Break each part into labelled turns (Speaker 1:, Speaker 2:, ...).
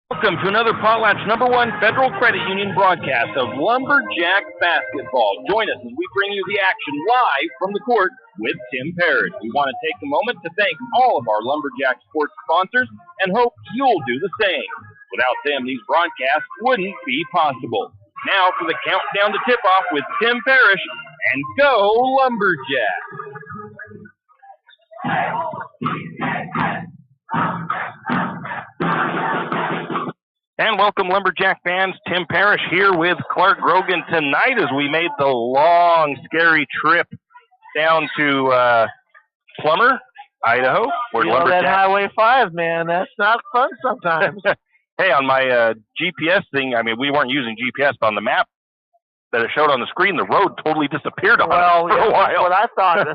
Speaker 1: Welcome to another Potlatch #1 Federal Credit Union broadcast of Lumberjack basketball. Join us as we bring you the action live from the court with Tim Parrish. We want to take a moment to thank all of our Lumberjack sports sponsors and hope you'll do the same. Without them, these broadcasts wouldn't be possible. Now for the countdown to tip-off with Tim Parrish, and go Lumberjack! And welcome, Lumberjack fans. Tim Parrish here with Clark Grogan tonight as we made the long, scary trip down to Plummer, Idaho.
Speaker 2: You know that Highway 5, man. That's not fun sometimes.
Speaker 1: Hey, on my GPS thing, I mean, we weren't using GPS, but on the map that it showed on the screen, the road totally disappeared on it for a while.
Speaker 2: That's what I thought.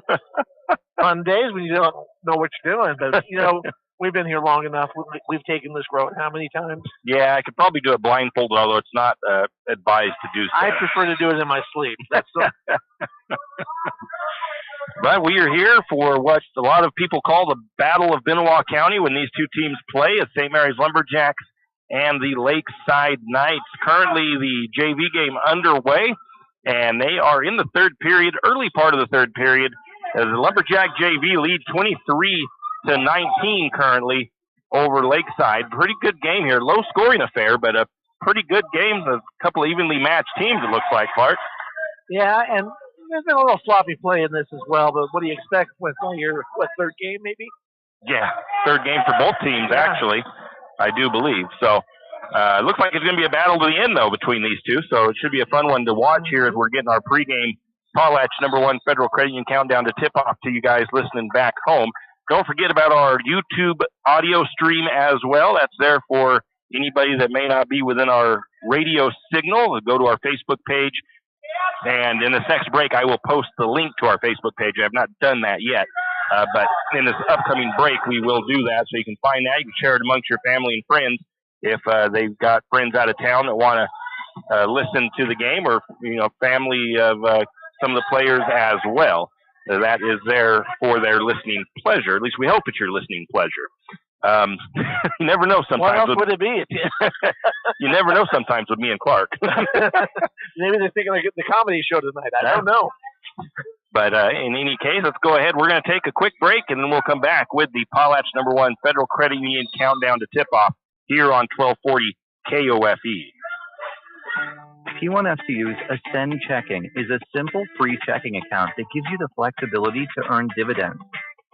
Speaker 2: On days when you don't know what you're doing, but, you know, we've been here long enough. We've taken this road how many times?
Speaker 1: Yeah, I could probably do it blindfolded, although it's not advised to do so.
Speaker 2: I prefer to do it in my sleep. That's
Speaker 1: But we are here for what a lot of people call the Battle of Benoit County when these two teams play at St. Mary's Lumberjacks and the Lakeside Knights. Currently, the JV game underway, and they are in the third period, early part of the third period. As the Lumberjack JV lead 23-19 currently over Lakeside. Pretty good game here. Low scoring affair, but a pretty good game. A couple of evenly matched teams, it looks like, Clark.
Speaker 2: Yeah, and there's been a little sloppy play in this as well, but what do you expect with your third game maybe?
Speaker 1: Yeah, third game for both teams, actually, I do believe. So it looks like it's going to be a battle to the end, though, between these two. So it should be a fun one to watch here as we're getting our pregame Potlatch #1 Federal Credit Union countdown to tip-off to you guys listening back home. Don't forget about our YouTube audio stream as well. That's there for anybody that may not be within our radio signal. Go to our Facebook page, and in this next break, I will post the link to our Facebook page. I have not done that yet, but in this upcoming break, we will do that, so you can find that. You can share it amongst your family and friends if they've got friends out of town that want to listen to the game, or family of some of the players as well. That is there for their listening pleasure. At least we hope it's your listening pleasure. You never know sometimes.
Speaker 2: What else would it be?
Speaker 1: You never know sometimes with me and Clark.
Speaker 2: Maybe they're thinking of the comedy show tonight. I don't know.
Speaker 1: But in any case, let's go ahead. We're going to take a quick break, and then we'll come back with the Potlatch #1 Federal Credit Union countdown to tip-off here on 1240 KOFE.
Speaker 3: T1FCU's Ascend Checking is a simple free checking account that gives you the flexibility to earn dividends.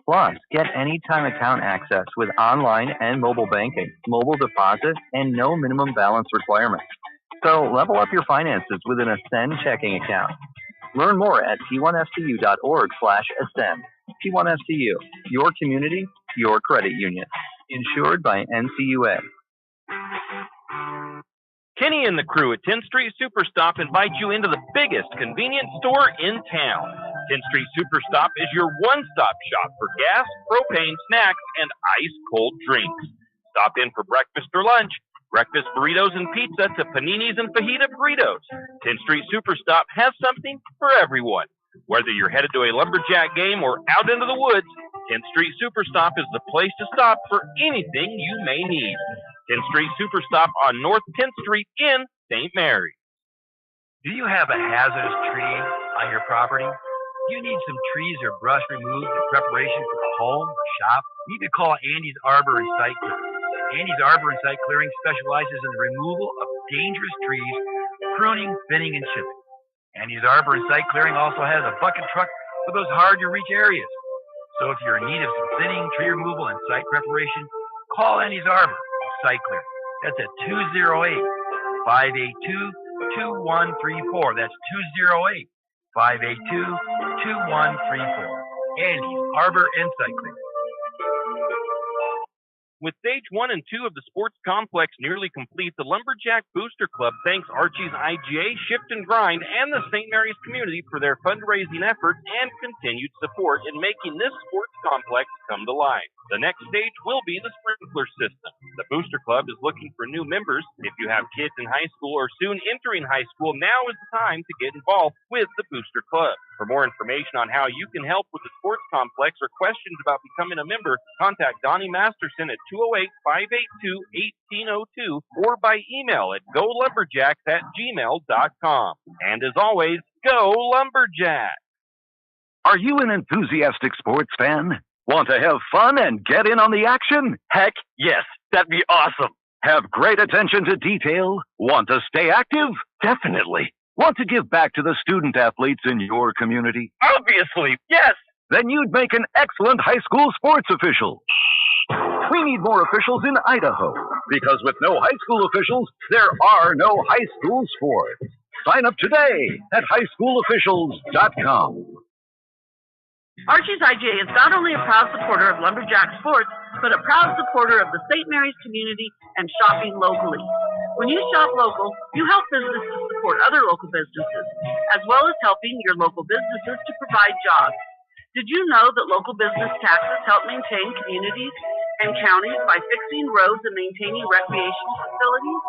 Speaker 3: Plus, get anytime account access with online and mobile banking, mobile deposit, and no minimum balance requirements. So level up your finances with an Ascend checking account. Learn more at t1fcu.org/ascend. T1FCU, your community, your credit union. Insured by NCUA.
Speaker 1: Kenny and the crew at 10th Street Superstop invite you into the biggest convenience store in town. 10th Street Superstop is your one-stop shop for gas, propane, snacks, and ice-cold drinks. Stop in for breakfast or lunch, breakfast burritos and pizza to paninis and fajita burritos. 10th Street Superstop has something for everyone. Whether you're headed to a Lumberjack game or out into the woods, 10th Street Superstop is the place to stop for anything you may need. 10th Street Superstop on North 10th Street in St. Mary.
Speaker 4: Do you have a hazardous tree on your property? Do you need some trees or brush removed in preparation for a home or shop? You need to call Andy's Arbor and Site Clearing. Andy's Arbor and Site Clearing specializes in the removal of dangerous trees, pruning, thinning, and chipping. Andy's Arbor and Site Clearing also has a bucket truck for those hard-to-reach areas. So if you're in need of some thinning, tree removal, and site preparation, call Andy's Arbor and Site Clearing. That's at 208-582-2134. That's 208-582-2134. Andy's Arbor and Site Clearing.
Speaker 1: With stage 1 and 2 of the sports complex nearly complete, the Lumberjack Booster Club thanks Archie's IGA, Shift and Grind, and the St. Mary's community for their fundraising effort and continued support in making this sports complex come to life. The next stage will be the sprinkler system. The Booster Club Club is looking for new members. If you have kids in high school or soon entering high school, now is the time to get involved with the Booster Club. For more information on how you can help with the sports complex or questions about becoming a member, contact Donnie Masterson at 208-582-1802 or by email at golumberjacks@gmail.com. And as always, go Lumberjacks!
Speaker 5: Are you an enthusiastic sports fan? Want to have fun and get in on the action?
Speaker 4: Heck, yes. That'd be awesome.
Speaker 5: Have great attention to detail? Want to stay active? Definitely. Want to give back to the student athletes in your community?
Speaker 4: Obviously, yes.
Speaker 5: Then you'd make an excellent high school sports official. We need more officials in Idaho, because with no high school officials, there are no high school sports. Sign up today at highschoolofficials.com.
Speaker 6: Archie's IGA is not only a proud supporter of Lumberjack sports, but a proud supporter of the St. Mary's community and shopping locally. When you shop local, you help businesses support other local businesses, as well as helping your local businesses to provide jobs. Did you know that local business taxes help maintain communities and counties by fixing roads and maintaining recreational facilities?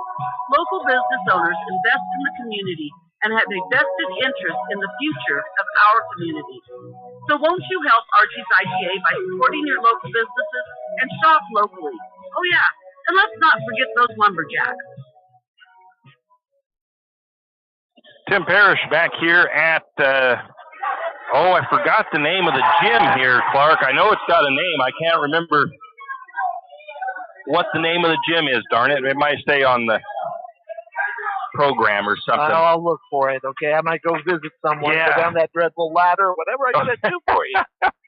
Speaker 6: Local business owners invest in the community and have a vested interest in the future of our community. So won't you help Archie's IGA by supporting your local businesses and shop locally? Oh yeah, and let's not forget those lumberjacks.
Speaker 1: Tim Parrish back here at, I forgot the name of the gym here, Clark. I know it's got a name. I can't remember what the name of the gym is, darn it. It might stay on the program or something.
Speaker 2: I'll look for it, okay? I might go visit someone, go down that dreadful ladder, whatever I gotta do for you.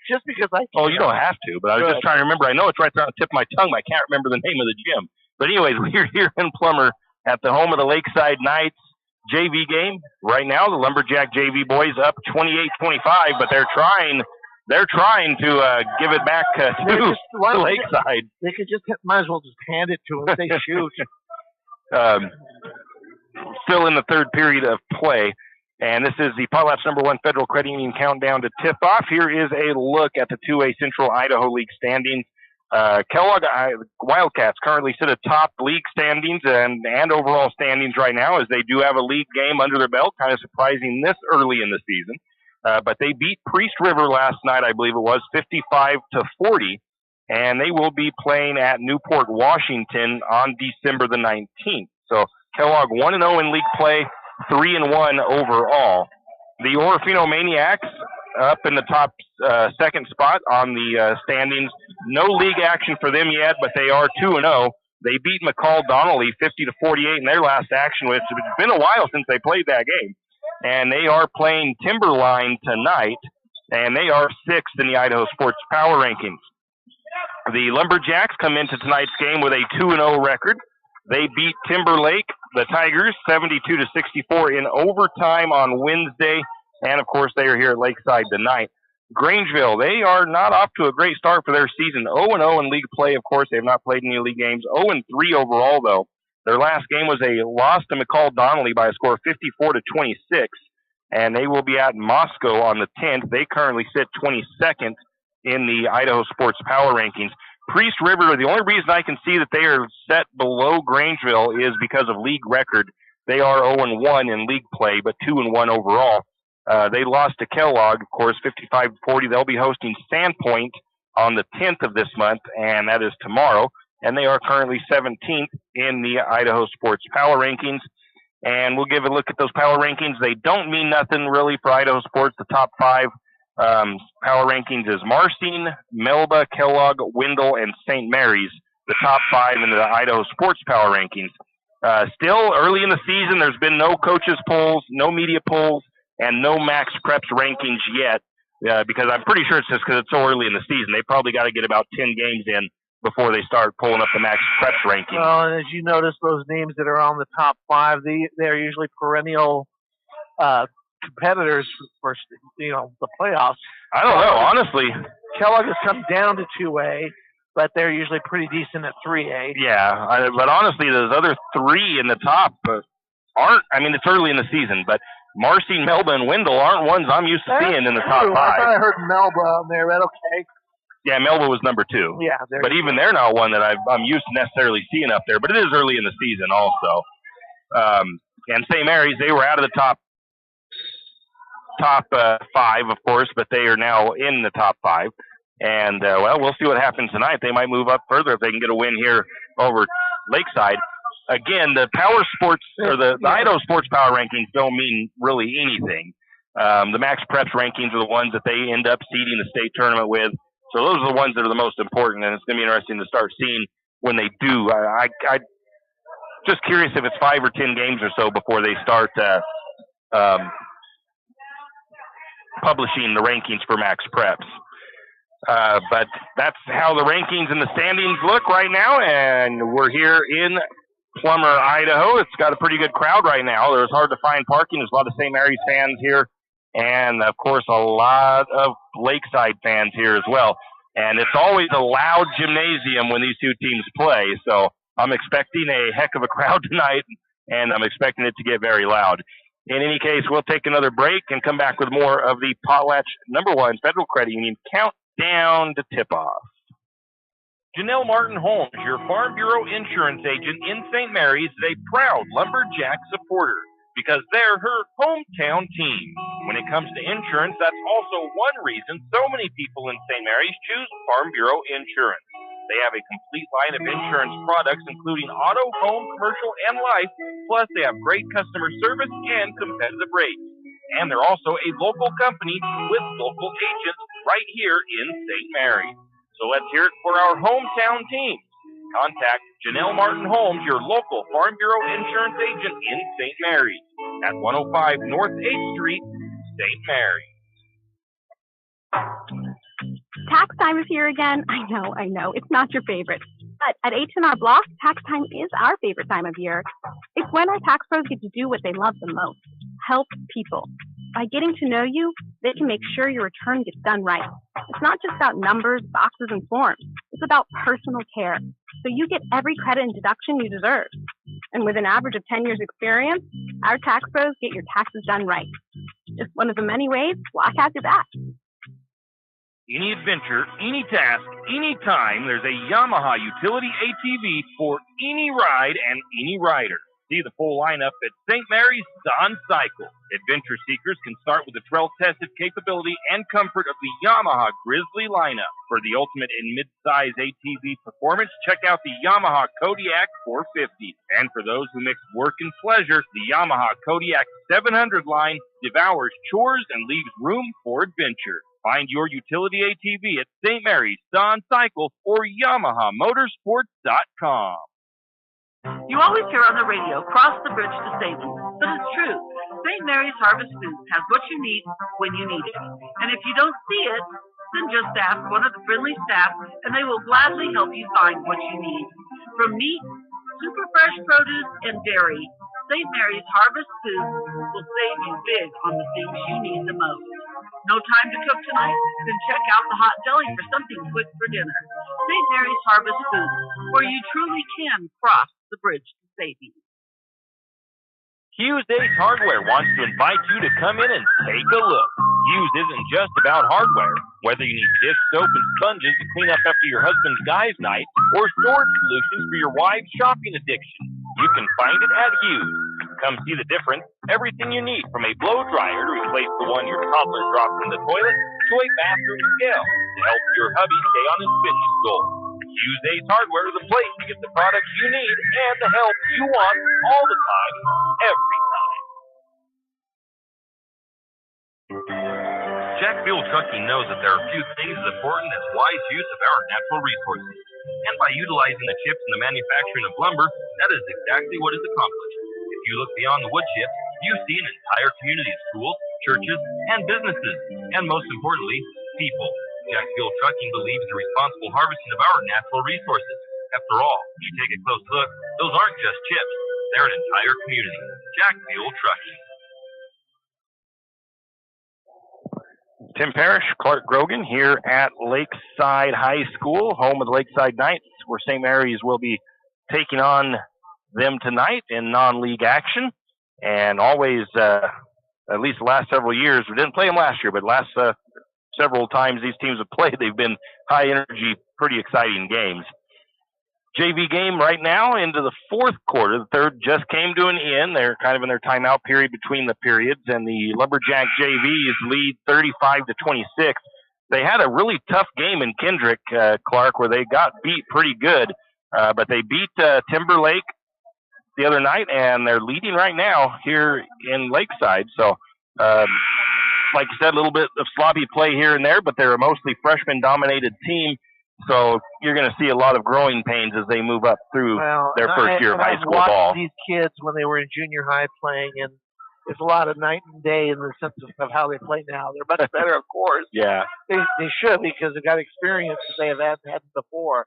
Speaker 2: Just because I can.
Speaker 1: Oh, you don't have to, but I was just trying to remember. I know it's right there on the tip of my tongue, but I can't remember the name of the gym. But anyways, we're here in Plummer at the home of the Lakeside Knights JV game. Right now, the Lumberjack JV boys up 28-25, but they're trying to give it back to Lakeside.
Speaker 2: They could just, might as well just hand it to them if they shoot.
Speaker 1: Still in the third period of play, and this is the Potlatch #1 Federal Credit Union countdown to tip-off. Here is a look at the 2A Central Idaho League standings. Kellogg Wildcats currently sit atop league standings and overall standings right now, as they do have a league game under their belt, kind of surprising this early in the season. But they beat Priest River last night, I believe it was, 55-40, and they will be playing at Newport, Washington on December the 19th. So Kellogg 1-0 in league play, 3-1 overall. The Orofino Maniacs up in the top second spot on the standings. No league action for them yet, but they are 2-0. They beat McCall Donnelly 50-48 in their last action, which it's been a while since they played that game. And they are playing Timberline tonight, and they are sixth in the Idaho Sports Power Rankings. The Lumberjacks come into tonight's game with a 2-0 record. They beat Timberlake, the Tigers, 72-64 in overtime on Wednesday. And, of course, they are here at Lakeside tonight. Grangeville, they are not off to a great start for their season. 0-0 in league play, of course. They have not played any league games. 0-3 overall, though. Their last game was a loss to McCall Donnelly by a score of 54-26. And they will be at Moscow on the 10th. They currently sit 22nd in the Idaho Sports Power Rankings. Priest River, the only reason I can see that they are set below Grangeville is because of league record. They are 0-1 in league play, but 2-1 overall. They lost to Kellogg, of course, 55-40. They'll be hosting Sandpoint on the 10th of this month, and that is tomorrow. And they are currently 17th in the Idaho Sports Power Rankings. And we'll give a look at those power rankings. They don't mean nothing really for Idaho sports. The top five power rankings is Marcine, Melba, Kellogg, Wendell, and St. Mary's, the top five in the Idaho sports power rankings. Still early in the season, there's been no coaches polls, no media polls, and no Max Preps rankings yet, because I'm pretty sure it's just because it's so early in the season. They probably got to get about 10 games in before they start pulling up the Max Preps rankings.
Speaker 2: Well, and as you notice, those names that are on the top five, they're usually perennial competitors for the playoffs.
Speaker 1: I don't know, honestly.
Speaker 2: Kellogg has come down to 2A, but they're usually pretty decent at 3A.
Speaker 1: Yeah, but honestly, those other three in the top aren't. I mean, it's early in the season, but Marcy, Melba, and Wendell aren't ones I'm used to seeing in the top five.
Speaker 2: I thought I heard Melba on there, but okay.
Speaker 1: Yeah, Melville was number 2.
Speaker 2: Yeah,
Speaker 1: but even they're not one that I'm used to necessarily seeing up there. But it is early in the season also. And St. Mary's, they were out of the top 5, of course, but they are now in the top 5. And, we'll see what happens tonight. They might move up further if they can get a win here over Lakeside. Again, the power sports or the Idaho sports power rankings don't mean really anything. The Max Preps rankings are the ones that they end up seeding the state tournament with. So those are the ones that are the most important, and it's going to be interesting to start seeing when they do. I just curious if it's 5 or 10 games or so before they start publishing the rankings for Max Preps. But that's how the rankings and the standings look right now, and we're here in Plummer, Idaho. It's got a pretty good crowd right now. There's hard to find parking. There's a lot of St. Mary's fans here, and, of course, a lot of Lakeside fans here as well. And it's always a loud gymnasium when these two teams play, so I'm expecting a heck of a crowd tonight, and I'm expecting it to get very loud. In any case, we'll take another break and come back with more of the Potlatch #1 Federal Credit Union countdown to tip-off.
Speaker 7: Janelle Martin Holmes, your Farm Bureau insurance agent in St. Mary's, is a proud Lumberjack supporter because they're her hometown team. When it comes to insurance, that's also one reason so many people in St. Mary's choose Farm Bureau insurance. They have a complete line of insurance products, including auto, home, commercial, and life. Plus, they have great customer service and competitive rates. And they're also a local company with local agents right here in St. Mary's. So let's hear it for our hometown team. Contact Janelle Martin Holmes, your local Farm Bureau insurance agent in St. Mary's at 105 North 8th Street, St. Mary's.
Speaker 8: Tax time is here again. I know. It's not your favorite. But at H&R Block, tax time is our favorite time of year. It's when our tax pros get to do what they love the most, help people. By getting to know you, they can make sure your return gets done right. It's not just about numbers, boxes, and forms. It's about personal care. So you get every credit and deduction you deserve. And with an average of 10 years experience, our tax pros get your taxes done right. Just one of the many ways Block has your back.
Speaker 7: Any adventure, any task, any time, there's a Yamaha utility ATV for any ride and any rider. See the full lineup at St. Mary's Don Cycle. Adventure seekers can start with the trail-tested capability and comfort of the Yamaha Grizzly lineup. For the ultimate in mid-size ATV performance, check out the Yamaha Kodiak 450. And for those who mix work and pleasure, the Yamaha Kodiak 700 line devours chores and leaves room for adventure. Find your utility ATV at St. Mary's Don Cycle or YamahaMotorsports.com.
Speaker 6: You always hear on the radio, cross the bridge to savings. But it's true. St. Mary's Harvest Foods has what you need when you need it. And if you don't see it, then just ask one of the friendly staff and they will gladly help you find what you need. From meat, super fresh produce, and dairy, St. Mary's Harvest Foods will save you big on the things you need the most. No time to cook tonight? Then check out the hot deli for something quick for dinner. St. Mary's Harvest Foods, where you truly can cross the bridge to savings.
Speaker 7: Hughes Ace Hardware wants to invite you to come in and take a look. Hughes isn't just about hardware. Whether you need dish soap and sponges to clean up after your husband's guys' night, or storage solutions for your wife's shopping addiction, you can find it at Hughes. Come see the difference. Everything you need, from a blow dryer to replace the one your toddler drops in the toilet, to a bathroom scale to help your hubby stay on his fitness goal. Hughes Ace Hardware is the place to get the products you need and the help you want all the time, every time. Jack Fuel Trucking knows that there are few things as important as wise use of our natural resources. And by utilizing the chips in the manufacturing of lumber, that is exactly what is accomplished. If you look beyond the wood chips, you see an entire community of schools, churches, and businesses, and most importantly, people. Jack Fuel Trucking believes in the responsible harvesting of our natural resources. After all, if you take a close look, those aren't just chips. They're an entire community. Jack Fuel Trucking.
Speaker 1: Tim Parrish, Clark Grogan here at Lakeside High School, home of the Lakeside Knights, where St. Mary's will be taking on them tonight in non-league action. And always, at least the last several years, we didn't play them last year, but last several times these teams have played, they've been high energy, pretty exciting games. JV game right now into the fourth quarter. The third just came to an end. They're kind of in their timeout period between the periods, and the Lumberjack JVs lead 35-26. They had a really tough game in Kendrick, Clark, where they got beat pretty good, but they beat Timberlake the other night, and they're leading right now here in Lakeside. So, like you said, a little bit of sloppy play here and there, but they're a mostly freshman-dominated team. So you're going to see a lot of growing pains as they move up through their first year of high school ball.
Speaker 2: I've watched these kids when they were in junior high playing, and it's a lot of night and day in the sense of how they play now. They're much better, of course.
Speaker 1: Yeah.
Speaker 2: They should, because they've got experience that they have had before.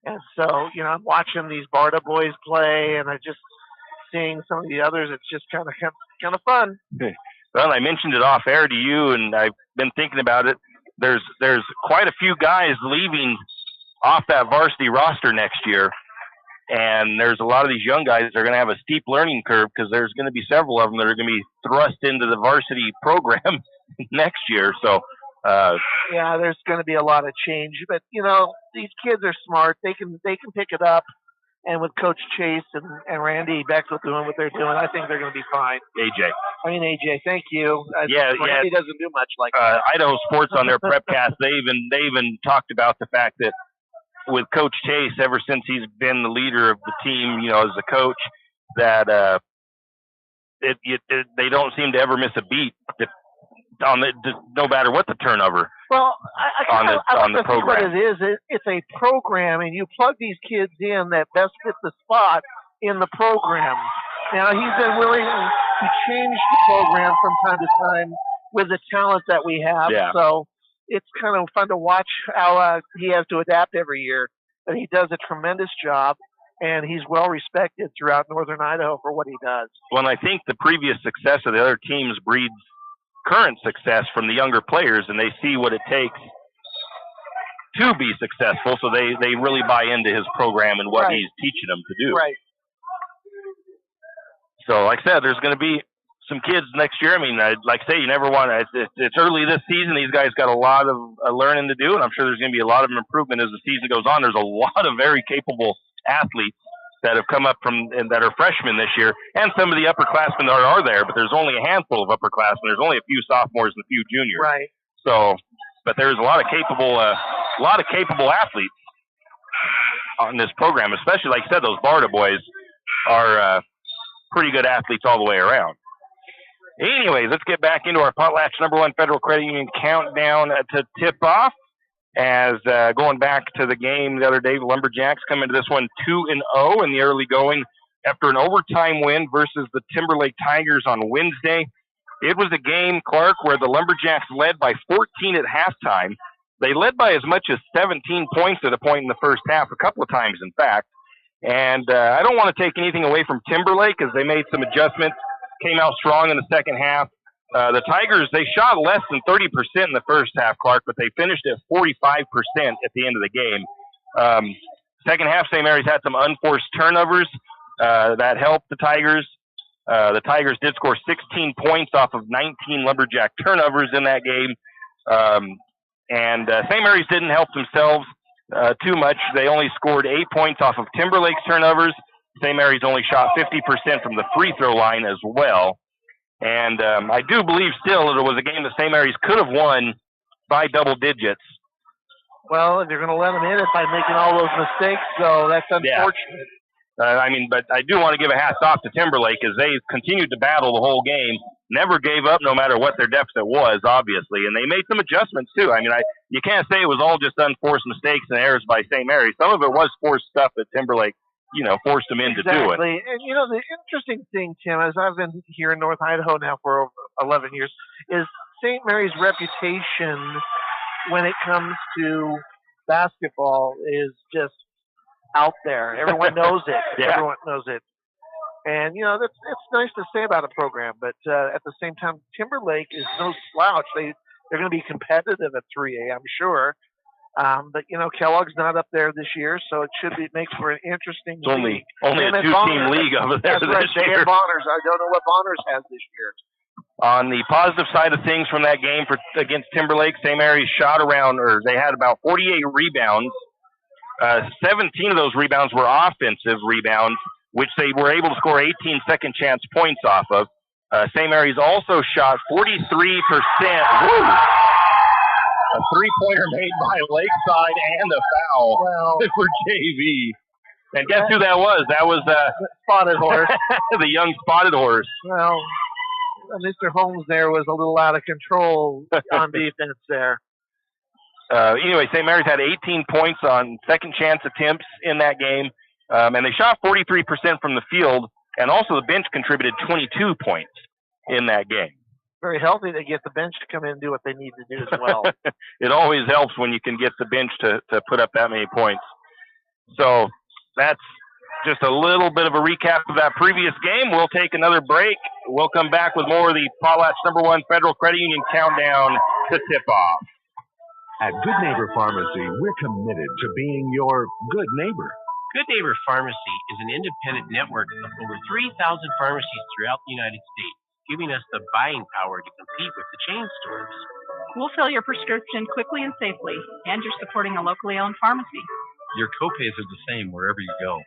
Speaker 2: And so, I'm watching these Barta boys play, and I'm just seeing some of the others. It's just kind of fun.
Speaker 1: Well, I mentioned it off air to you, and I've been thinking about it. There's quite a few guys leaving off that varsity roster next year, and there's a lot of these young guys that are going to have a steep learning curve, because there's going to be several of them that are going to be thrust into the varsity program next year. So,
Speaker 2: yeah, there's going to be a lot of change, but these kids are smart. They can pick it up. And with Coach Chase and Randy Beckles doing what they're doing, I think they're going to be fine. AJ, thank you. Randy doesn't do much like that.
Speaker 1: Idaho Sports on their prepcast, they even talked about the fact that with Coach Chase, ever since he's been the leader of the team, as a coach, that they don't seem to ever miss a beat no matter what the turnover.
Speaker 2: Well, I
Speaker 1: on the program.
Speaker 2: What it is, it's a program, and you plug these kids in that best fit the spot in the program. Now, he's been willing to change the program from time to time with the talent that we have.
Speaker 1: Yeah.
Speaker 2: So it's kind of fun to watch how he has to adapt every year. But he does a tremendous job, and he's well respected throughout northern Idaho for what he does.
Speaker 1: Well, and I think the previous success of the other teams breeds current success from the younger players, and they see what it takes to be successful, so they really buy into his program and what he's teaching them to do.
Speaker 2: Right.
Speaker 1: So, like I said, there's going to be some kids next year. I mean, like I say, you never want to. It's early this season. These guys got a lot of learning to do, and I'm sure there's going to be a lot of improvement as the season goes on. There's a lot of very capable athletes that have come up and that are freshmen this year, and some of the upperclassmen that are there, but there's only a handful of upperclassmen. There's only a few sophomores and a few juniors.
Speaker 2: Right.
Speaker 1: So, but there's a lot of capable athletes on this program, especially, like I said, those Barta boys are pretty good athletes all the way around. Anyways, let's get back into our Potlatch #1 Federal Credit Union countdown to tip off. As going back to the game the other day, the Lumberjacks come into this one 2-0 in the early going after an overtime win versus the Timberlake Tigers on Wednesday. It was a game, Clark, where the Lumberjacks led by 14 at halftime. They led by as much as 17 points at a point in the first half, a couple of times, in fact. And I don't want to take anything away from Timberlake, as they made some adjustments, came out strong in the second half. The Tigers, they shot less than 30% in the first half, Clark, but they finished at 45% at the end of the game. Second half, St. Mary's had some unforced turnovers that helped the Tigers. The Tigers did score 16 points off of 19 Lumberjack turnovers in that game. And St. Mary's didn't help themselves too much. They only scored 8 points off of Timberlake's turnovers. St. Mary's only shot 50% from the free throw line as well. And I do believe still that it was a game that St. Mary's could have won by double digits.
Speaker 2: Well, if you're going to let them in it by making all those mistakes, so that's unfortunate.
Speaker 1: Yeah. But I do want to give a hats off to Timberlake, as they continued to battle the whole game, never gave up no matter what their deficit was, obviously. And they made some adjustments, too. You can't say it was all just unforced mistakes and errors by St. Mary's. Some of it was forced stuff that Timberlake forced them in to do it.
Speaker 2: Exactly. And, the interesting thing, Tim, as I've been here in North Idaho now for over 11 years, is St. Mary's reputation when it comes to basketball is just out there. Everyone knows it.
Speaker 1: Yeah.
Speaker 2: Everyone knows it. And, it's nice to say about a program, but at the same time, Timberlake is no slouch. They're going to be competitive at 3A, I'm sure. But Kellogg's not up there this year, so it makes for an interesting.
Speaker 1: It's only a two-team league over there
Speaker 2: this year.
Speaker 1: Dan
Speaker 2: Bonner's. I don't know what Bonner's has this year.
Speaker 1: On the positive side of things from that game against Timberlake, St. Mary's they had about 48 rebounds. 17 of those rebounds were offensive rebounds, which they were able to score 18 second chance points off of. St. Mary's also shot 43%. Woo! A three-pointer made by Lakeside and a foul for JV. And guess who that was? That was
Speaker 2: Spotted Horse.
Speaker 1: The young Spotted Horse.
Speaker 2: Well, Mr. Holmes there was a little out of control on defense there.
Speaker 1: Anyway, St. Mary's had 18 points on second chance attempts in that game, and they shot 43% from the field, and also the bench contributed 22 points in that game.
Speaker 2: Very healthy to get the bench to come in and do what they need to do as well.
Speaker 1: It always helps when you can get the bench to put up that many points. So that's just a little bit of a recap of that previous game. We'll take another break. We'll come back with more of the Potlatch #1 Federal Credit Union countdown to tip-off.
Speaker 9: At Good Neighbor Pharmacy, we're committed to being your good neighbor.
Speaker 10: Good Neighbor Pharmacy is an independent network of over 3,000 pharmacies throughout the United States, giving us the buying power to compete with the chain stores.
Speaker 11: We'll fill your prescription quickly and safely, and you're supporting a locally owned pharmacy.
Speaker 10: Your copays are the same wherever you go.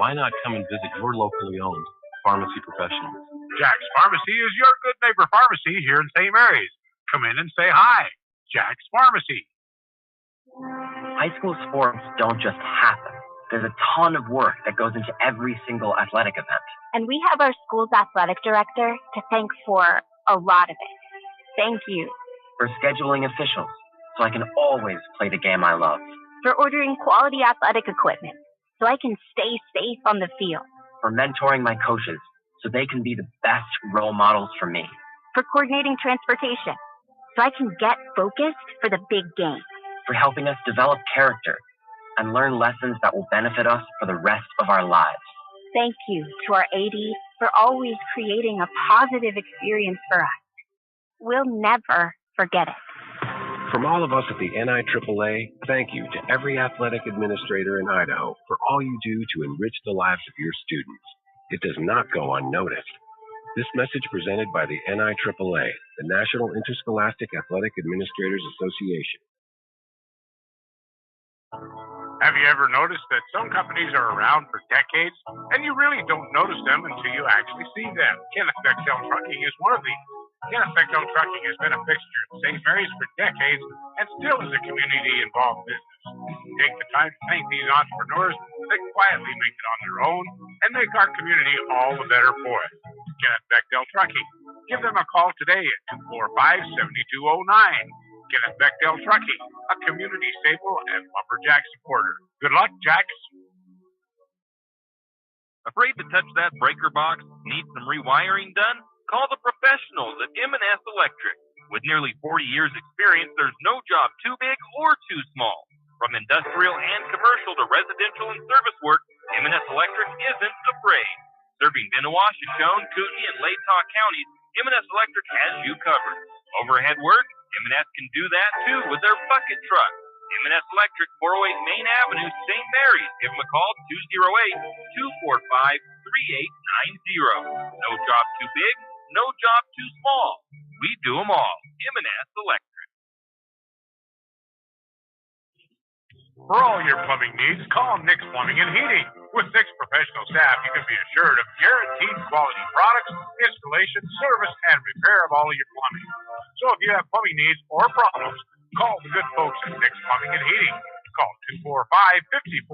Speaker 10: Why not come and visit your locally owned pharmacy professionals?
Speaker 12: Jack's Pharmacy is your Good Neighbor Pharmacy here in St. Mary's. Come in and say hi. Jack's Pharmacy.
Speaker 13: High school sports don't just happen. There's a ton of work that goes into every single athletic event.
Speaker 8: And we have our school's athletic director to thank for a lot of it. Thank you.
Speaker 13: For scheduling officials, so I can always play the game I love.
Speaker 8: For ordering quality athletic equipment, so I can stay safe on the field.
Speaker 13: For mentoring my coaches, so they can be the best role models for me.
Speaker 8: For coordinating transportation, so I can get focused for the big game.
Speaker 13: For helping us develop character and learn lessons that will benefit us for the rest of our lives.
Speaker 8: Thank you to our AD for always creating a positive experience for us. We'll never forget it.
Speaker 9: From all of us at the NIAAA, thank you to every athletic administrator in Idaho for all you do to enrich the lives of your students. It does not go unnoticed. This message presented by the NIAAA, the National Interscholastic Athletic Administrators Association.
Speaker 12: Have you ever noticed that some companies are around for decades and you really don't notice them until you actually see them? Kenneth Bechtel Trucking is one of these. Kenneth Bechtel Trucking has been a fixture at St. Mary's for decades and still is a community-involved business. Take the time to thank these entrepreneurs that quietly make it on their own and make our community all the better for it. Kenneth Bechtel Trucking. Give them a call today at 245-7209. Kenneth Bechtel Trucking, a community staple and lumberjack supporter. Good luck, Jacks.
Speaker 7: Afraid to touch that breaker box? Need some rewiring done? Call the professionals at M&S Electric. With nearly 40 years experience, there's no job too big or too small. From industrial and commercial to residential and service work, M&S Electric isn't afraid. Serving Benawah, Shoshone, Kootenai, and Latah counties, M&S Electric has you covered. Overhead work? M&S can do that too with their bucket truck. M&S Electric, 408 Main Avenue, St. Mary's. Give them a call, 208-245-3890. No job too big, no job too small. We do them all. M&S Electric.
Speaker 12: For all your plumbing needs, call Nick's Plumbing and Heating. With Nick's professional staff, you can be assured of guaranteed quality products, installation, service, and repair of all of your plumbing. So if you have plumbing needs or problems, call the good folks at Nick's Plumbing and Heating. Call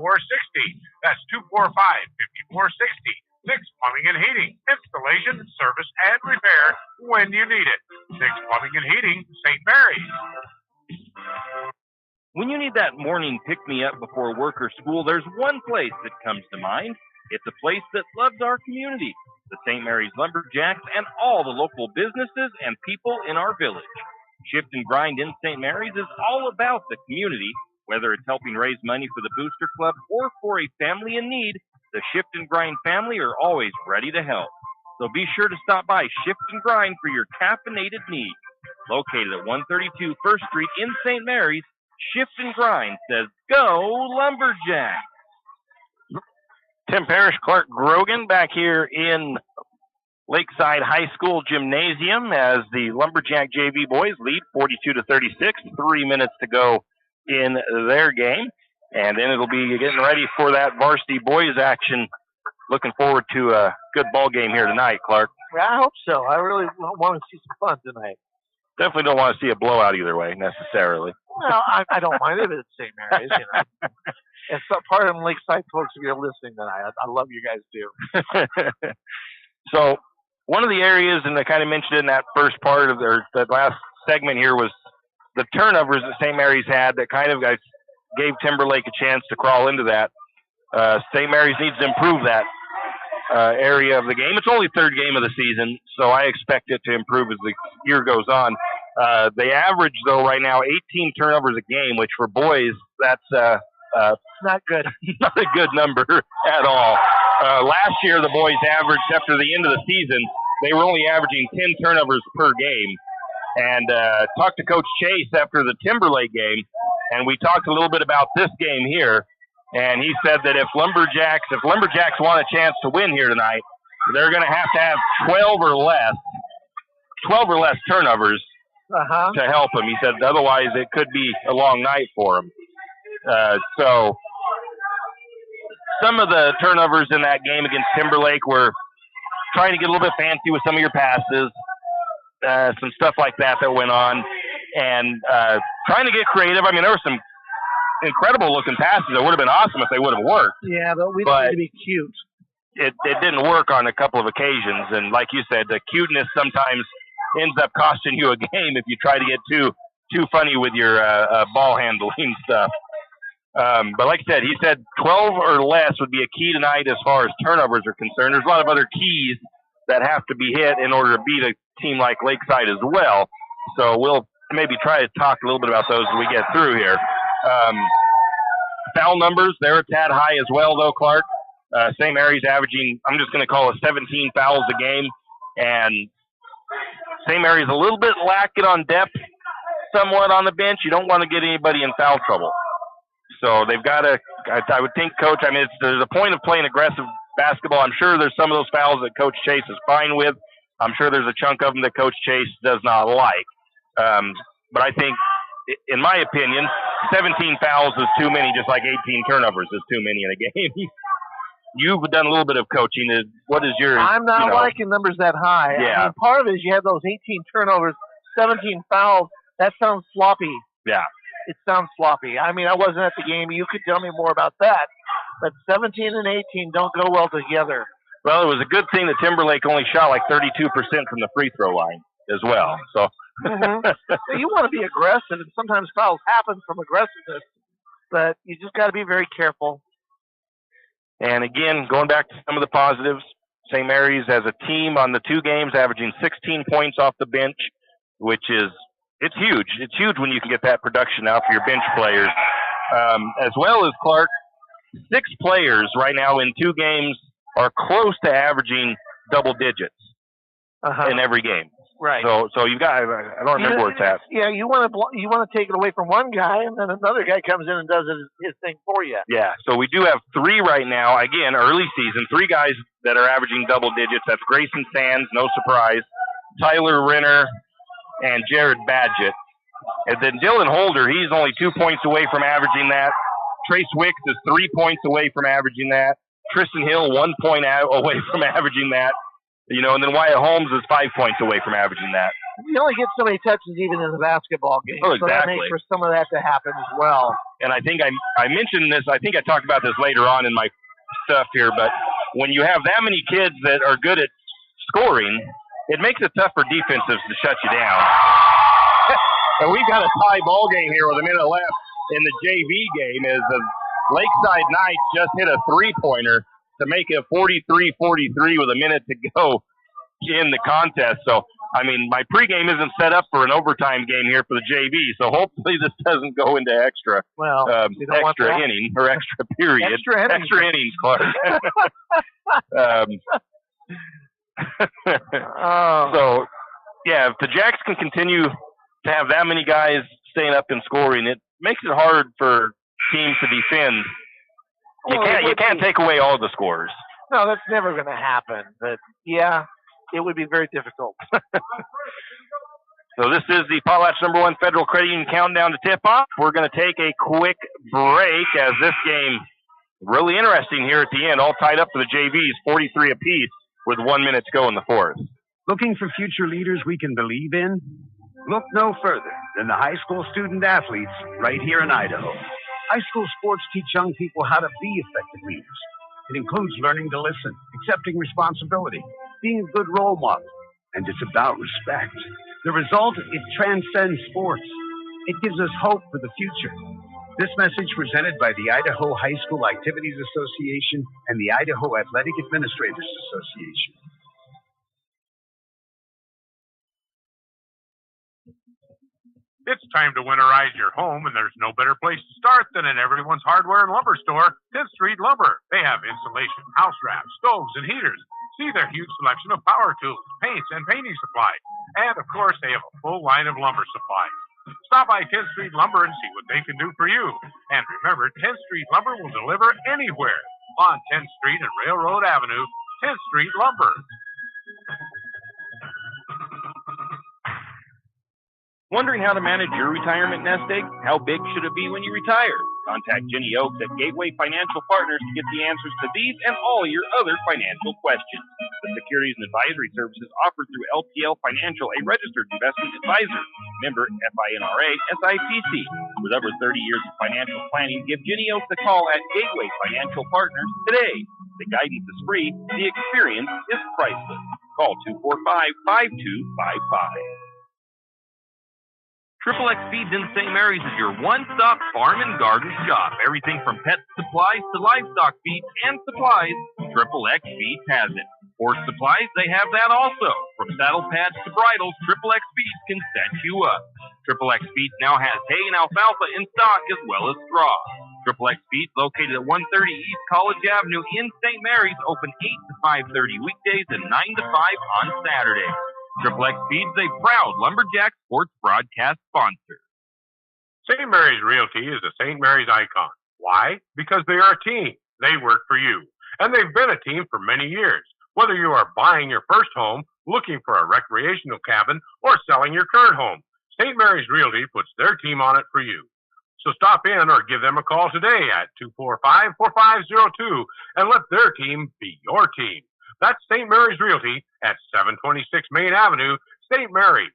Speaker 12: 245-5460. That's 245-5460. Nick's Plumbing and Heating. Installation, service, and repair when you need it. Nick's Plumbing and Heating, St. Mary's.
Speaker 7: When you need that morning pick-me-up before work or school, there's one place that comes to mind. It's a place that loves our community, the St. Mary's Lumberjacks, and all the local businesses and people in our village. Shift and Grind in St. Mary's is all about the community. Whether it's helping raise money for the Booster Club or for a family in need, the Shift and Grind family are always ready to help. So be sure to stop by Shift and Grind for your caffeinated needs. Located at 132 First Street in St. Mary's, Shift and Grind says, go Lumberjack!
Speaker 1: Tim Parrish, Clark Grogan back here in Lakeside High School Gymnasium as the Lumberjack JV boys lead 42-36. 3 minutes to go in their game. And then it'll be getting ready for that varsity boys action. Looking forward to a good ball game here tonight, Clark.
Speaker 2: I hope so. I really want to see some fun tonight.
Speaker 1: Definitely don't want to see a blowout either way, necessarily.
Speaker 2: Well, I don't mind if it's St. Mary's, you know. And so part of them Lakeside folks, if you're listening tonight, I love you guys too.
Speaker 1: So one of the areas, and I kind of mentioned it in that first part of that last segment here, was the turnovers that St. Mary's had that kind of gave Timberlake a chance to crawl into that. St. Mary's needs to improve that area of the game. It's only third game of the season, so I expect it to improve as the year goes on. They average, though, right now 18 turnovers a game, which for boys, that's
Speaker 2: not good.
Speaker 1: Not a good number at all. Last year, the boys averaged, after the end of the season, they were only averaging 10 turnovers per game. And talked to Coach Chase after the Timberlake game, and we talked a little bit about this game here. And he said that if Lumberjacks want a chance to win here tonight, they're going to have 12 or less turnovers to help them. He said otherwise it could be a long night for them. So some of the turnovers in that game against Timberlake were trying to get a little bit fancy with some of your passes, some stuff like that went on, and trying to get creative. I mean, there were some incredible looking passes that would have been awesome if they would have worked.
Speaker 2: Yeah, but we need to be cute.
Speaker 1: It didn't work on a couple of occasions, and like you said, the cuteness sometimes ends up costing you a game if you try to get too funny with your ball handling stuff. But like I said, he said 12 or less would be a key tonight as far as turnovers are concerned. There's a lot of other keys that have to be hit in order to beat a team like Lakeside as well. So we'll maybe try to talk a little bit about those as we get through here. Foul numbers, they're a tad high as well, though, Clark. St. Mary's averaging, I'm just going to call it 17 fouls a game. And St. Mary's a little bit lacking on depth somewhat on the bench. You don't want to get anybody in foul trouble. So they've got to, I would think, Coach, I mean, there's a point of playing aggressive basketball. I'm sure there's some of those fouls that Coach Chase is fine with. I'm sure there's a chunk of them that Coach Chase does not like. But I think, in my opinion, 17 fouls is too many, just like 18 turnovers is too many in a game. You've done a little bit of coaching. What is your...
Speaker 2: I'm not liking numbers that high.
Speaker 1: Yeah.
Speaker 2: I mean, part of it is you have those 18 turnovers, 17 fouls. That sounds sloppy.
Speaker 1: Yeah.
Speaker 2: It sounds sloppy. I mean, I wasn't at the game. You could tell me more about that. But 17 and 18 don't go well together.
Speaker 1: Well, it was a good thing that Timberlake only shot like 32% from the free throw line as well. So
Speaker 2: you want to be aggressive, and sometimes fouls happen from aggressiveness, but you just got to be very careful.
Speaker 1: And again, going back to some of the positives, St. Mary's as a team on the 2 games averaging 16 points off the bench, which is, it's huge. It's huge when you can get that production out for your bench players. As well as, Clark, 6 players right now in 2 games are close to averaging double digits in every game.
Speaker 2: Right.
Speaker 1: So you've got, I don't remember where it's at.
Speaker 2: Yeah, you want to take it away from one guy, and then another guy comes in and does his thing for you.
Speaker 1: Yeah, so we do have 3 right now, again, early season, 3 guys that are averaging double digits. That's Grayson Sands, no surprise, Tyler Renner, and Jared Badgett. And then Dylan Holder, he's only 2 points away from averaging that. Trace Wicks is 3 points away from averaging that. Tristan Hill, 1 point away from averaging that. You know, and then Wyatt Holmes is 5 points away from averaging that.
Speaker 2: You only get so many touches even in the basketball game.
Speaker 1: Oh, exactly.
Speaker 2: So that makes for some of that to happen as well.
Speaker 1: And I think I mentioned this, I think I talked about this later on in my stuff here, but when you have that many kids that are good at scoring, it makes it tough for defensives to shut you down. And we've got a tie ball game here with a minute left in the JV game as the Lakeside Knights just hit a 3-pointer to make it 43-43 with a minute to go in the contest. So, I mean, my pregame isn't set up for an overtime game here for the JV, so hopefully this doesn't go into extra inning or extra period. Extra innings, Clark. So, yeah, if the Jacks can continue to have that many guys staying up and scoring, it makes it hard for teams to defend. You can't take away all the scores.
Speaker 2: No, that's never going to happen. But yeah, it would be very difficult.
Speaker 1: So this is the Potlatch #1 Federal Credit Union countdown to tip-off. We're going to take a quick break as this game really interesting here at the end, all tied up for the JVs, 43 apiece with 1 minute to go in the fourth.
Speaker 5: Looking for future leaders we can believe in? Look no further than the high school student athletes right here in Idaho. High school sports teach young people how to be effective leaders. It includes learning to listen, accepting responsibility, being a good role model, and it's about respect. The result, it transcends sports. It gives us hope for the future. This message presented by the Idaho High School Activities Association and the Idaho Athletic Administrators Association.
Speaker 12: It's time to winterize your home, and there's no better place to start than at everyone's hardware and lumber store, 10th Street Lumber. They have insulation, house wraps, stoves, and heaters. See their huge selection of power tools, paints, and painting supplies. And, of course, they have a full line of lumber supplies. Stop by 10th Street Lumber and see what they can do for you. And remember, 10th Street Lumber will deliver anywhere on 10th Street and Railroad Avenue, 10th Street Lumber.
Speaker 7: Wondering how to manage your retirement nest egg? How big should it be when you retire? Contact Jenny Oaks at Gateway Financial Partners to get the answers to these and all your other financial questions. The securities and advisory services offered through LPL Financial, a registered investment advisor. Member FINRA SIPC. With over 30 years of financial planning, give Jenny Oaks a call at Gateway Financial Partners today. The guidance is free. The experience is priceless. Call 245-5255. Triple X Feeds in St. Mary's is your one-stop farm and garden shop. Everything from pet supplies to livestock feeds and supplies, Triple X Feeds has it. Horse supplies, they have that also. From saddle pads to bridles, Triple X Feeds can set you up. Triple X Feeds now has hay and alfalfa in stock as well as straw. Triple X Feeds, located at 130 East College Avenue in St. Mary's, open 8 to 5:30 weekdays and 9 to 5 on Saturdays. Triple X Feeds, a proud Lumberjack sports broadcast sponsor.
Speaker 12: St. Mary's Realty is a St. Mary's icon. Why? Because they are a team. They work for you. And they've been a team for many years. Whether you are buying your first home, looking for a recreational cabin, or selling your current home, St. Mary's Realty puts their team on it for you. So stop in or give them a call today at 245-4502 and let their team be your team. That's St. Mary's Realty at 726 Main Avenue, St. Mary's.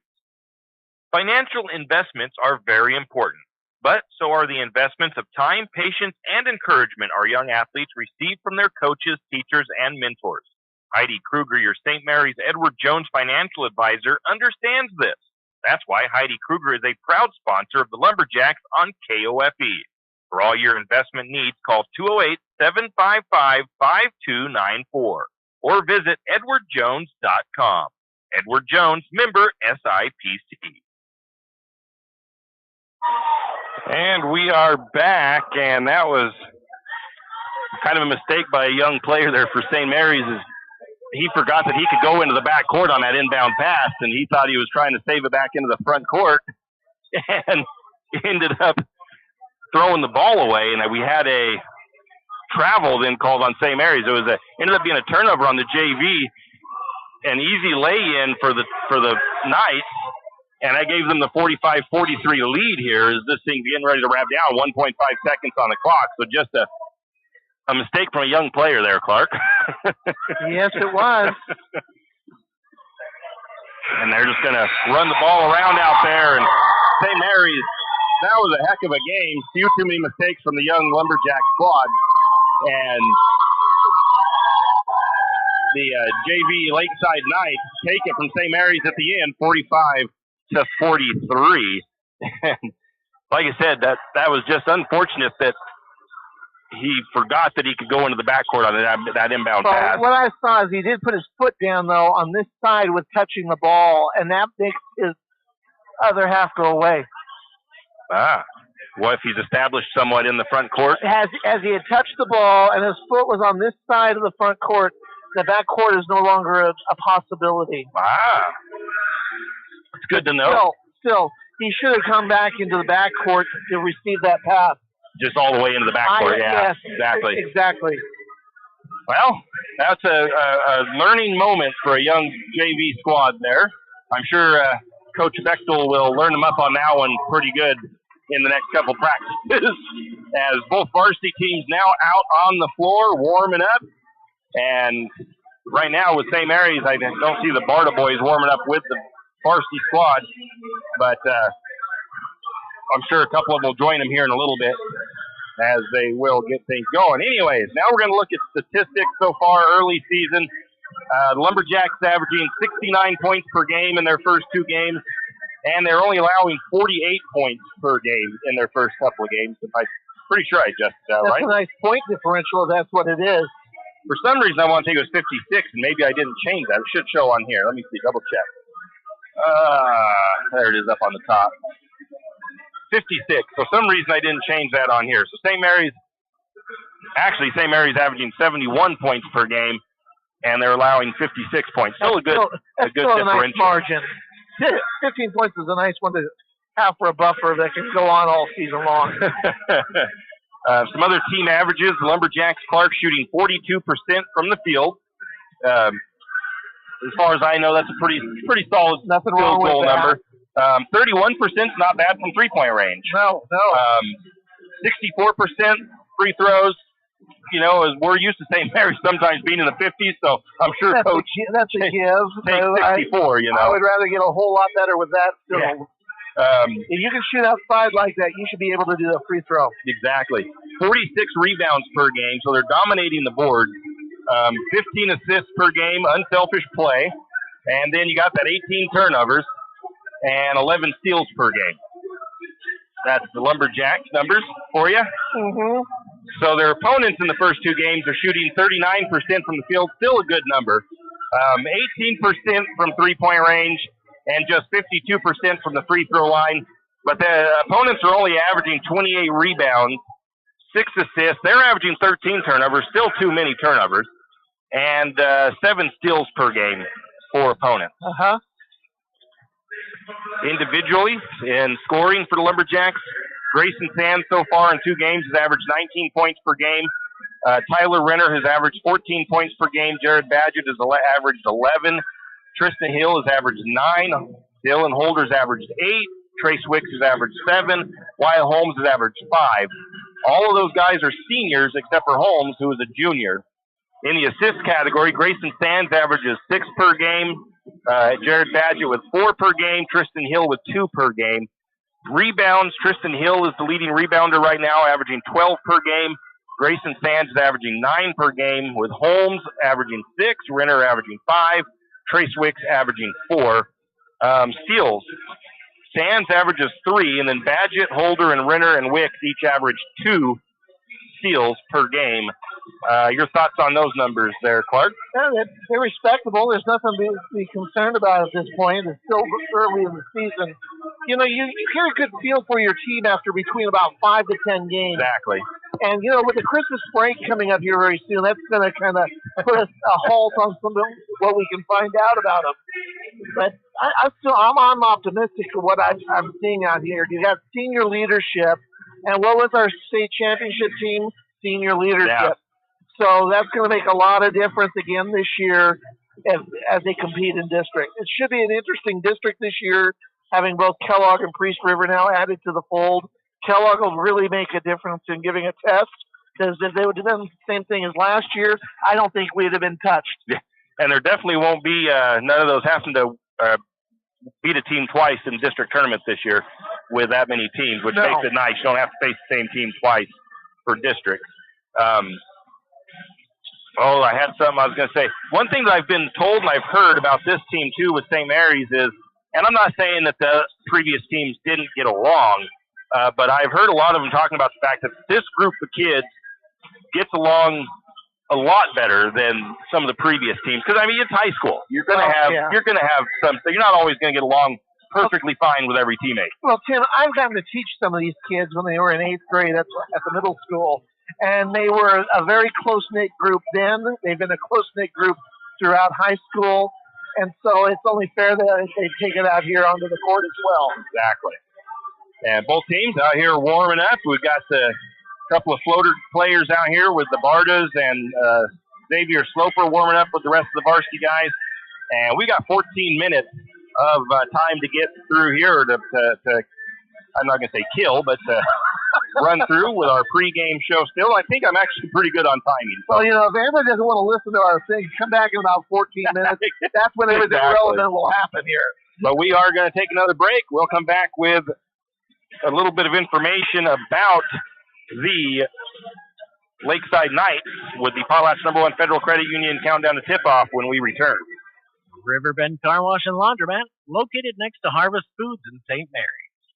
Speaker 7: Financial investments are very important, but so are the investments of time, patience, and encouragement our young athletes receive from their coaches, teachers, and mentors. Heidi Kruger, your St. Mary's Edward Jones financial advisor, understands this. That's why Heidi Kruger is a proud sponsor of the Lumberjacks on KOFE. For all your investment needs, call 208-755-5294 or visit edwardjones.com. Edward Jones, member SIPC.
Speaker 1: And we are back, and that was kind of a mistake by a young player there for St. Mary's. He forgot that he could go into the back court on that inbound pass, and he thought he was trying to save it back into the front court, and ended up throwing the ball away. And we had a travel then called on St. Mary's. It was ended up being a turnover on the JV, an easy lay-in for the Knights, and I gave them the 45-43 lead here as this thing getting ready to wrap down. 1.5 seconds on the clock, so just a mistake from a young player there, Clark.
Speaker 2: Yes, it was.
Speaker 1: And they're just going to run the ball around out there. And St. Mary's, that was a heck of a game. Few too many mistakes from the young Lumberjack squad. And the JV Lakeside Knights take it from St. Mary's at the end, 45-43. And like I said, that was just unfortunate that he forgot that he could go into the backcourt on that inbound pass.
Speaker 2: What I saw is he did put his foot down, though, on this side with touching the ball, and that makes his other half go away.
Speaker 1: What if he's established somewhat in the front court?
Speaker 2: As he had touched the ball and his foot was on this side of the front court, the back court is no longer a possibility.
Speaker 1: It's good to know.
Speaker 2: Still, he should have come back into the back court to receive that pass.
Speaker 1: Just all the way into the backcourt, yeah.
Speaker 2: Yes, exactly.
Speaker 1: Well, that's a learning moment for a young JV squad there. I'm sure Coach Bechtel will learn them up on that one pretty good in the next couple practices as both varsity teams now out on the floor warming up. And right now with St. Mary's, I don't see the Barta boys warming up with the varsity squad, but I'm sure a couple of them will join them here in a little bit as they will get things going. Anyways, now we're going to look at statistics so far early season. The Lumberjacks averaging 69 points per game in their first two games, and they're only allowing 48 points per game in their first couple of games. I'm pretty sure I adjusted that, right?
Speaker 2: That's a nice point differential, if that's what it is.
Speaker 1: For some reason, I want to think it was 56, and maybe I didn't change that. It should show on here. Let me see, double check. There it is up on the top. 56. For some reason, I didn't change that on here. So St. Mary's averaging 71 points per game, and they're allowing 56 points. Still a good differential.
Speaker 2: Nice margin. 15 points is a nice one to have for a buffer that can go on all season long.
Speaker 1: Some other team averages: the Lumberjacks Clark shooting 42% from the field. As far as I know, that's a pretty solid
Speaker 2: Nothing
Speaker 1: field
Speaker 2: wrong with
Speaker 1: goal
Speaker 2: that.
Speaker 1: number. 31% is not bad from three-point range.
Speaker 2: No.
Speaker 1: 64% free throws. You know, as we're used to St. Mary's sometimes being in the 50s, so I'm sure Coach
Speaker 2: that's a give.
Speaker 1: takes 64.
Speaker 2: I would rather get a whole lot better with that still.
Speaker 1: Yeah.
Speaker 2: If you can shoot outside like that, you should be able to do a free throw.
Speaker 1: Exactly. 46 rebounds per game, so they're dominating the board. 15 assists per game, unselfish play. And then you got that 18 turnovers and 11 steals per game. That's the Lumberjacks numbers for you.
Speaker 2: Mm-hmm.
Speaker 1: So their opponents in the first two games are shooting 39% from the field, still a good number. 18% from three-point range and just 52% from the free throw line. But the opponents are only averaging 28 rebounds, 6 assists. They're averaging 13 turnovers, still too many turnovers, and 7 steals per game for opponents.
Speaker 2: Uh-huh.
Speaker 1: Individually, in scoring for the Lumberjacks, Grayson Sands so far in 2 games has averaged 19 points per game. Tyler Renner has averaged 14 points per game. Jared Badgett has averaged 11. Tristan Hill has averaged 9. Dylan Holder's averaged 8. Trace Wicks has averaged 7. Wyatt Holmes has averaged 5. All of those guys are seniors except for Holmes, who is a junior. In the assist category, Grayson Sands averages 6 per game. Jared Badgett with 4 per game. Tristan Hill with 2 per game. Rebounds, Tristan Hill is the leading rebounder right now, averaging 12 per game. Grayson Sands is averaging 9 per game, with Holmes averaging 6, Renner averaging 5, Trace Wicks averaging 4. Steals, Sands averages 3, and then Badgett, Holder, and Renner and Wicks each average 2 steals per game. Your thoughts on those numbers there, Clark?
Speaker 2: Yeah, they're respectable. There's nothing to be concerned about at this point. It's still early in the season. You know, you get a good feel for your team after between about 5 to 10 games.
Speaker 1: Exactly.
Speaker 2: And, you know, with the Christmas break coming up here very soon, that's going to kind of put a halt on some of what we can find out about them. But I'm optimistic for what I'm seeing out here. You got senior leadership. And what was our state championship team? Senior leadership.
Speaker 1: Yeah.
Speaker 2: So that's going to make a lot of difference again this year as they compete in district. It should be an interesting district this year, having both Kellogg and Priest River now added to the fold. Kellogg will really make a difference in giving a test, because if they would have done the same thing as last year, I don't think we'd have been touched.
Speaker 1: Yeah. And there definitely won't be none of those having to beat a team twice in district tournaments this year with that many teams, which makes it nice. You don't have to face the same team twice for districts. I had something I was going to say. One thing that I've been told and I've heard about this team, too, with St. Mary's is, and I'm not saying that the previous teams didn't get along, but I've heard a lot of them talking about the fact that this group of kids gets along a lot better than some of the previous teams. Because, I mean, it's high school. You're going to have some, you're not always going to get along perfectly fine with every teammate.
Speaker 2: Well, Tim, I've gotten to teach some of these kids when they were in 8th grade at the middle school. And they were a very close-knit group then. They've been a close-knit group throughout high school. And so it's only fair that they take it out here onto the court as well.
Speaker 1: Exactly. And both teams out here warming up. We've got a couple of floater players out here with the Bartas and Xavier Sloper warming up with the rest of the varsity guys. And we got 14 minutes of time to get through here to I'm not going to say kill, but to run through with our pregame show still. I think I'm actually pretty good on timing. So.
Speaker 2: Well, if Amber doesn't want to listen to our thing, come back in about 14 minutes. That's when everything relevant will happen here.
Speaker 1: But we are going to take another break. We'll come back with a little bit of information about the Lakeside Knights with the Potlatch #1 Federal Credit Union countdown to tip-off when we return.
Speaker 14: Riverbend Car Wash and Laundromat, located next to Harvest Foods in St. Mary's.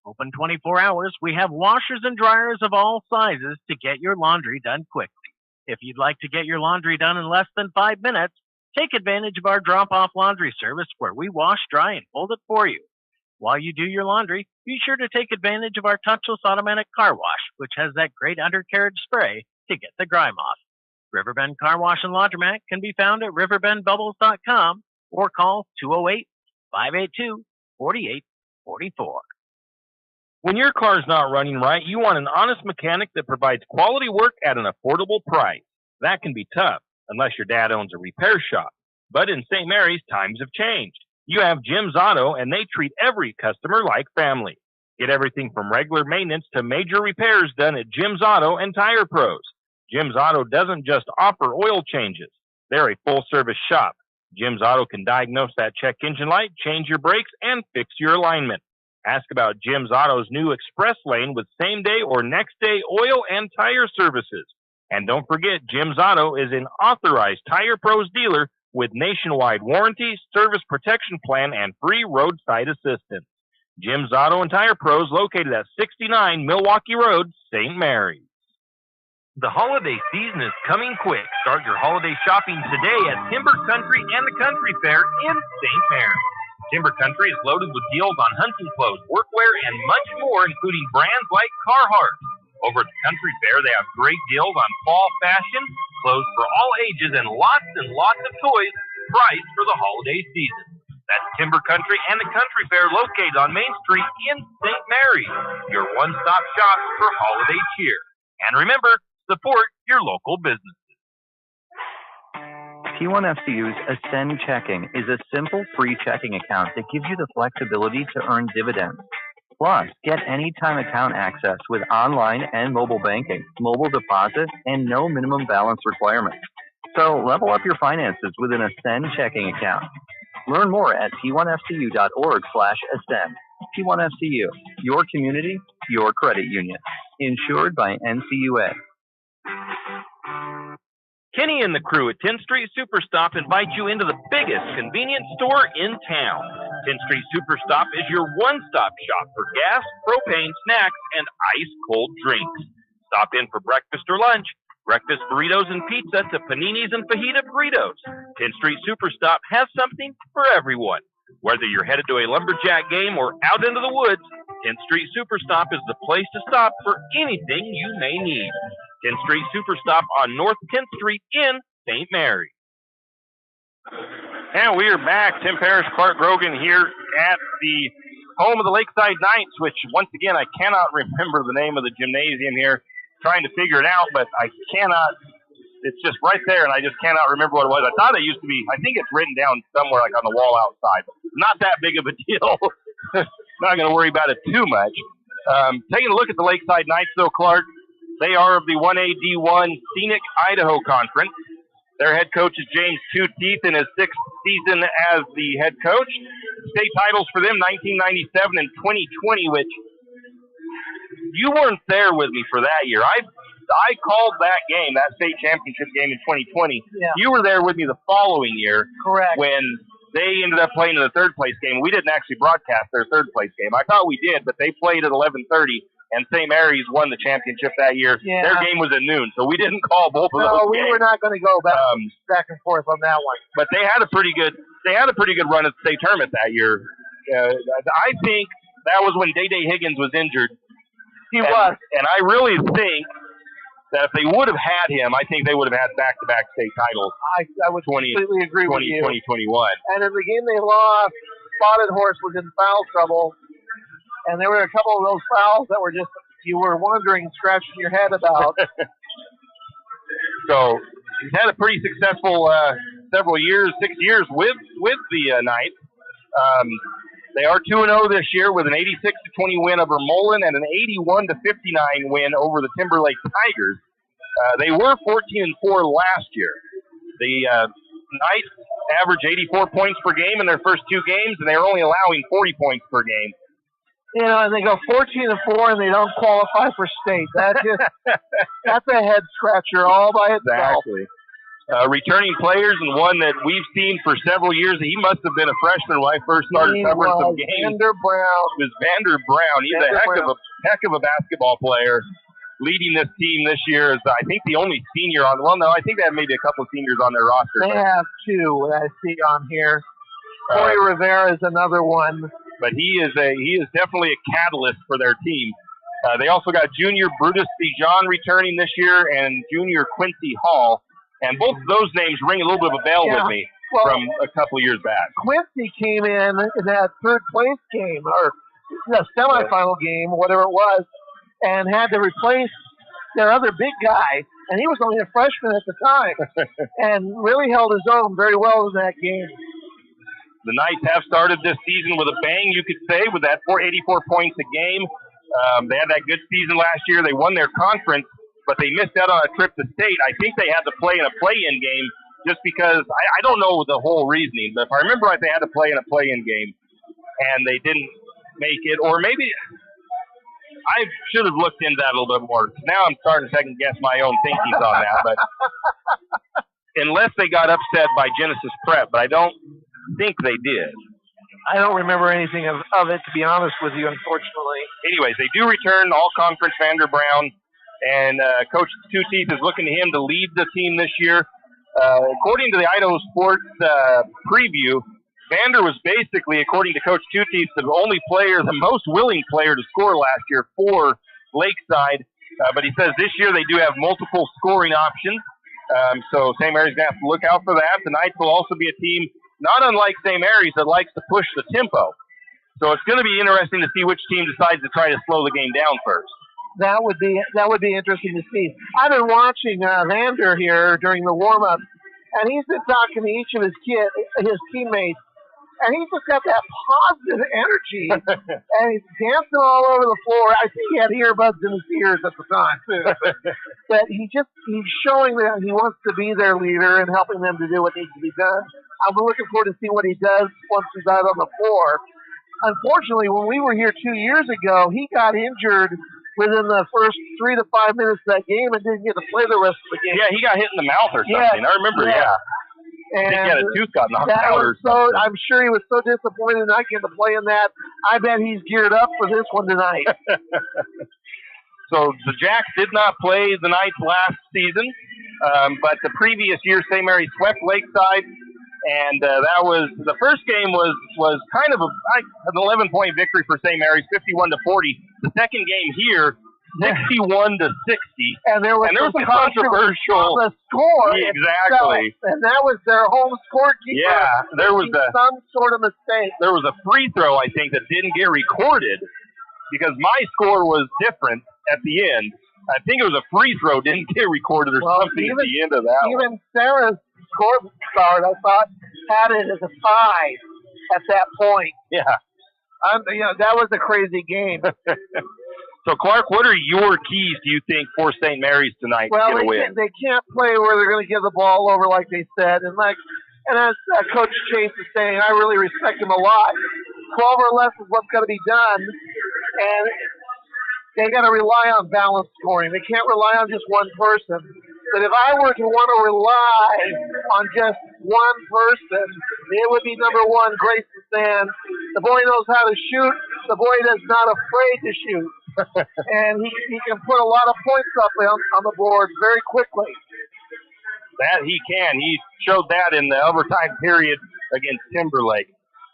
Speaker 14: Open 24 hours, we have washers and dryers of all sizes to get your laundry done quickly. If you'd like to get your laundry done in less than 5 minutes, take advantage of our drop-off laundry service where we wash, dry, and fold it for you. While you do your laundry, be sure to take advantage of our touchless automatic car wash, which has that great undercarriage spray to get the grime off. Riverbend Car Wash and Laundromat can be found at riverbendbubbles.com or call 208-582-4844.
Speaker 7: When your car's not running right, you want an honest mechanic that provides quality work at an affordable price. That can be tough, unless your dad owns a repair shop. But in St. Mary's, times have changed. You have Jim's Auto, and they treat every customer like family. Get everything from regular maintenance to major repairs done at Jim's Auto and Tire Pros. Jim's Auto doesn't just offer oil changes. They're a full-service shop. Jim's Auto can diagnose that check engine light, change your brakes, and fix your alignment. Ask about Jim's Auto's new Express Lane with same-day or next-day oil and tire services. And don't forget, Jim's Auto is an authorized Tire Pros dealer with nationwide warranty, service protection plan, and free roadside assistance. Jim's Auto and Tire Pros located at 69 Milwaukee Road, St. Mary's. The holiday season is coming quick. Start your holiday shopping today at Timber Country and the Country Fair in St. Mary's. Timber Country is loaded with deals on hunting clothes, workwear, and much more, including brands like Carhartt. Over at the Country Fair, they have great deals on fall fashion, clothes for all ages, and lots of toys priced for the holiday season. That's Timber Country and the Country Fair located on Main Street in St. Mary's, your one-stop shop for holiday cheer. And remember, support your local businesses.
Speaker 3: T1FCU's Ascend Checking is a simple free checking account that gives you the flexibility to earn dividends. Plus, get anytime account access with online and mobile banking, mobile deposit, and no minimum balance requirements. So level up your finances with an Ascend Checking account. Learn more at t1fcu.org/ascend. T1FCU, your community, your credit union. Insured by NCUA.
Speaker 7: Kenny and the crew at 10th Street Superstop invite you into the biggest convenience store in town. 10th Street Superstop is your one-stop shop for gas, propane, snacks, and ice-cold drinks. Stop in for breakfast or lunch, breakfast burritos and pizza to paninis and fajita burritos. 10th Street Superstop has something for everyone. Whether you're headed to a lumberjack game or out into the woods, 10th Street Superstop is the place to stop for anything you may need. 10th Street Superstop on North 10th Street in St. Mary's.
Speaker 1: And we are back. Tim Parrish, Clark Grogan here at the home of the Lakeside Knights, which, once again, I cannot remember the name of the gymnasium here. Trying to figure it out, but I cannot. It's just right there, and I just cannot remember what it was. I thought it used to be, I think it's written down somewhere like on the wall outside. Not that big of a deal. Not going to worry about it too much. Taking a look at the Lakeside Knights, though, Clark, they are of the 1AD1 Scenic Idaho Conference. Their head coach is James Two Teeth in his 6th season as the head coach. State titles for them, 1997 and 2020, which you weren't there with me for that year. I called that game, that state championship game in 2020.
Speaker 2: Yeah.
Speaker 1: You were there with me the following year.
Speaker 2: Correct.
Speaker 1: When they ended up playing in the third place game. We didn't actually broadcast their third place game. I thought we did, but they played at 11:30, and St. Mary's won the championship that year.
Speaker 2: Yeah.
Speaker 1: Their game was at noon, so we didn't call both of those
Speaker 2: No, we
Speaker 1: games.
Speaker 2: were not going to go back and forth on that one.
Speaker 1: But they had a pretty good run at the state tournament that year. I think that was when Day Higgins was injured.
Speaker 2: He was.
Speaker 1: And I really think that if they would have had him, I think they would have had back-to-back state titles.
Speaker 2: I would completely agree with you.
Speaker 1: 2021.
Speaker 2: And in the game they lost, Spotted Horse was in foul trouble. And there were a couple of those fouls that were just, you were wondering, scratching your head about.
Speaker 1: So he's had a pretty successful several years, 6 years with the Knights. They are 2-0 this year with an 86-20 win over Mullen and an 81-59 win over the Timberlake Tigers. They were 14-4 last year. The Knights average 84 points per game in their first 2 games, and they're only allowing 40 points per game.
Speaker 2: You know, and they go 14-4, and they don't qualify for state. That's a head scratcher all by itself.
Speaker 1: Exactly. Returning players, and one that we've seen for several years. He must have been a freshman when I first started covering some games.
Speaker 2: Vander Brown.
Speaker 1: It was Vander Brown. He's a heck of a basketball player. Leading this team this year is, I think, the only senior on. Well, no, I think they have maybe a couple of seniors on their roster.
Speaker 2: They have 2 that I see on here. Corey Rivera is another one.
Speaker 1: But he is definitely a catalyst for their team. They also got junior Brutus Dijon returning this year and junior Quincy Hall. And both of those names ring a little bit of a bell with me from a couple of years back.
Speaker 2: Quincy came in that third place game, or the semifinal game, whatever it was, and had to replace their other big guy. And he was only a freshman at the time and really held his own very well in that game.
Speaker 1: The Knights have started this season with a bang, you could say, with that 84 points a game. They had that good season last year. They won their conference, but they missed out on a trip to state. I think they had to play in a play-in game just because, I don't know the whole reasoning, but if I remember right, they had to play in a play-in game, and they didn't make it. Or maybe I should have looked into that a little bit more. Now I'm starting to second-guess my own thinkings on that. But unless they got upset by Genesis Prep, but I don't think they did.
Speaker 2: I don't remember anything of it, to be honest with you, unfortunately.
Speaker 1: Anyways, they do return all-conference Vander Brown, and Coach Two Teeth is looking to him to lead the team this year. According to the Idaho Sports preview, Vander was basically, according to Coach Two Teeth, the most willing player to score last year for Lakeside. But he says this year they do have multiple scoring options. So St. Mary's going to have to look out for that. The Knights will also be a team not unlike St. Mary's that likes to push the tempo. So it's going to be interesting to see which team decides to try to slow the game down first.
Speaker 2: That would be interesting to see. I've been watching Vander here during the warm-up, and he's been talking to each of his teammates, and he's just got that positive energy, and he's dancing all over the floor. I think he had earbuds in his ears at the time, too. But he's showing that he wants to be their leader and helping them to do what needs to be done. I'm looking forward to see what he does once he's out on the floor. Unfortunately, when we were here 2 years ago, he got injured within the first 3 to 5 minutes of that game and didn't get to play the rest of the game.
Speaker 1: Yeah, he got hit in the mouth or something. I remember, yeah.
Speaker 2: And
Speaker 1: I think he had a tooth got knocked out or something.
Speaker 2: I'm sure he was so disappointed not getting to play in that. I bet he's geared up for this one tonight.
Speaker 1: So the Jacks did not play the Knights last season, but the previous year St. Mary swept Lakeside. And that was the first game was kind of an 11-point victory for St. Mary's, 51-40. The second game here, 61-60.
Speaker 2: And there was
Speaker 1: some controversial
Speaker 2: on the score.
Speaker 1: Exactly.
Speaker 2: And that was their home scorekeeper.
Speaker 1: Yeah, there was
Speaker 2: some sort of mistake.
Speaker 1: There was a free throw, I think, that didn't get recorded because my score was different at the end. I think it was a free throw didn't get recorded or something at the end of that.
Speaker 2: Even Sarah's scorecard, I thought, had it as a tie at that point.
Speaker 1: Yeah.
Speaker 2: That was a crazy game.
Speaker 1: So, Clark, what are your keys, do you think, for St. Mary's tonight to get a win?
Speaker 2: They can't play where they're going to give the ball over like they said. And as Coach Chase is saying, I really respect him a lot. 12 or less is what's got to be done. And they got to rely on balanced scoring. They can't rely on just one person. But if I were to want to rely on just one person, it would be number one, Grayson Sands. The boy knows how to shoot. The boy is not afraid to shoot. And he can put a lot of points up on the board very quickly.
Speaker 1: That he can. He showed that in the overtime period against Timberlake.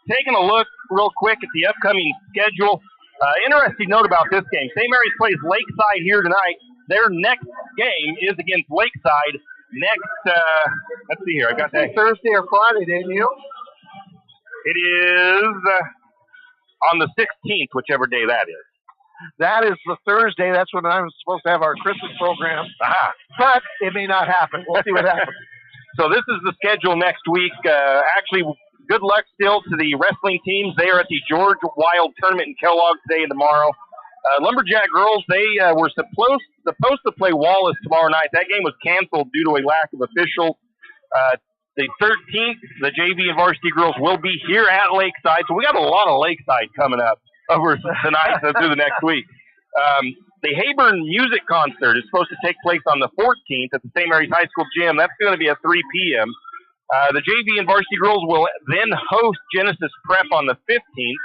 Speaker 1: Taking a look real quick at the upcoming schedule. Interesting note about this game. St. Mary's plays Lakeside here tonight. Their next game is against Lakeside next, let's see here. I got that.
Speaker 2: Thursday or Friday, didn't you?
Speaker 1: It is on the 16th, whichever day that is.
Speaker 2: That is the Thursday. That's when I'm supposed to have our Christmas program. But it may not happen. We'll see what happens.
Speaker 1: So this is the schedule next week. Actually, good luck still to the wrestling teams. They are at the George Wild Tournament in Kellogg today and tomorrow. Lumberjack girls, they were supposed to play Wallace tomorrow night. That game was canceled due to a lack of officials. The 13th, the JV and varsity girls will be here at Lakeside. So we got a lot of Lakeside coming up over tonight and through the next week. The Hayburn Music Concert is supposed to take place on the 14th at the St. Mary's High School Gym. That's going to be at 3 p.m. The JV and varsity girls will then host Genesis Prep on the 15th,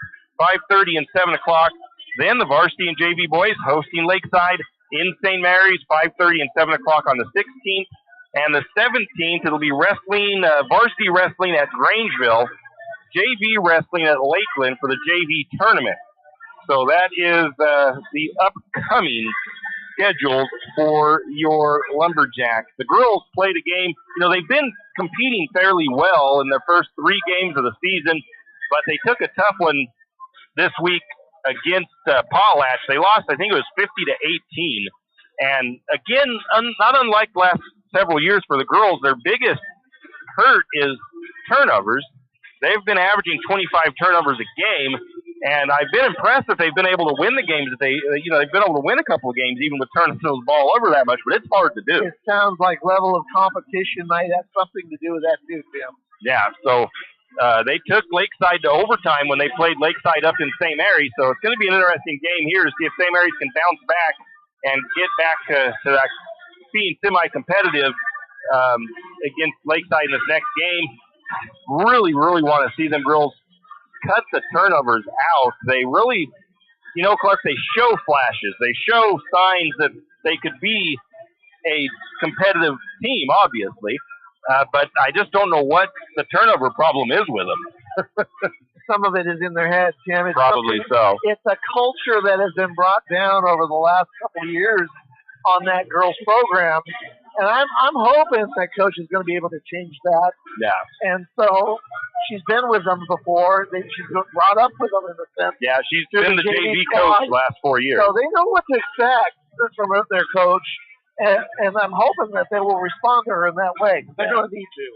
Speaker 1: 5:30 and 7 o'clock. Then the varsity and JV boys hosting Lakeside in St. Mary's, 5:30 and 7 o'clock on the 16th. And the 17th, it'll be wrestling, varsity wrestling at Grangeville, JV wrestling at Lakeland for the JV tournament. So that is the upcoming schedule for your Lumberjacks. The girls played a game. They've been competing fairly well in their first 3 games of the season, but they took a tough one this week against Potlatch. They lost, I think it was 50-18. And again, not unlike the last several years for the girls, their biggest hurt is turnovers. They've been averaging 25 turnovers a game, and I've been impressed that they've been able to win the games that they've been able to win a couple of games even with turning the ball over that much, but it's hard to do.
Speaker 2: It sounds like level of competition might have something to do with that too, Tim.
Speaker 1: Yeah, so they took Lakeside to overtime when they played Lakeside up in St. Mary's, so it's going to be an interesting game here to see if St. Mary's can bounce back and get back to that being semi-competitive against Lakeside in this next game. Really, really want to see them girls cut the turnovers out. They really, Clark, they show flashes. They show signs that they could be a competitive team, obviously. But I just don't know what the turnover problem is with them.
Speaker 2: Some of it is in their head, Tim. It's
Speaker 1: probably so.
Speaker 2: It's a culture that has been brought down over the last couple of years on that girls' program. And I'm hoping that coach is going to be able to change that.
Speaker 1: Yeah.
Speaker 2: And so she's been with them before. She's been brought up with them in a sense.
Speaker 1: Yeah, she's been the JV coach the last 4 years.
Speaker 2: So they know what to expect from their coach. And I'm hoping that they will respond to her in that way. They're going to need to.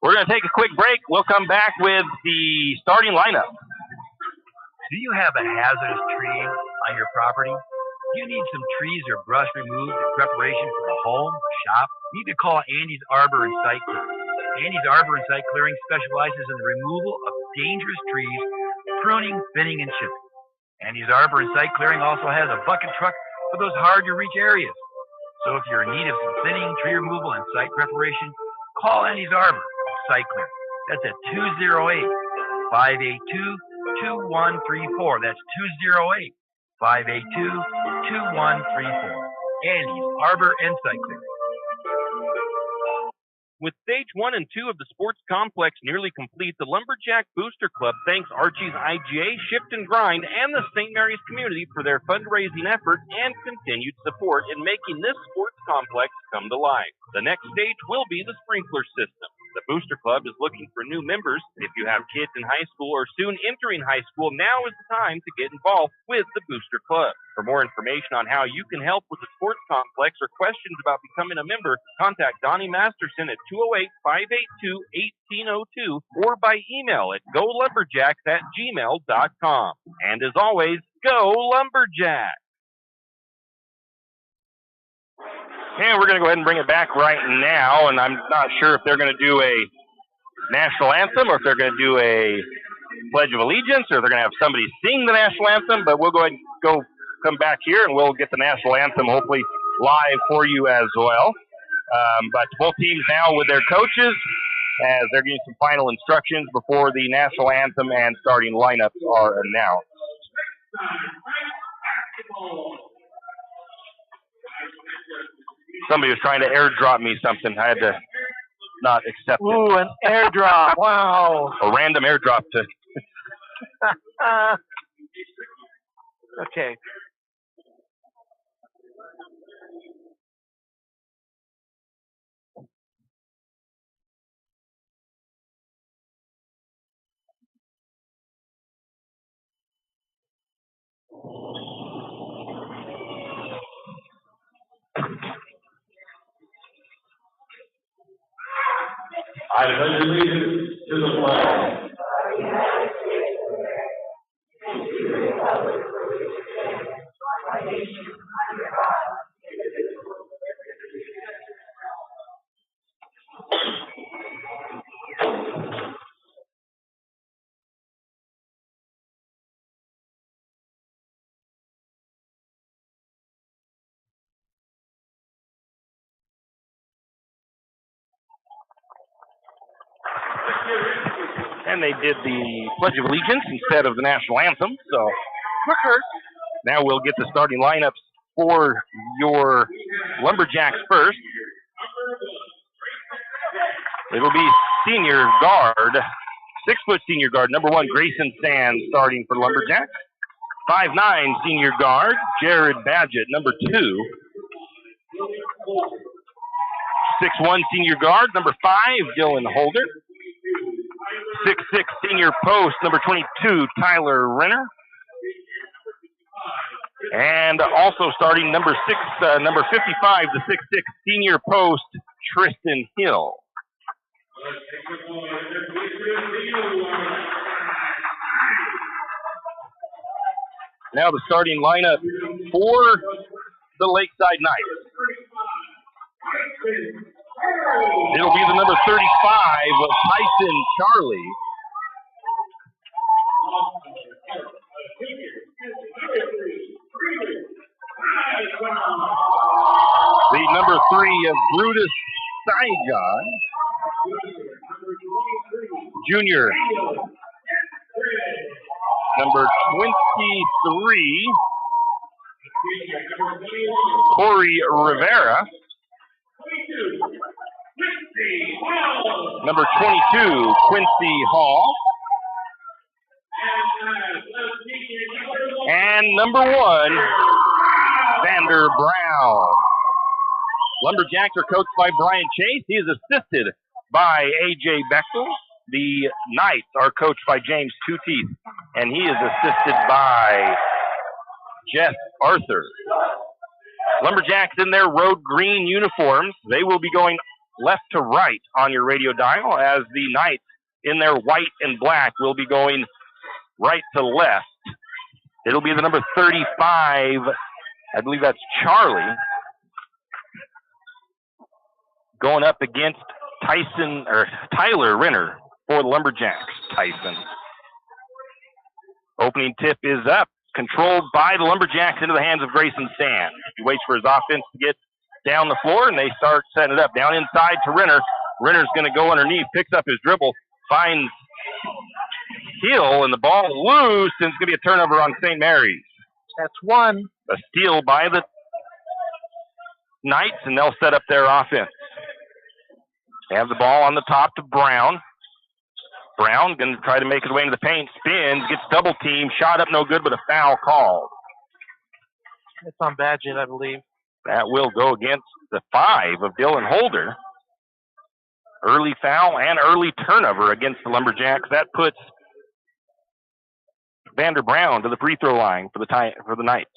Speaker 1: We're going to take a quick break. We'll come back with the starting lineup.
Speaker 4: Do you have a hazardous tree on your property? Do you need some trees or brush removed in preparation for a home or shop? You need to call Andy's Arbor and Site Clearing. Andy's Arbor and Site Clearing specializes in the removal of dangerous trees, pruning, thinning, and chipping. Andy's Arbor and Site Clearing also has a bucket truck for those hard-to-reach areas. So if you're in need of some thinning, tree removal, and site preparation, call Andy's Arbor and Site Clearing. That's at 208-582-2134. That's 208-582-2134. Andy's Arbor and Site Clearing.
Speaker 7: With stage 1 and 2 of the sports complex nearly complete, the Lumberjack Booster Club thanks Archie's IGA, Shift and Grind, and the St. Mary's community for their fundraising effort and continued support in making this sports complex come to life. The next stage will be the sprinkler system. The Booster Club is looking for new members. If you have kids in high school or soon entering high school, now is the time to get involved with the Booster Club. For more information on how you can help with the sports complex or questions about becoming a member, contact Donnie Masterson at 208-582-1802 or by email at golumberjacks@gmail.com. And as always, go Lumberjacks!
Speaker 1: And we're going to go ahead and bring it back right now, and I'm not sure if they're going to do a national anthem or if they're going to do a Pledge of Allegiance or if they're going to have somebody sing the national anthem, but we'll go ahead and come back here and we'll get the national anthem hopefully live for you as well. But both teams now with their coaches as they're getting some final instructions before the national anthem and starting lineups are announced. Somebody was trying to airdrop me something. I had to not accept it.
Speaker 2: Ooh, an airdrop. Wow.
Speaker 1: A random airdrop to...
Speaker 2: Okay.
Speaker 15: I pledge allegiance to the flag.
Speaker 1: And they did the Pledge of Allegiance instead of the national anthem. So now we'll get the starting lineups for your Lumberjacks first. It'll be senior guard, 6-foot senior guard, number 1, Grayson Sands, starting for Lumberjacks. 5'9" senior guard, Jared Badgett, number 2. 6'1" senior guard, number 5, Dylan Holder. 6'6" senior post, number 22, Tyler Renner. And also starting number 55, the 6'6" senior post, Tristan Hill. Now the starting lineup for the Lakeside Knights. It'll be the number 35 of Tyson Charlie. The number 3 of Brutus Saigon. Junior. Number 23, Corey Rivera. Number 22, Quincy Hall. And number 1, Vander Brown. Lumberjacks are coached by Brian Chase. He is assisted by A.J. Bechtel. The Knights are coached by James Two-Teeth, and he is assisted by Jeff Arthur. Lumberjacks in their road green uniforms. They will be going left to right on your radio dial, as the Knights in their white and black will be going right to left. It'll be the number 35, I believe that's Charlie, going up against Tyler Renner for the Lumberjacks. Tyson. Opening tip is up, controlled by the Lumberjacks into the hands of Grayson Sands. He waits for his offense to get down the floor, and they start setting it up. Down inside to Renner. Renner's going to go underneath, picks up his dribble, finds Hill, and the ball loose, and it's going to be a turnover on St. Mary's.
Speaker 2: That's 1.
Speaker 1: A steal by the Knights, and they'll set up their offense. They have the ball on the top to Brown. Brown going to try to make his way into the paint, spins, gets double teamed, shot up no good, but a foul called.
Speaker 2: It's on Badgett, I believe.
Speaker 1: That will go against the 5 of Dylan Holder. Early foul and early turnover against the Lumberjacks. That puts Vander Brown to the free throw line for the Knights.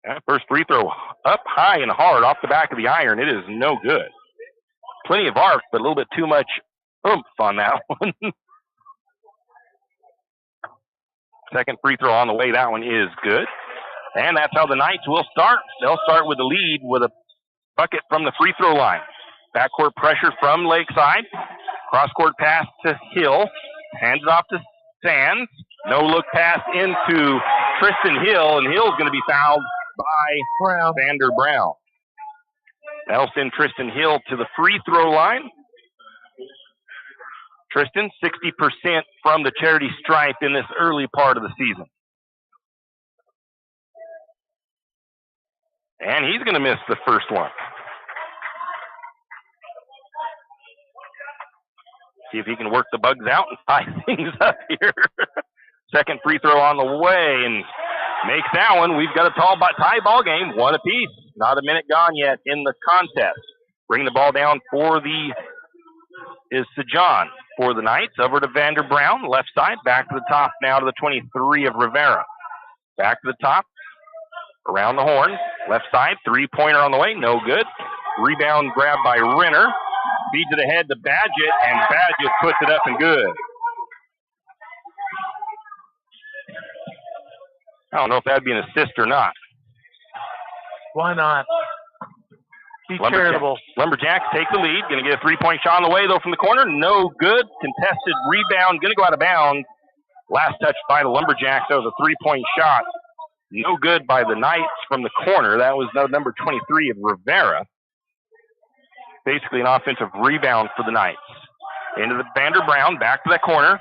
Speaker 1: That first free throw up high and hard off the back of the iron. It is no good. Plenty of arc, but a little bit too much oomph on that one. Second free throw on the way. That one is good. And that's how the Knights will start. They'll start with the lead with a bucket from the free throw line. Backcourt pressure from Lakeside. Cross-court pass to Hill. Hands it off to Sands. No-look pass into Tristan Hill, and Hill's going to be fouled by Vander Brown. That'll send Tristan Hill to the free throw line. Tristan, 60% from the charity stripe in this early part of the season. And he's going to miss the first one. See if he can work the bugs out and tie things up here. Second free throw on the way, and makes that one. We've got a tie ball game, 1 apiece. Not a minute gone yet in the contest. Bring the ball down is Sajan for the Knights. Over to Vander Brown, left side. Back to the top now to the 23 of Rivera. Back to the top. Around the horn. Left side. 3-pointer on the way. No good. Rebound grab by Renner. Feeds it ahead to Badgett, and Badgett puts it up and good. I don't know if that'd be an assist or not.
Speaker 2: Why not? Be charitable.
Speaker 1: Lumberjacks take the lead. Going to get a three-point shot on the way, though, from the corner. No good. Contested rebound. Going to go out of bounds. Last touch by the Lumberjacks. That was a three-point shot. No good by the Knights from the corner. That was number 23 of Rivera. Basically an offensive rebound for the Knights. Into the Vander Brown. Back to that corner.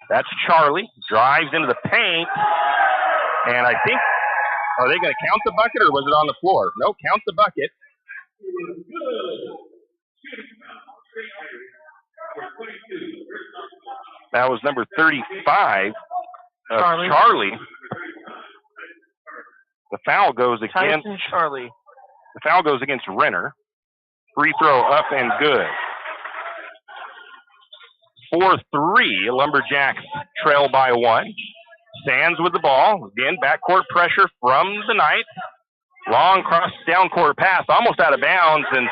Speaker 1: That's Charlie. Drives into the paint. And I think, are they going to count the bucket or was it on the floor? No, count the bucket. That was number 35 of Charlie. The foul goes against
Speaker 2: Charlie.
Speaker 1: The foul goes against Renner. Free throw up and good. 4-3. Lumberjacks trail by 1. Sands with the ball. Again, backcourt pressure from the Knights. Long cross down court pass, almost out of bounds, and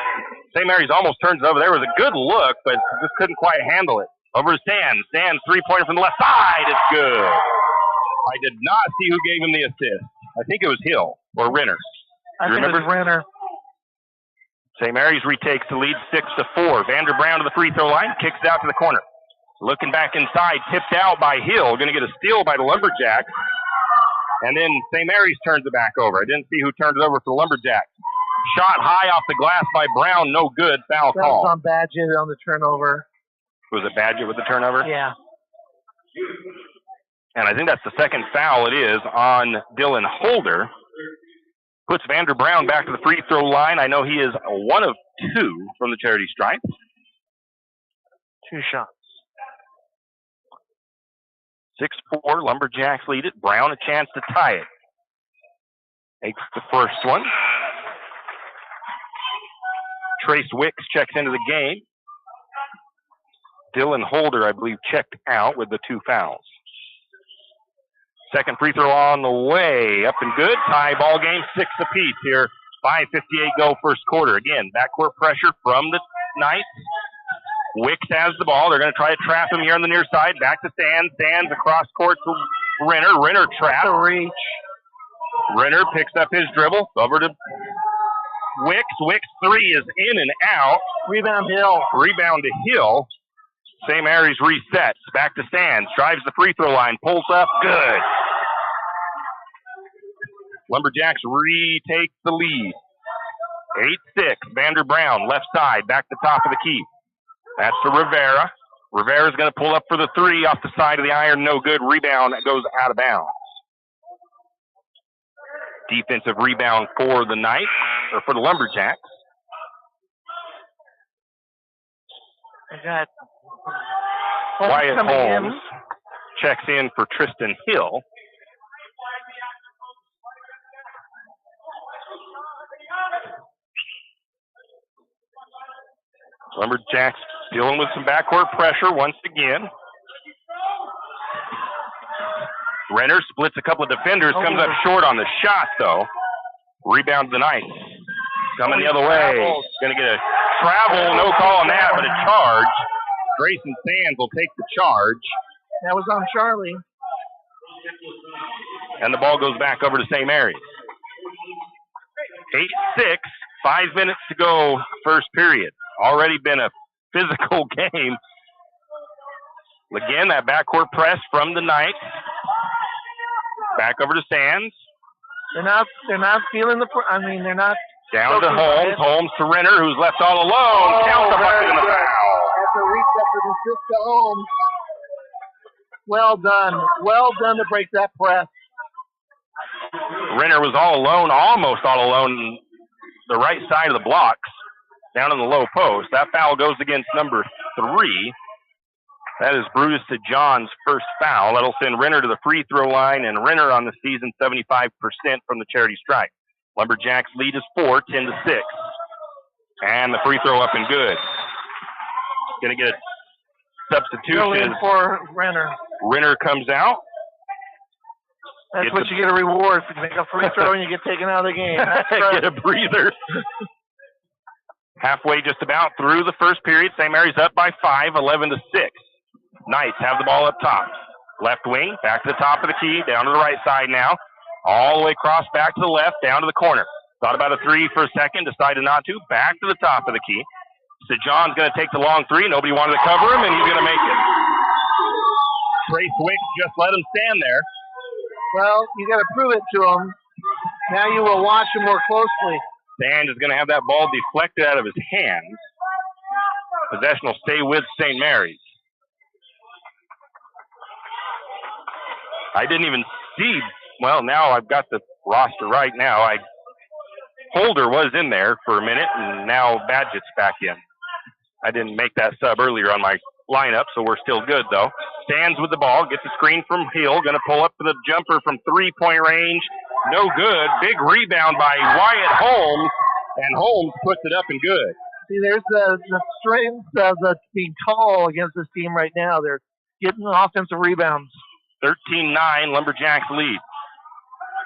Speaker 1: St. Mary's almost turns it over. There was a good look, but just couldn't quite handle it. Over to Sands. Sands, three-pointer from the left side. It's good. I did not see who gave him the assist. I think it was Hill or Renner.
Speaker 2: I think it was Renner.
Speaker 1: St. Mary's retakes the lead 6-4. Vander Brown to the free throw line, kicks it out to the corner. Looking back inside, tipped out by Hill. Going to get a steal by the Lumberjacks. And then St. Mary's turns it back over. I didn't see who turned it over for the Lumberjacks. Shot high off the glass by Brown, no good. Foul call.
Speaker 2: That was on Badgett on the turnover.
Speaker 1: Was it Badgett with the turnover?
Speaker 2: Yeah.
Speaker 1: And I think that's the second foul it is on Dylan Holder. Puts Vander Brown back to the free throw line. I know he is 1 of 2 from the charity stripe.
Speaker 2: 2 shots.
Speaker 1: 6-4, Lumberjacks lead it. Brown a chance to tie it. Takes the first one. Trace Wicks checks into the game. Dylan Holder, I believe, checked out with the 2 fouls. Second free throw on the way. Up and good. Tie ball game, 6 apiece here. 5:58 go first quarter. Again, backcourt pressure from the Knights. Wicks has the ball. They're going to try to trap him here on the near side. Back to Sands. Sands across court to Renner. Renner trapped.
Speaker 2: Reach.
Speaker 1: Renner picks up his dribble. Over to Wicks. Wicks three is in and out.
Speaker 2: Rebound Hill.
Speaker 1: Rebound to Hill. St. Mary's resets. Back to Sands. Drives the free throw line. Pulls up. Good. Lumberjacks retake the lead. 8-6. Vander Brown, left side. Back to top of the key. That's to Rivera. Rivera's going to pull up for the three off the side of the iron. No good. Rebound goes out of bounds. Defensive rebound for the Knights, or for the Lumberjacks.
Speaker 2: I got
Speaker 1: Wyatt Holmes checks in for Tristan Hill. Lumberjacks dealing with some backcourt pressure once again. Renner splits a couple of defenders, comes up short on the shot, though. Rebound to the Knights. Coming the other way. Going to get a travel, no call on that, but a charge. Grayson Sands will take the charge.
Speaker 2: That was on Charlie.
Speaker 1: And the ball goes back over to St. Mary's. 8-6, 5 minutes to go first period. Already been a physical game. Again, that backcourt press from the Knights. Back over to Sands.
Speaker 2: They're not feeling they're not.
Speaker 1: Down to Holmes. Holmes to Renner, who's left all alone. Count the bucket in the foul.
Speaker 2: That's a reset for the assist to Holmes. Well done. Well done to break that press.
Speaker 1: Renner was all alone, almost all alone, the right side of the blocks, down in the low post. That foul goes against number 3. That is Brutus to John's first foul. That'll send Renner to the free throw line, and Renner on the season 75% from the charity stripe. Lumberjacks lead is 4, 10-6. And the free throw up and good. Going to get a substitution.
Speaker 2: For Renner.
Speaker 1: Renner comes out.
Speaker 2: That's what you get a reward. If you make a free throw and you get taken out of the game. That's right.
Speaker 1: Get a breather. Halfway just about through the first period. St. Mary's up by 5, 11-6. Knights have the ball up top. Left wing, back to the top of the key, down to the right side now. All the way across, back to the left, down to the corner. Thought about a three for a second, decided not to. Back to the top of the key. So John's going to take the long three. Nobody wanted to cover him, and he's going to make it. Trace Wicks just let him stand there.
Speaker 2: Well, you got to prove it to him. Now you will watch him more closely.
Speaker 1: Sand is going to have that ball deflected out of his hands. Possession will stay with St. Mary's. I didn't even see. Well, now I've got the roster right now. Holder was in there for a minute, and now Badgett's back in. I didn't make that sub earlier on my lineup, so we're still good, though. Stands with the ball, gets a screen from Hill, going to pull up for the jumper from three-point range. No good. Big rebound by Wyatt Holmes, and Holmes puts it up and good.
Speaker 2: See, there's the strength of being tall against this team right now. They're getting offensive rebounds.
Speaker 1: 13-9, Lumberjacks lead.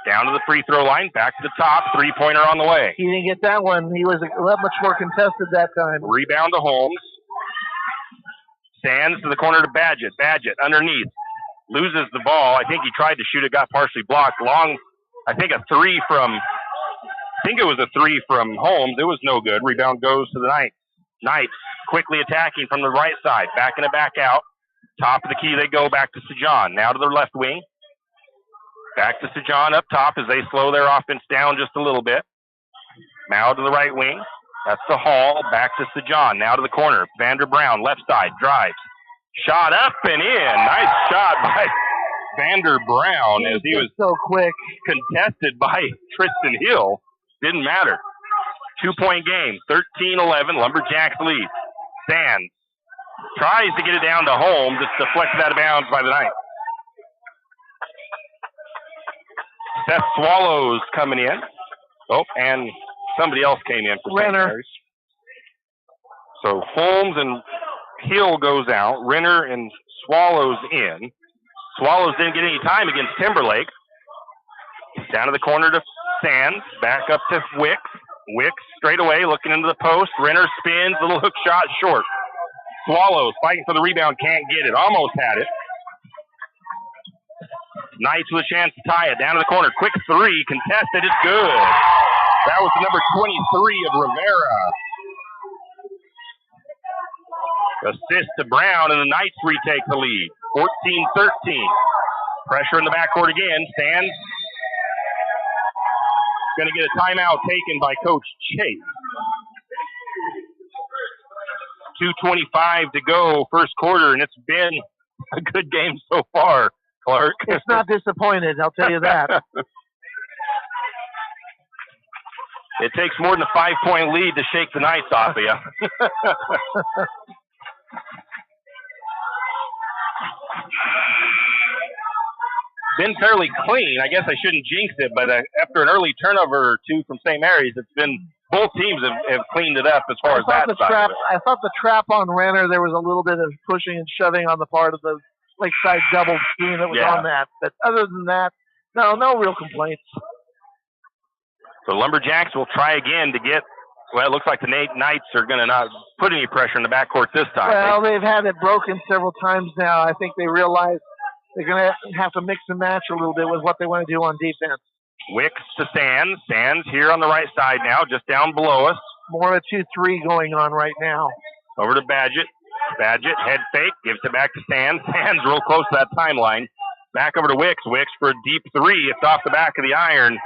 Speaker 1: Down to the free throw line, back to the top, three-pointer on the way.
Speaker 2: He didn't get that one. He was a lot much more contested that time.
Speaker 1: Rebound to Holmes. Stands to the corner to Badgett. Badgett underneath. Loses the ball. I think he tried to shoot it, got partially blocked. Long, I think it was a three from Holmes. It was no good. Rebound goes to the Knights. Knights quickly attacking from the right side. Backing it back out. Top of the key they go, back to Sajan. Now to their left wing. Back to Sajan up top as they slow their offense down just a little bit. Now to the right wing. That's the Hall. Back to Sajan. Now to the corner. Vander Brown, left side, drives. Shot up and in. Nice shot by Vander Brown as he was
Speaker 2: so quick.
Speaker 1: Contested by Tristan Hill. Didn't matter. 2-point game. 13-11. Lumberjacks lead. Sands tries to get it down to Holmes. It's deflected out of bounds by the Knights. Seth Swallows coming in. Oh, and somebody else came in for St. Mary's. So Holmes and Hill goes out. Renner and Swallows in. Swallows didn't get any time against Timberlake. Down to the corner to Sands. Back up to Wicks. Wicks straight away looking into the post. Renner spins. Little hook shot short. Swallows fighting for the rebound. Can't get it. Almost had it. Knights with a chance to tie it. Down to the corner. Quick three. Contested. It's good. That was the number 23 of Rivera. Assist to Brown, and the Knights retake the lead. 14-13. Pressure in the backcourt again. Sands going to get a timeout taken by Coach Chase. 2:25 to go, first quarter, and it's been a good game so far, Clark.
Speaker 2: It's not disappointed, I'll tell you that.
Speaker 1: It takes more than a 5-point lead to shake the Knights off of you. Been fairly clean. I guess I shouldn't jinx it, but after an early turnover or two from St. Mary's, it's been both teams have cleaned it up as far as that side.
Speaker 2: I thought the trap on Renner, there was a little bit of pushing and shoving on the part of the Lakeside double team that was on that. But other than that, no real complaints.
Speaker 1: So Lumberjacks will try again to get, well, it looks like the Knights are going to not put any pressure in the backcourt this time.
Speaker 2: Well, they've had it broken several times now. I think they realize they're going to have to mix and match a little bit with what they want to do on defense.
Speaker 1: Wicks to Sands. Sands here on the right side now, just down below us.
Speaker 2: More of a 2-3 going on right now.
Speaker 1: Over to Badgett. Badgett, head fake, gives it back to Sands. Sands real close to that timeline. Back over to Wicks. Wicks for a deep three. It's off the back of the iron.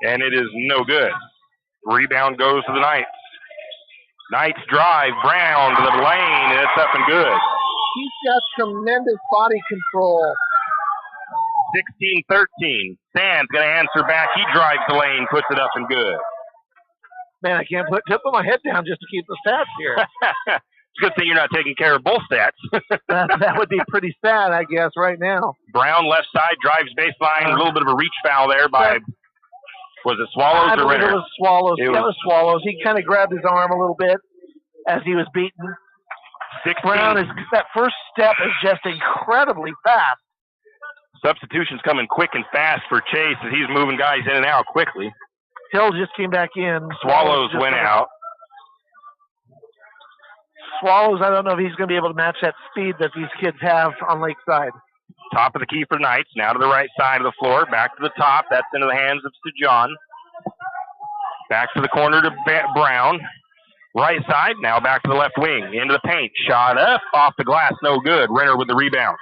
Speaker 1: And it is no good. Rebound goes to the Knights. Knights drive. Brown to the lane, and it's up and good.
Speaker 2: He's got tremendous body control.
Speaker 1: 16-13. Sands going to answer back. He drives the lane, puts it up and good.
Speaker 2: Man, I can't put my head down just to keep the stats here.
Speaker 1: It's a good thing you're not taking care of both stats.
Speaker 2: that would be pretty sad, I guess, right now.
Speaker 1: Brown left side, drives baseline. A little bit of a reach foul there by, was it Swallows or Renner?
Speaker 2: It was Swallows. It was Swallows. He kind of grabbed his arm a little bit as he was beaten.
Speaker 1: 16.
Speaker 2: Brown, that first step is just incredibly fast.
Speaker 1: Substitutions coming quick and fast for Chase as he's moving guys in and out quickly.
Speaker 2: Hill just came back in.
Speaker 1: Swallows went out.
Speaker 2: Swallows, I don't know if he's going to be able to match that speed that these kids have on Lakeside.
Speaker 1: Top of the key for Knights. Now to the right side of the floor. Back to the top. That's into the hands of John. Back to the corner to Brown. Right side. Now back to the left wing. Into the paint. Shot up. Off the glass. No good. Renner with the rebound.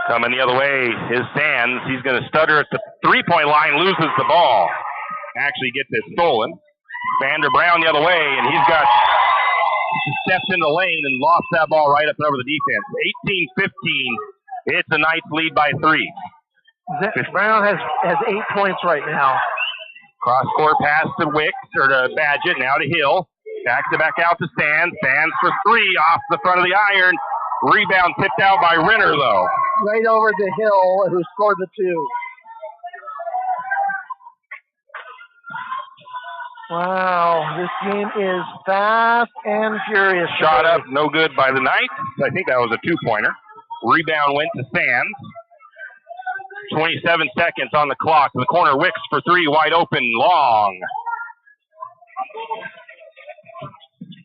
Speaker 1: Coming the other way is Sands. He's going to stutter at the three-point line. Loses the ball. Actually gets it stolen. Vander Brown the other way, and he's stepped in the lane and lost that ball right up and over the defense. 18-15. It's a Knights lead by 3.
Speaker 2: Brown has 8 points right now.
Speaker 1: Cross-court pass to Wicks, or to Badgett, now to Hill. Back out to Sands. Sands for 3 off the front of the iron. Rebound tipped out by Renner, though.
Speaker 2: Right over to Hill, who scored the 2. Wow, this game is fast and furious.
Speaker 1: Shot up, no good by the Knights. I think that was a 2-pointer. Rebound went to Sands. 27 seconds on the clock. To the corner, Wicks for 3, wide open, long.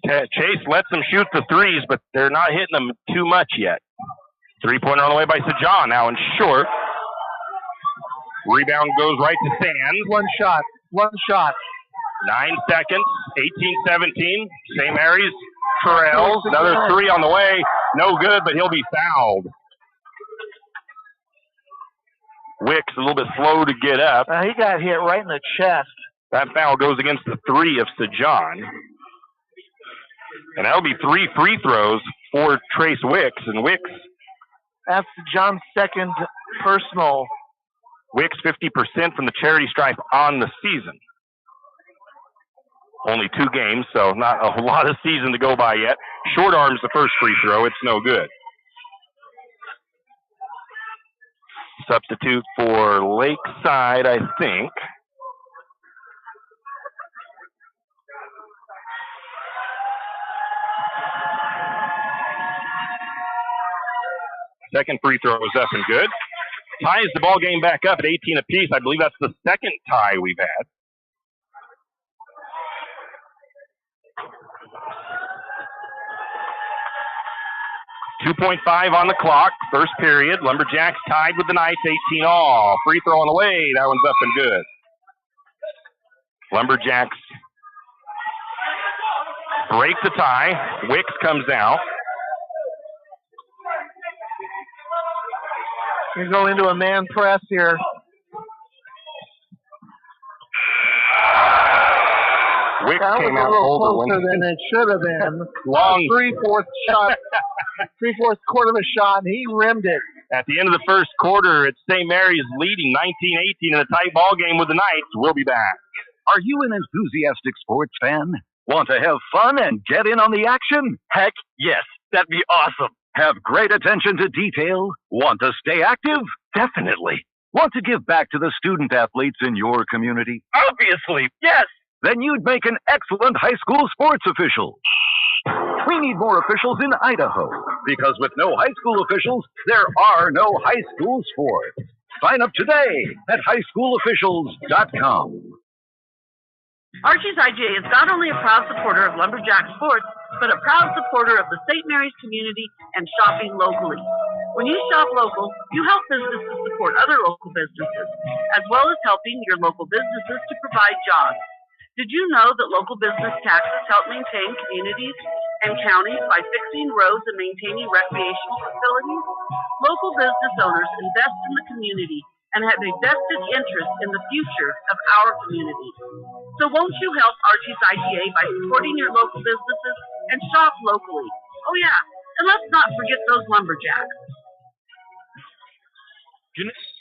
Speaker 1: Chase lets them shoot the 3s, but they're not hitting them too much yet. 3-pointer on the way by Sajan, now in short. Rebound goes right to Sands.
Speaker 2: One shot.
Speaker 1: 9 seconds, 18-17. St. Mary's trails. Another 3 on the way. No good, but he'll be fouled. Wicks a little bit slow to get up.
Speaker 2: He got hit right in the chest.
Speaker 1: That foul goes against the 3 of Sajan. And that'll be 3 free throws for Trace Wicks. And Wicks.
Speaker 2: That's John's second personal.
Speaker 1: Wicks 50% from the charity stripe on the season. Only 2 games, so not a lot of season to go by yet. Short arm's the first free throw. It's no good. Substitute for Lakeside, I think. Second free throw was up and good. Ties the ball game back up at 18 apiece. I believe that's the second tie we've had. .5 on the clock, first period. Lumberjacks tied with the Knights, 18 all. Free throw on the way, that one's up and good. Lumberjacks break the tie. Wicks comes out.
Speaker 2: You go into a man press here.
Speaker 1: Wicks came out
Speaker 2: closer than it should have been.
Speaker 1: Long
Speaker 2: 3/4 shot, 3/4 quarter of a shot, and he rimmed it.
Speaker 1: At the end of the first quarter, it's St. Mary's leading 19-18 in a tight ball game with the Knights. We'll be back.
Speaker 5: Are you an enthusiastic sports fan? Want to have fun and get in on the action?
Speaker 14: Heck, yes. That'd be awesome.
Speaker 5: Have great attention to detail? Want to stay active? Definitely. Want to give back to the student athletes in your community?
Speaker 14: Obviously, yes.
Speaker 5: Then you'd make an excellent high school sports official. We need more officials in Idaho, because with no high school officials, there are no high school sports. Sign up today at highschoolofficials.com.
Speaker 6: Archie's IGA is not only a proud supporter of Lumberjack sports, but a proud supporter of the St. Mary's community and shopping locally. When you shop local, you help businesses support other local businesses, as well as helping your local businesses to provide jobs. Did you know that local business taxes help maintain communities and counties by fixing roads and maintaining recreational facilities? Local business owners invest in the community and have a vested interest in the future of our community. So won't you help Archie's IGA by supporting your local businesses and shop locally? Oh yeah, and let's not forget those lumberjacks.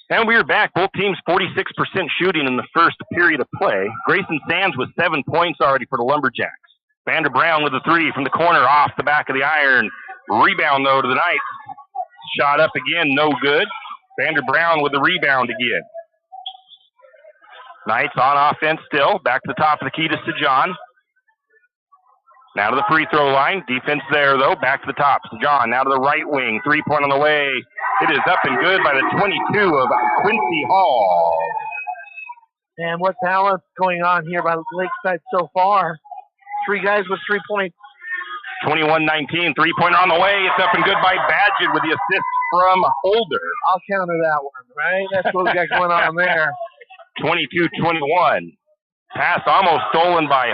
Speaker 1: And we are back. Both teams 46% shooting in the first period of play. Grayson Sands with 7 points already for the Lumberjacks. Vander Brown with a 3 from the corner off the back of the iron. Rebound, though, to the Knights. Shot up again, no good. Vander Brown with the rebound again. Knights on offense still. Back to the top of the key to Sajan. Now to the free throw line. Defense there, though. Back to the top. Sajan now to the right wing. 3-point on the way. It is up and good by the 22 of Quincy Hall.
Speaker 2: And what talent's going on here by Lakeside so far? 3 guys with 3 points.
Speaker 1: 21-19, three-pointer on the way. It's up and good by Badgett with the assist from Holder.
Speaker 2: I'll counter that one, right? That's what we got going on there.
Speaker 1: 22-21. Pass almost stolen by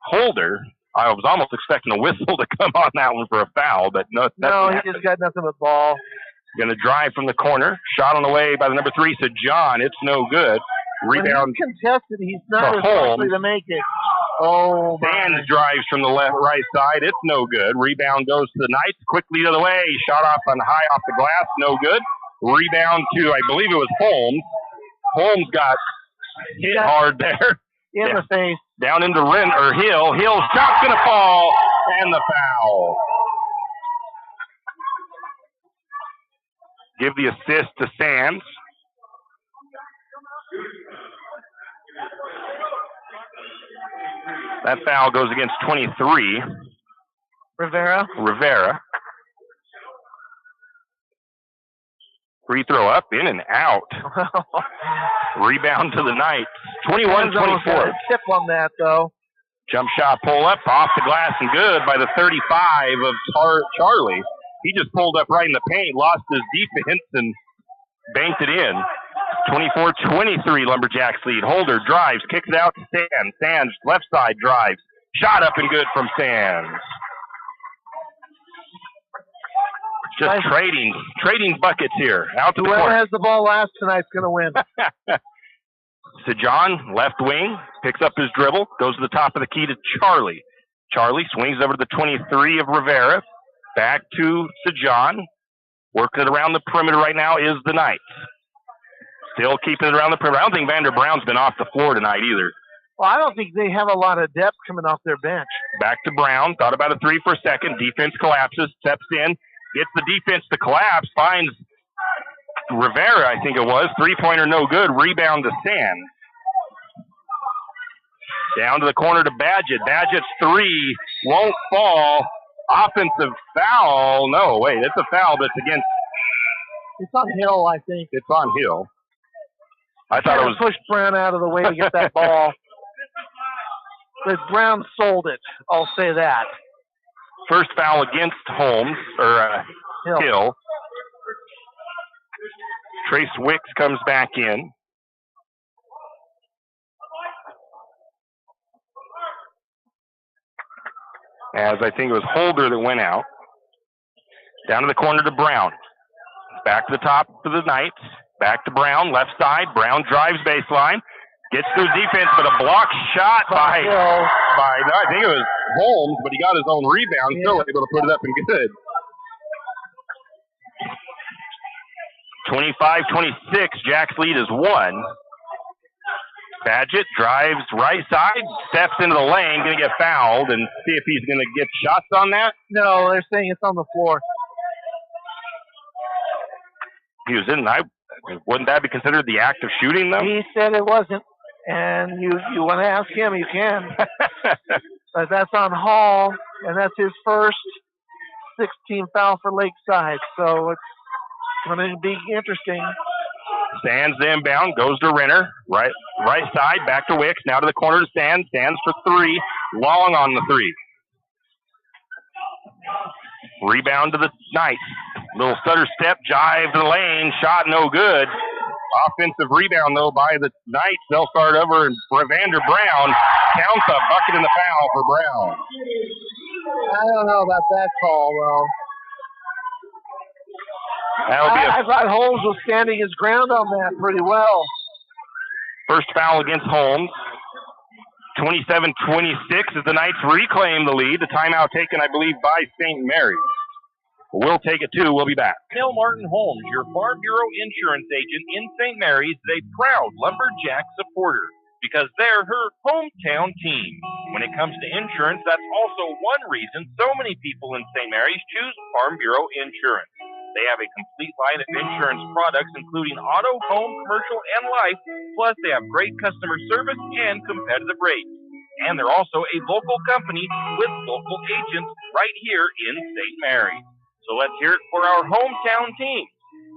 Speaker 1: Holder. I was almost expecting a whistle to come on that one for a foul, but no.
Speaker 2: No, he just got nothing but ball.
Speaker 1: Going to drive from the corner. Shot on the way by the number 3, so John. It's no good. Rebound.
Speaker 2: When he's contested, he's not responsible to make it. Oh,
Speaker 1: Sands drives from the right side. It's no good. Rebound goes to the Knights. Quickly to the way. Shot off on high off the glass. No good. Rebound to, I believe it was Holmes. Holmes got hit hard there.
Speaker 2: In the face.
Speaker 1: Down into Hill. Hill's shot's going to fall. And the foul. Give the assist to Sands. That foul goes against 23.
Speaker 2: Rivera.
Speaker 1: Free throw up, in and out. Rebound to the Knights. 21-24.
Speaker 2: Tip on that, though.
Speaker 1: Jump shot pull up off the glass and good by the 35 of Charlie. He just pulled up right in the paint, lost his defense, and banked it in. 24-23 Lumberjacks lead. Holder drives, kicks it out to Sands. Sands left side drives. Shot up and good from Sands. Just trading buckets here. Out to the
Speaker 2: Whoever
Speaker 1: court.
Speaker 2: has the ball last tonight's going to win.
Speaker 1: So John, left wing, picks up his dribble, goes to the top of the key to Charlie. Charlie swings over to the 23 of Rivera. Back to John. Working it around the perimeter right now is the Knights. Still keeping it around the perimeter. I don't think Vander Brown's been off the floor tonight either.
Speaker 2: Well, I don't think they have a lot of depth coming off their bench.
Speaker 1: Back to Brown. Thought about a 3 for a second. Defense collapses. Steps in. Gets the defense to collapse. Finds Rivera, I think it was. 3-pointer no good. Rebound to Sands. Down to the corner to Badgett. Badgett's 3 won't fall. Offensive foul. No, wait. It's a foul, but it's against.
Speaker 2: It's on Hill, I think.
Speaker 1: It's on Hill. I thought it was.
Speaker 2: Pushed Brown out of the way to get that ball. But Brown sold it. I'll say that.
Speaker 1: First foul against Holmes, or Hill. Trace Wicks comes back in. As I think it was Holder that went out. Down to the corner to Brown. Back to the top of the Knights. Back to Brown, left side. Brown drives baseline. Gets through defense, but a block shot by I think it was Holmes, but he got his own rebound, still able to put it up and good. 25-26, Jack's lead is 1. Badgett drives right side, steps into the lane, going to get fouled, and see if he's going to get shots on that.
Speaker 2: No, they're saying it's on the floor.
Speaker 1: He was in. Wouldn't that be considered the act of shooting, though?
Speaker 2: He said it wasn't, and you want to ask him, you can. But that's on Hall, and that's his first 16 foul for Lakeside, so it's going to be interesting.
Speaker 1: Sands inbound, goes to Renner, right side, back to Wicks, now to the corner to Sands. Sands for 3, long on the 3. Rebound to the Knights. Little stutter step, jive to the lane, shot no good. Offensive rebound, though, by the Knights. They'll start over, and Vander Brown counts a bucket in the foul for Brown.
Speaker 2: I don't know about that call, though. I thought Holmes was standing his ground on that pretty well.
Speaker 1: First foul against Holmes. 27-26 as the Knights reclaim the lead. The timeout taken, I believe, by St. Mary's. We'll take it, too. We'll be back.
Speaker 7: Janelle Martin Holmes, your Farm Bureau insurance agent in St. Mary's, is a proud Lumberjack supporter because they're her hometown team. When it comes to insurance, that's also one reason so many people in St. Mary's choose Farm Bureau insurance. They have a complete line of insurance products, including auto, home, commercial, and life. Plus, they have great customer service and competitive rates. And they're also a local company with local agents right here in St. Mary's. So let's hear it for our hometown team.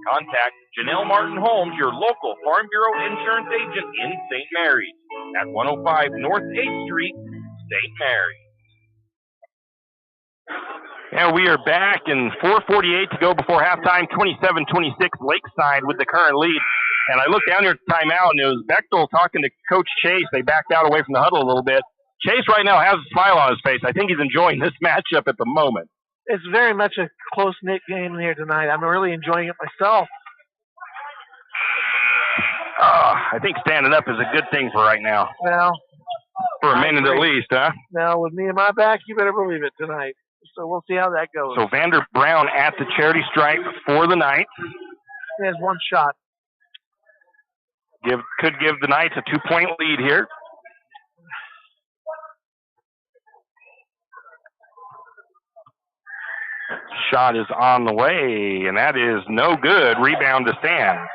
Speaker 7: Contact Janelle Martin Holmes, your local Farm Bureau insurance agent in St. Mary's at 105 North 8th Street, St. Mary's.
Speaker 1: And we are back in 4:48 to go before halftime, 27-26 Lakeside with the current lead. And I looked down here at the timeout, and it was Bechtel talking to Coach Chase. They backed out away from the huddle a little bit. Chase right now has a smile on his face. I think he's enjoying this matchup at the moment.
Speaker 2: It's very much a close-knit game here tonight. I'm really enjoying it myself.
Speaker 1: I think standing up is a good thing for right now.
Speaker 2: Well,
Speaker 1: for a minute at least, huh?
Speaker 2: Now, with me and my back, you better believe it tonight. So we'll see how that goes.
Speaker 1: So Vander Brown at the charity stripe for the Knights.
Speaker 2: He has one shot.
Speaker 1: Could give the Knights a 2-point lead here. Shot is on the way, and that is no good. Rebound to Sands.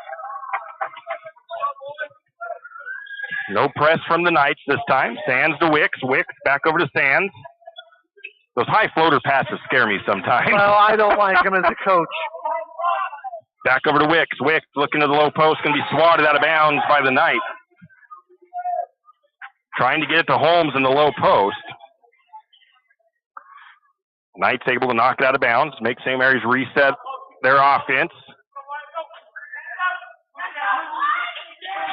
Speaker 1: No press from the Knights this time. Sands to Wicks. Wicks back over to Sands. Those high floater passes scare me sometimes.
Speaker 2: Well, I don't like him as a coach.
Speaker 1: Back over to Wicks. Wicks looking to the low post, going to be swatted out of bounds by the Knights. Trying to get it to Holmes in the low post. Knights able to knock it out of bounds, make St. Mary's reset their offense.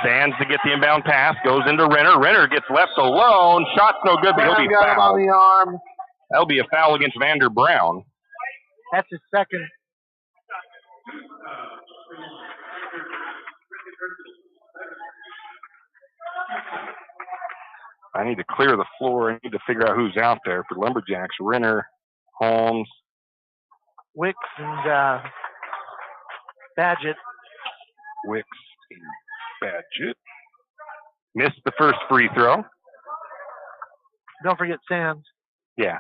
Speaker 1: Sands to get the inbound pass, goes into Renner. Renner gets left alone. Shot's no good, but he'll be
Speaker 2: got him on
Speaker 1: fouled.
Speaker 2: the arm.
Speaker 1: That'll be a foul against Vander Brown.
Speaker 2: That's his second.
Speaker 1: I need to clear the floor. I need to figure out who's out there for Lumberjacks. Renner, Holmes,
Speaker 2: Wicks, and Badgett.
Speaker 1: Wicks and Badgett. Missed the first free throw.
Speaker 2: Don't forget Sands.
Speaker 1: Yeah.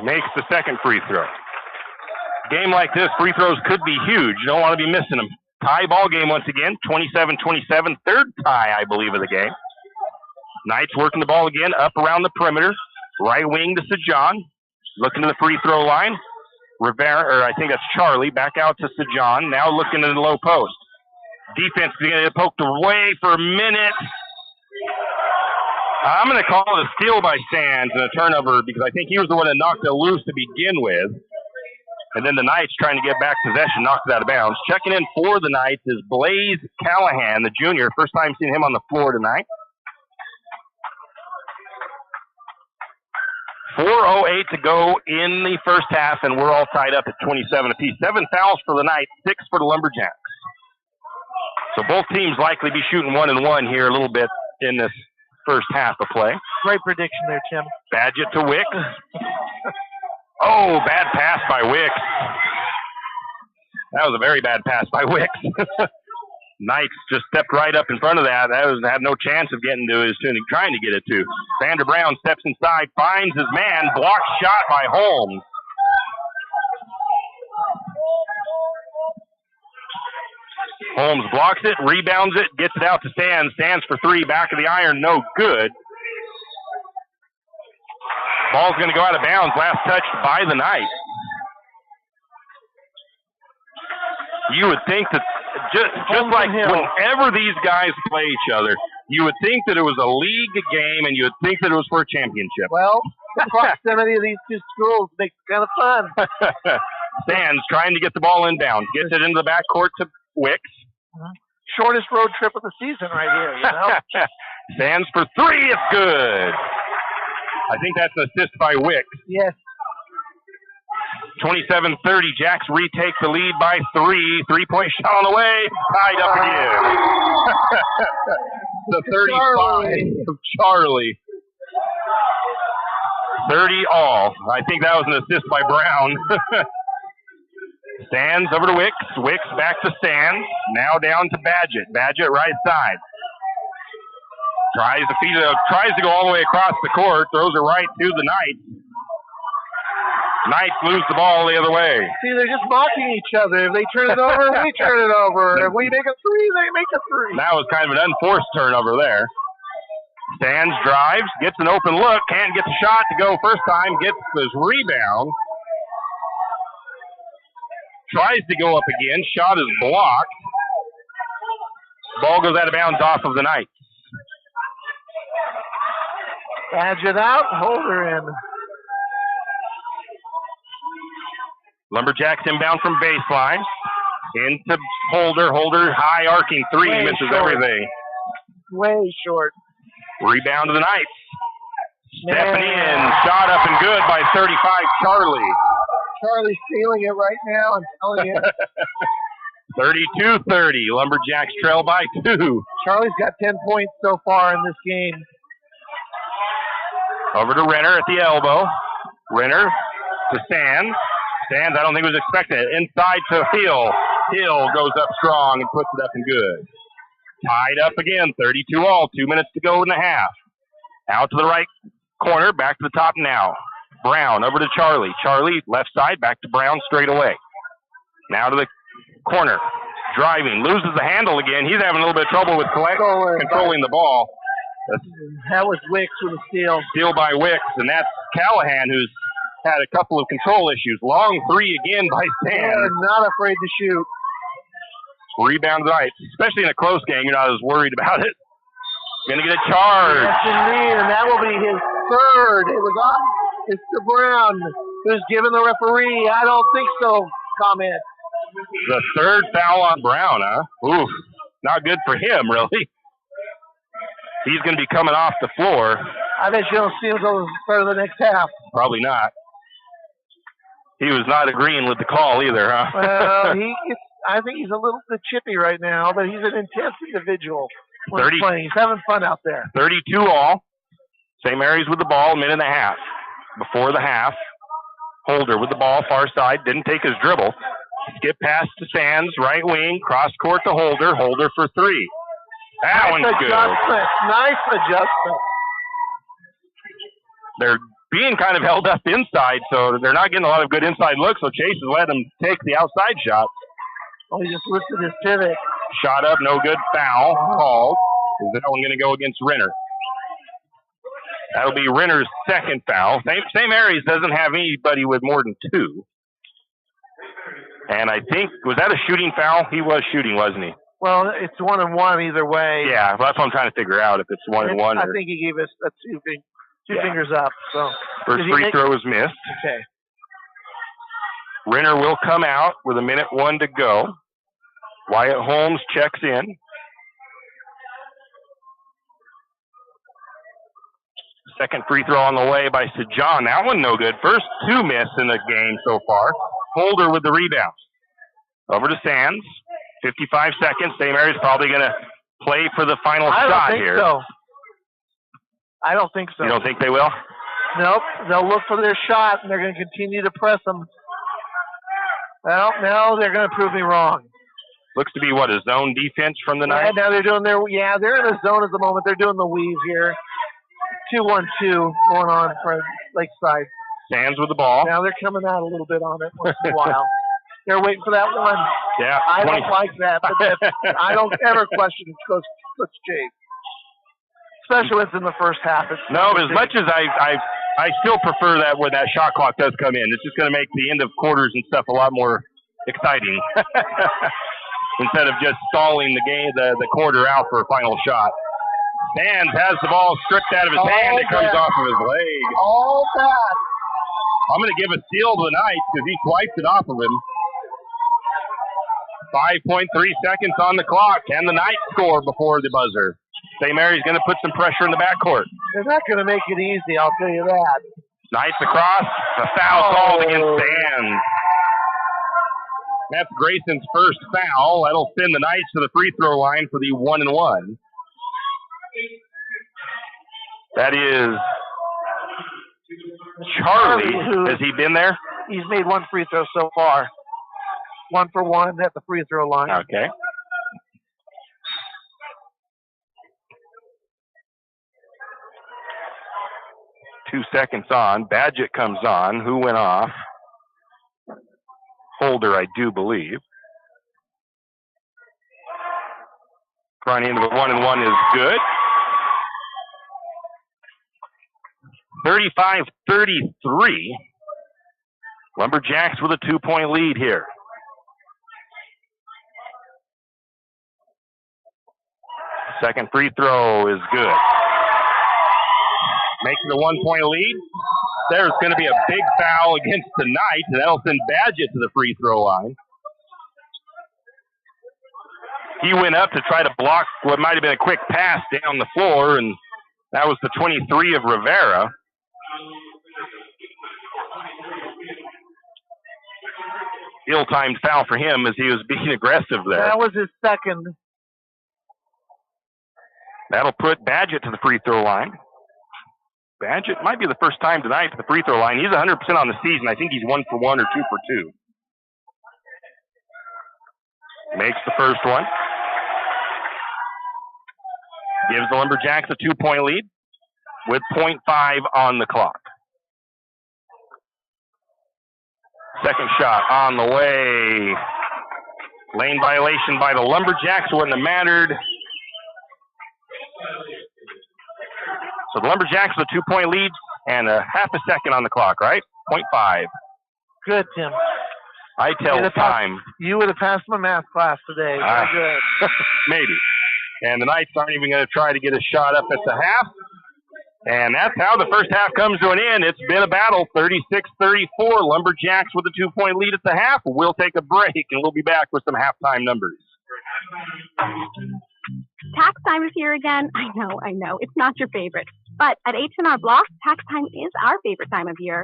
Speaker 1: Makes the second free throw. Game like this, free throws could be huge. You don't want to be missing them. Tie ball game once again, 27-27. Third tie, I believe, of the game. Knights working the ball again, up around the perimeter. Right wing to Sajan. Looking to the free throw line. Rivera, or I think that's Charlie, back out to Sajan. Now looking to the low post. Defense is going to get poked away for a minute. I'm going to call it a steal by Sands and a turnover because I think he was the one that knocked it loose to begin with. And then the Knights trying to get back possession, knocked it out of bounds. Checking in for the Knights is Blaze Callahan, the junior. First time seeing him on the floor tonight. 4:08 to go in the first half, and we're all tied up at 27 apiece. 7 fouls for the Knights, 6 for the Lumberjacks. So both teams likely be shooting 1-1 here a little bit in this first half of play.
Speaker 2: Great prediction there, Tim.
Speaker 1: Badgett to Wicks. Oh, bad pass by Wicks. That was a very bad pass by Wicks. Knights just stepped right up in front of that. Had no chance of getting to it as soon as trying to get it to. Vander Brown steps inside, finds his man, blocked shot by Holmes. Holmes blocks it, rebounds it, gets it out to Sands. Sands for three, back of the iron, no good. Ball's going to go out of bounds, last touched by the Knights. You would think that just like whenever these guys play each other, you would think that it was a league game and you would think that it was for a championship.
Speaker 2: Well, the proximity of these two schools makes it kind of fun.
Speaker 1: Sands trying to get the ball inbound, gets it into the backcourt to Wicks.
Speaker 2: Shortest road trip of the season right here, you know?
Speaker 1: Sands for three, it's good. I think that's an assist by Wicks.
Speaker 2: Yes.
Speaker 1: 27-30, Jacks retake the lead by 3. 3-point shot on the way, tied up again. The 35 of Charlie. 30 all. I think that was an assist by Brown. Sands over to Wicks. Wicks back to Sands. Now down to Badgett. Badgett right side. Tries to feed it. Tries to go all the way across the court. Throws it right to the Knights. Knights lose the ball the other way.
Speaker 2: See, they're just mocking each other. If they turn it over, we turn it over. If we make a three, they make a three.
Speaker 1: That was kind of an unforced turnover there. Sands drives, gets an open look, can't get the shot to go first time, gets his rebound. tries to go up again. Shot is blocked. Ball goes out of bounds off of the Knights.
Speaker 2: Badge it out, Holder in.
Speaker 1: Lumberjacks inbound from baseline. Into Holder. Holder high arcing three.
Speaker 2: Way
Speaker 1: misses
Speaker 2: short.
Speaker 1: everything.
Speaker 2: Way short.
Speaker 1: Rebound to the Knights. Stepping in. Shot up and good by 35, Charlie.
Speaker 2: Charlie's stealing it right now. I'm telling you.
Speaker 1: 32-30. Lumberjacks trail by 2.
Speaker 2: Charlie's got 10 points so far in this game.
Speaker 1: Over to Renner at the elbow. Renner to Sands. Sands, I don't think was expecting it. Inside to Hill. Hill goes up strong and puts it up and good. Tied up again, 32-all. 2 minutes to go in the half. Out to the right corner, back to the top now. Brown over to Charlie. Charlie, left side, back to Brown straight away. Now to the corner. Driving, loses the handle again. He's having a little bit of trouble with controlling the ball.
Speaker 2: That was Wicks with a steal.
Speaker 1: Steal by Wicks, and that's Callahan, who's had a couple of control issues. Long three again by Sands.
Speaker 2: They're not afraid to shoot.
Speaker 1: Rebound right. Especially in a close game, you're not as worried about it. Going to get a charge.
Speaker 2: Yes, indeed, and that will be his third. It was on Mr. Brown, who's giving the referee, I don't think so, comment.
Speaker 1: The third foul on Brown, huh? Oof. Not good for him, really. He's going to be coming off the floor.
Speaker 2: I bet you don't see him until the start of the next half.
Speaker 1: Probably not. He was not agreeing with the call either, huh?
Speaker 2: Well, I think he's a little bit chippy right now, but he's an intense individual when he's playing. He's having fun out there.
Speaker 1: 32-all. St. Mary's with the ball, a minute and a half. Before the half, Holder with the ball, far side, didn't take his dribble. Skip pass to Sands, right wing, cross court to Holder. Holder for three. That one's good.
Speaker 2: Nice adjustment.
Speaker 1: They're being kind of held up inside, so they're not getting a lot of good inside looks, so Chase has let them take the outside shot.
Speaker 2: Oh, he just lifted his pivot.
Speaker 1: Shot up, no good, foul called. Is that one going to go against Renner? That'll be Renner's second foul. St. Mary's doesn't have anybody with more than 2. And I think, was that a shooting foul? He was shooting, wasn't he?
Speaker 2: Well, it's 1-1 either way.
Speaker 1: Yeah, that's what I'm trying to figure out, if it's 1-1.
Speaker 2: I think he gave us two fingers up. So
Speaker 1: first free throw was missed.
Speaker 2: Okay.
Speaker 1: Renner will come out with 1:01 to go. Wyatt Holmes checks in. Second free throw on the way by Sajan. That one no good. First 2 miss in the game so far. Holder with the rebound. Over to Sands. 55 seconds. St. Mary's probably going to play for the final shot here.
Speaker 2: I don't think so.
Speaker 1: You don't think they will?
Speaker 2: Nope. They'll look for their shot, and they're going to continue to press them. Well, now they're going to prove me wrong.
Speaker 1: Looks to be, what, a zone defense from the night?
Speaker 2: Now they're doing they're in a zone at the moment. They're doing the weave here. 2-1-2 going on for Lakeside.
Speaker 1: Sands with the ball.
Speaker 2: Now they're coming out a little bit on it once in a while. They're waiting for that one.
Speaker 1: Yeah.
Speaker 2: I don't like that, but I don't ever question Coach Jake. Especially when it's in the first half.
Speaker 1: No, as much as I still prefer that when that shot clock does come in. It's just going to make the end of quarters and stuff a lot more exciting. Instead of just stalling the game, the quarter out for a final shot. Sands has the ball stripped out of his hand. It comes off of his leg.
Speaker 2: All that.
Speaker 1: I'm going to give a steal to the Knights because he swiped it off of him. 5.3 seconds on the clock. Can the Knights score before the buzzer? St. Mary's going to put some pressure in the backcourt.
Speaker 2: They're not going to make it easy, I'll tell you that.
Speaker 1: Knights across. A foul called against Sands. That's Grayson's first foul. That'll send the Knights to the free throw line for the 1-1. That is Charlie. Has he been there?
Speaker 2: He's made 1 free throw so far. 1 for 1 at the free throw line.
Speaker 1: Okay. Two seconds on. Badgett comes on. Who went off? Holder, I do believe. Front end of the 1-1 is good. 35-33. Lumberjacks with a 2-point lead here. Second free throw is good. Makes it a 1-point lead. There's going to be a big foul against the Knights, and that'll send Badgett to the free throw line. He went up to try to block what might have been a quick pass down the floor, and that was the 23 of Rivera. Ill-timed foul for him as he was being aggressive there.
Speaker 2: That was his second.
Speaker 1: That'll put Badgett to the free throw line. Badgett might be the first time tonight to the free throw line. He's 100% on the season. I think he's 1 for 1 or 2 for 2. Makes the first one. Gives the Lumberjacks a 2-point lead with 0.5 on the clock. Second shot on the way. Lane violation by the Lumberjacks wouldn't have mattered. So the Lumberjacks with a 2-point lead and a half a second on the clock, right? 0.5.
Speaker 2: Good, Tim.
Speaker 1: I tell time.
Speaker 2: You would have passed my math class today. Very good.
Speaker 1: Maybe. And the Knights aren't even going to try to get a shot up at the half. And that's how the first half comes to an end. It's been a battle, 36-34. Lumberjacks with a 2-point lead at the half. We'll take a break, and we'll be back with some halftime numbers.
Speaker 8: Tax time is here again. I know. It's not your favorite. But at H&R Block, tax time is our favorite time of year.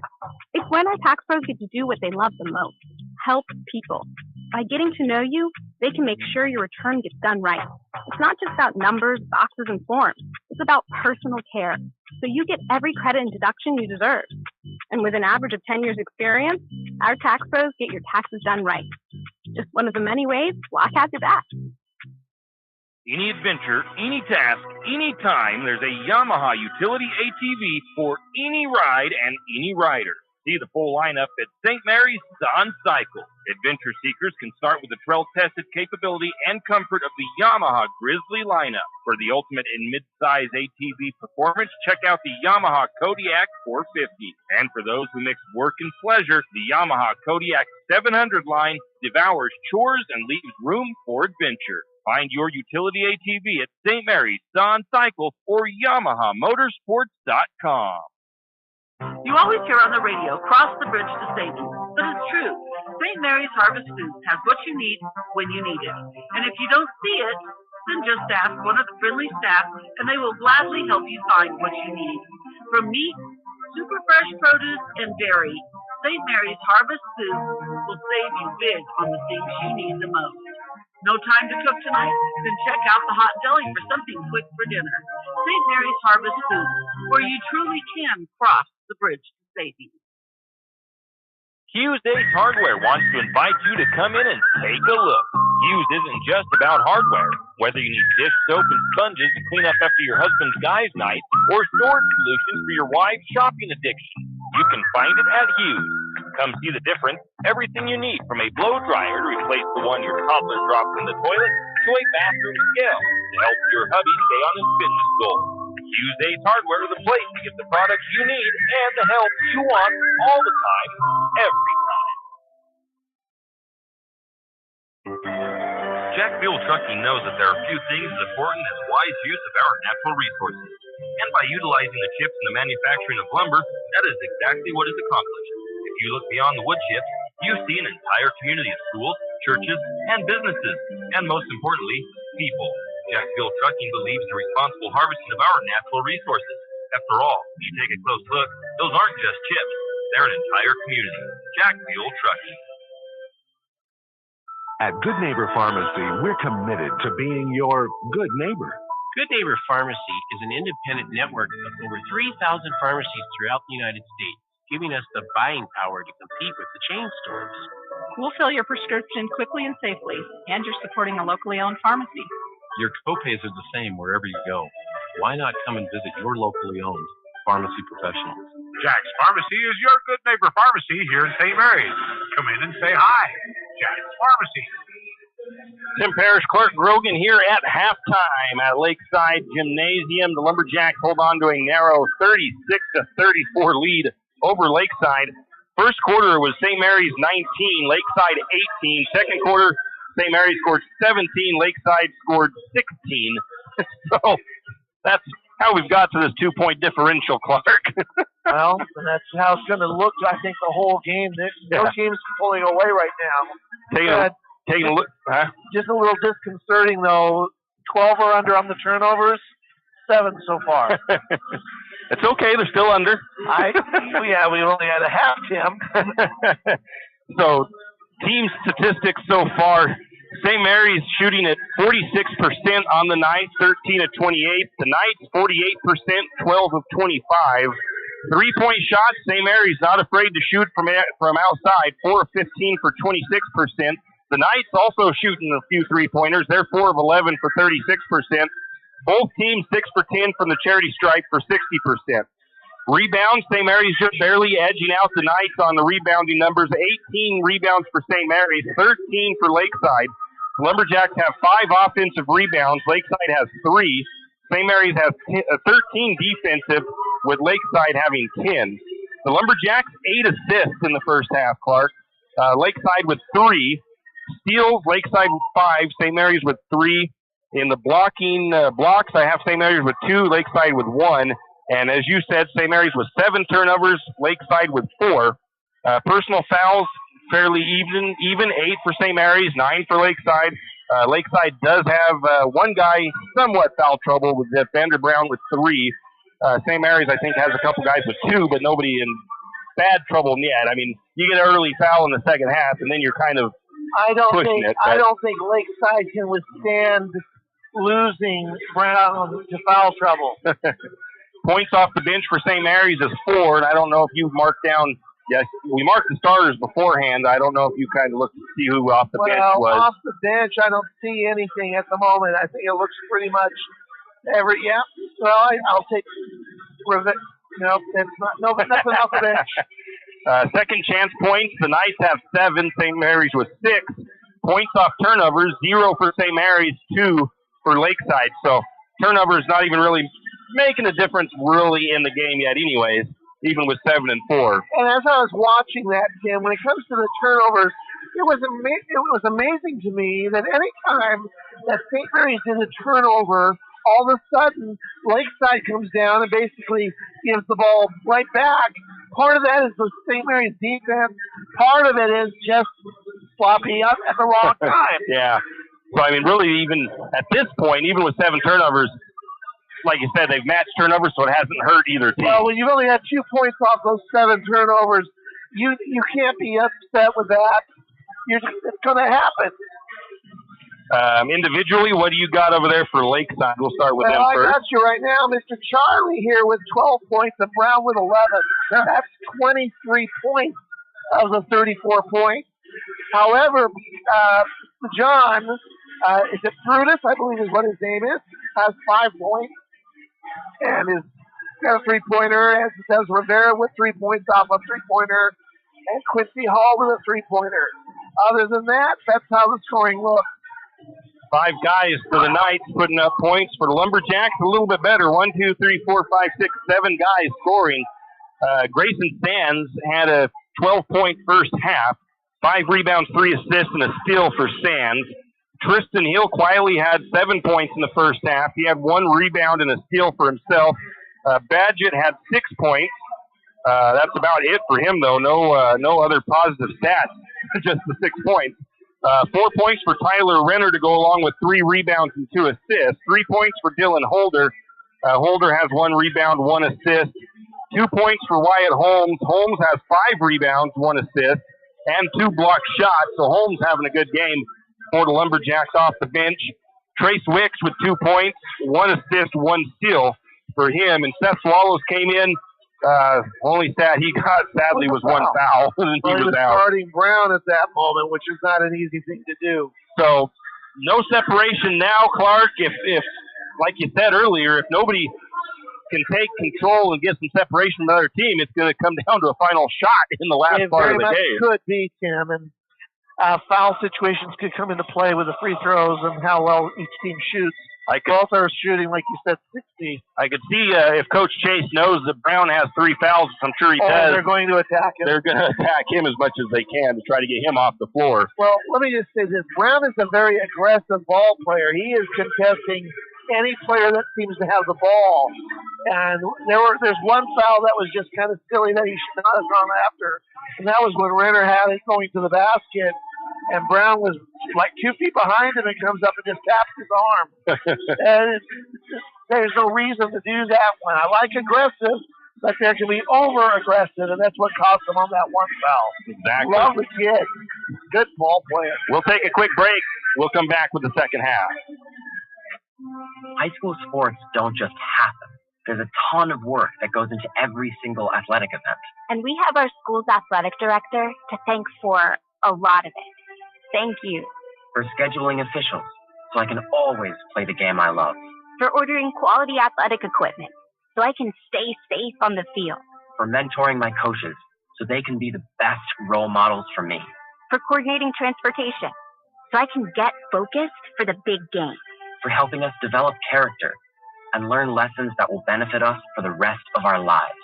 Speaker 8: It's when our tax pros get to do what they love the most, help people. By getting to know you, they can make sure your return gets done right. It's not just about numbers, boxes, and forms. It's about personal care. So you get every credit and deduction you deserve. And with an average of 10 years experience, our tax pros get your taxes done right. Just one of the many ways Block has your back.
Speaker 7: Any adventure, any task, any time, there's a Yamaha utility ATV for any ride and any rider. See the full lineup at St. Mary's on Cycle. Adventure seekers can start with the trail-tested capability and comfort of the Yamaha Grizzly lineup. For the ultimate in mid-size ATV performance, check out the Yamaha Kodiak 450. And for those who mix work and pleasure, the Yamaha Kodiak 700 line devours chores and leaves room for adventure. Find your utility ATV at St. Mary's on Cycle or YamahaMotorsports.com.
Speaker 6: You always hear on the radio, cross the bridge to safety. But it's true. St. Mary's Harvest Foods has what you need when you need it. And if you don't see it, then just ask one of the friendly staff and they will gladly help you find what you need. From meat, super fresh produce, and dairy, St. Mary's Harvest Foods will save you big on the things you need the most. No time to cook tonight? Then check out the hot deli for something quick for dinner. St. Mary's Harvest Foods, where you truly can cross the bridge to safety.
Speaker 7: Hughes Ace Hardware wants to invite you to come in and take a look. Hughes isn't just about hardware. Whether you need dish soap and sponges to clean up after your husband's guys' night, or storage solutions for your wife's shopping addiction, you can find it at Hughes. Come see the difference. Everything you need, from a blow dryer to replace the one your toddler drops in the toilet, to a bathroom scale to help your hubby stay on his fitness goals. Hughes Ace Hardware is the place to get the products you need and the help you want all the time, every time. Jack Fuel Trucking knows that there are few things as important as wise use of our natural resources. And by utilizing the chips in the manufacturing of lumber, that is exactly what is accomplished. If you look beyond the wood chips, you see an entire community of schools, churches, and businesses, and most importantly, people. Jack Fuel Trucking believes in the responsible harvesting of our natural resources. After all, when you take a close look, those aren't just chips. They're an entire community. Jack Fuel Trucking.
Speaker 9: At Good Neighbor Pharmacy, we're committed to being your good neighbor.
Speaker 10: Good Neighbor Pharmacy is an independent network of over 3,000 pharmacies throughout the United States, giving us the buying power to compete with the chain stores.
Speaker 11: We'll fill your prescription quickly and safely, and you're supporting a locally owned pharmacy.
Speaker 9: Your copays are the same wherever you go. Why not come and visit your locally owned pharmacy professionals?
Speaker 12: Jack's Pharmacy is your Good Neighbor Pharmacy here in St. Mary's. Come in and say hi. Jack's Pharmacy.
Speaker 1: Tim Parrish, Clark Grogan here at halftime at Lakeside Gymnasium. The Lumberjacks hold on to a narrow 36-34 lead over Lakeside. First quarter was St. Mary's 19, Lakeside 18. Second quarter, St. Mary's scored 17, Lakeside scored 16. So that's how we've got to this 2-point differential, Clark.
Speaker 2: Well, and that's how it's going to look, I think, the whole game. No team's pulling away right now.
Speaker 1: Taking a look. Huh?
Speaker 2: Just a little disconcerting, though. 12 or under on the turnovers, 7 so far.
Speaker 1: It's okay. They're still under.
Speaker 2: We only had a half, Tim.
Speaker 1: So, team statistics so far. St. Mary's shooting at 46% on the night, 13 of 28. The Knights, 48%, 12 of 25. 3-point shots, St. Mary's not afraid to shoot from outside, 4 of 15 for 26%. The Knights also shooting a few 3-pointers. They're 4 of 11 for 36%. Both teams 6 for 10 from the charity stripe for 60%. Rebounds, St. Mary's just barely edging out the Knights on the rebounding numbers. 18 rebounds for St. Mary's, 13 for Lakeside. Lumberjacks have 5 offensive rebounds. Lakeside has 3. St. Mary's has 13 defensive, with Lakeside having 10. The Lumberjacks 8 assists in the first half, Clark. Lakeside with 3. Steals, Lakeside with 5. St. Mary's with 3. In the blocking blocks, I have St. Mary's with 2. Lakeside with 1. And as you said, St. Mary's with 7 turnovers. Lakeside with 4. Personal fouls, fairly even 8 for St. Mary's, 9 for Lakeside. Lakeside does have one guy somewhat foul trouble with Vander Brown with 3. St. Mary's, I think, has a couple guys with 2, but nobody in bad trouble yet. I mean, you get an early foul in the second half, and then you're kind of pushing it.
Speaker 2: I don't think Lakeside can withstand losing Brown to foul trouble.
Speaker 1: Points off the bench for St. Mary's is 4, and I don't know if you've marked down. Yes, we marked the starters beforehand. I don't know if you kind of looked to see who off the bench was.
Speaker 2: Off the bench, I don't see anything at the moment. I think it looks pretty much Well, I'll take. No, it's not. Nothing off the bench.
Speaker 1: Second chance points. The Knights have 7. St. Mary's with 6. Points off turnovers, 0 for St. Mary's, 2 for Lakeside. So turnovers not even really making a difference really in the game yet anyways, even with 7 and 4.
Speaker 2: And as I was watching that, Tim, when it comes to the turnovers, it was amazing to me that any time that St. Mary's did a turnover, all of a sudden Lakeside comes down and basically gives the ball right back. Part of that is the St. Mary's defense. Part of it is just sloppy at the wrong time.
Speaker 1: Yeah. So, I mean, really, even at this point, even with 7 turnovers, like you said, they've matched turnovers, so it hasn't hurt either team.
Speaker 2: Well, when you've only had 2 points off those 7 turnovers, you can't be upset with that. It's going to happen.
Speaker 1: Individually, what do you got over there for Lakeside? We'll start with them first.
Speaker 2: I got you right now. Mr. Charlie here with 12 points and Brown with 11. That's 23 points of the 34 points. However, John, is it Brutus, I believe is what his name is, has 5 points. And is got a 3-pointer, as does Rivera with 3 points off a 3-pointer, and Quincy Hall with a 3-pointer. Other than that, that's how the scoring looks.
Speaker 1: 5 guys for the Knights putting up points. For the Lumberjacks, a little bit better. 1, 2, 3, 4, 5, 6, 7 guys scoring. Grayson Sands had a 12-point first half. 5 rebounds, 3 assists, and a steal for Sands. Tristan Hill quietly had 7 points in the first half. He had 1 rebound and a steal for himself. Badgett had 6 points. That's about it for him, though. No other positive stats, just the 6 points. 4 points for Tyler Renner to go along with 3 rebounds and 2 assists. 3 points for Dylan Holder. Holder has 1 rebound, 1 assist. 2 points for Wyatt Holmes. Holmes has 5 rebounds, 1 assist, and 2 blocked shots. So Holmes having a good game for the Lumberjacks off the bench. Trace Wicks with 2 points, 1 assist, 1 steal for him. And Seth Swallows came in. Only stat he got, sadly, was 1 foul. And he was out.
Speaker 2: Starting Brown at that moment, which is not an easy thing to do.
Speaker 1: So no separation now, Clark. If like you said earlier, if nobody can take control and get some separation from the other team, it's going to come down to a final shot in the last part of the game.
Speaker 2: It could be, Tim, and foul situations could come into play with the free throws and how well each team shoots. Both are shooting, like you said, 60.
Speaker 1: I could see if Coach Chase knows that Brown has 3 fouls, I'm sure he does.
Speaker 2: They're going to attack him.
Speaker 1: They're going to attack him as much as they can to try to get him off the floor.
Speaker 2: Well, let me just say this. Brown is a very aggressive ball player. He is contesting any player that seems to have the ball. And there's one foul that was just kind of silly that he should not have gone after, and that was when Renner had it going to the basket, and Brown was like 2 feet behind him and comes up and just taps his arm. And there's no reason to do that one. I like aggressive, but there can be over-aggressive, and that's what cost him on that one foul.
Speaker 1: Exactly.
Speaker 2: Love the kid. Good ball player.
Speaker 1: We'll take a quick break. We'll come back with the second half.
Speaker 13: High school sports don't just happen. There's a ton of work that goes into every single athletic event.
Speaker 8: And we have our school's athletic director to thank for a lot of it. Thank you.
Speaker 13: For scheduling officials, so I can always play the game I love.
Speaker 8: For ordering quality athletic equipment, so I can stay safe on the field.
Speaker 13: For mentoring my coaches, so they can be the best role models for me.
Speaker 8: For coordinating transportation, so I can get focused for the big game.
Speaker 13: For helping us develop character and learn lessons that will benefit us for the rest of our lives.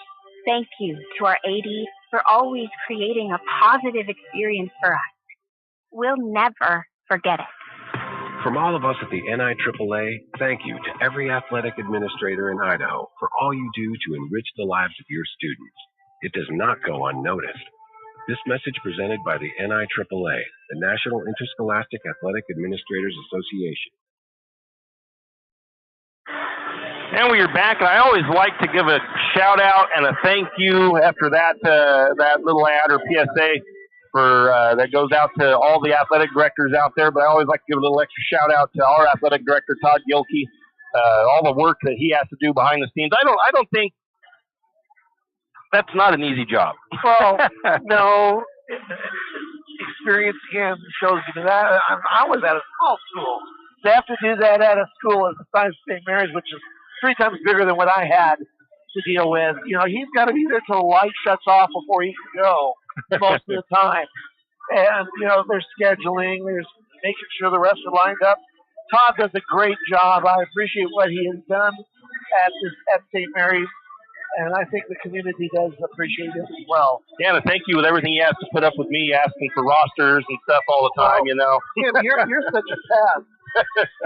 Speaker 8: Thank you to our AD for always creating a positive experience for us. We'll never forget it.
Speaker 9: From all of us at the NIAAA, thank you to every athletic administrator in Idaho for all you do to enrich the lives of your students. It does not go unnoticed. This message presented by the NIAAA, the National Interscholastic Athletic Administrators Association.
Speaker 1: And we are back, and I always like to give a shout-out and a thank you after that little ad or PSA for that goes out to all the athletic directors out there, but I always like to give a little extra shout-out to our athletic director, Todd Gilkey, all the work that he has to do behind the scenes. I don't think that's not an easy job.
Speaker 2: Well, no. Experience again shows you that. I was at a small school. To have to do that at a school as the size of St. Mary's, which is 3 times bigger than what I had to deal with. You know, he's got to be there till the light shuts off before he can go most of the time. And, you know, there's scheduling, there's making sure the refs are lined up. Todd does a great job. I appreciate what he has done at St. Mary's, and I think the community does appreciate it as well.
Speaker 1: Yeah, and thank you with everything he has to put up with me asking for rosters and stuff all the time, you know.
Speaker 2: Tim, you're such a pest.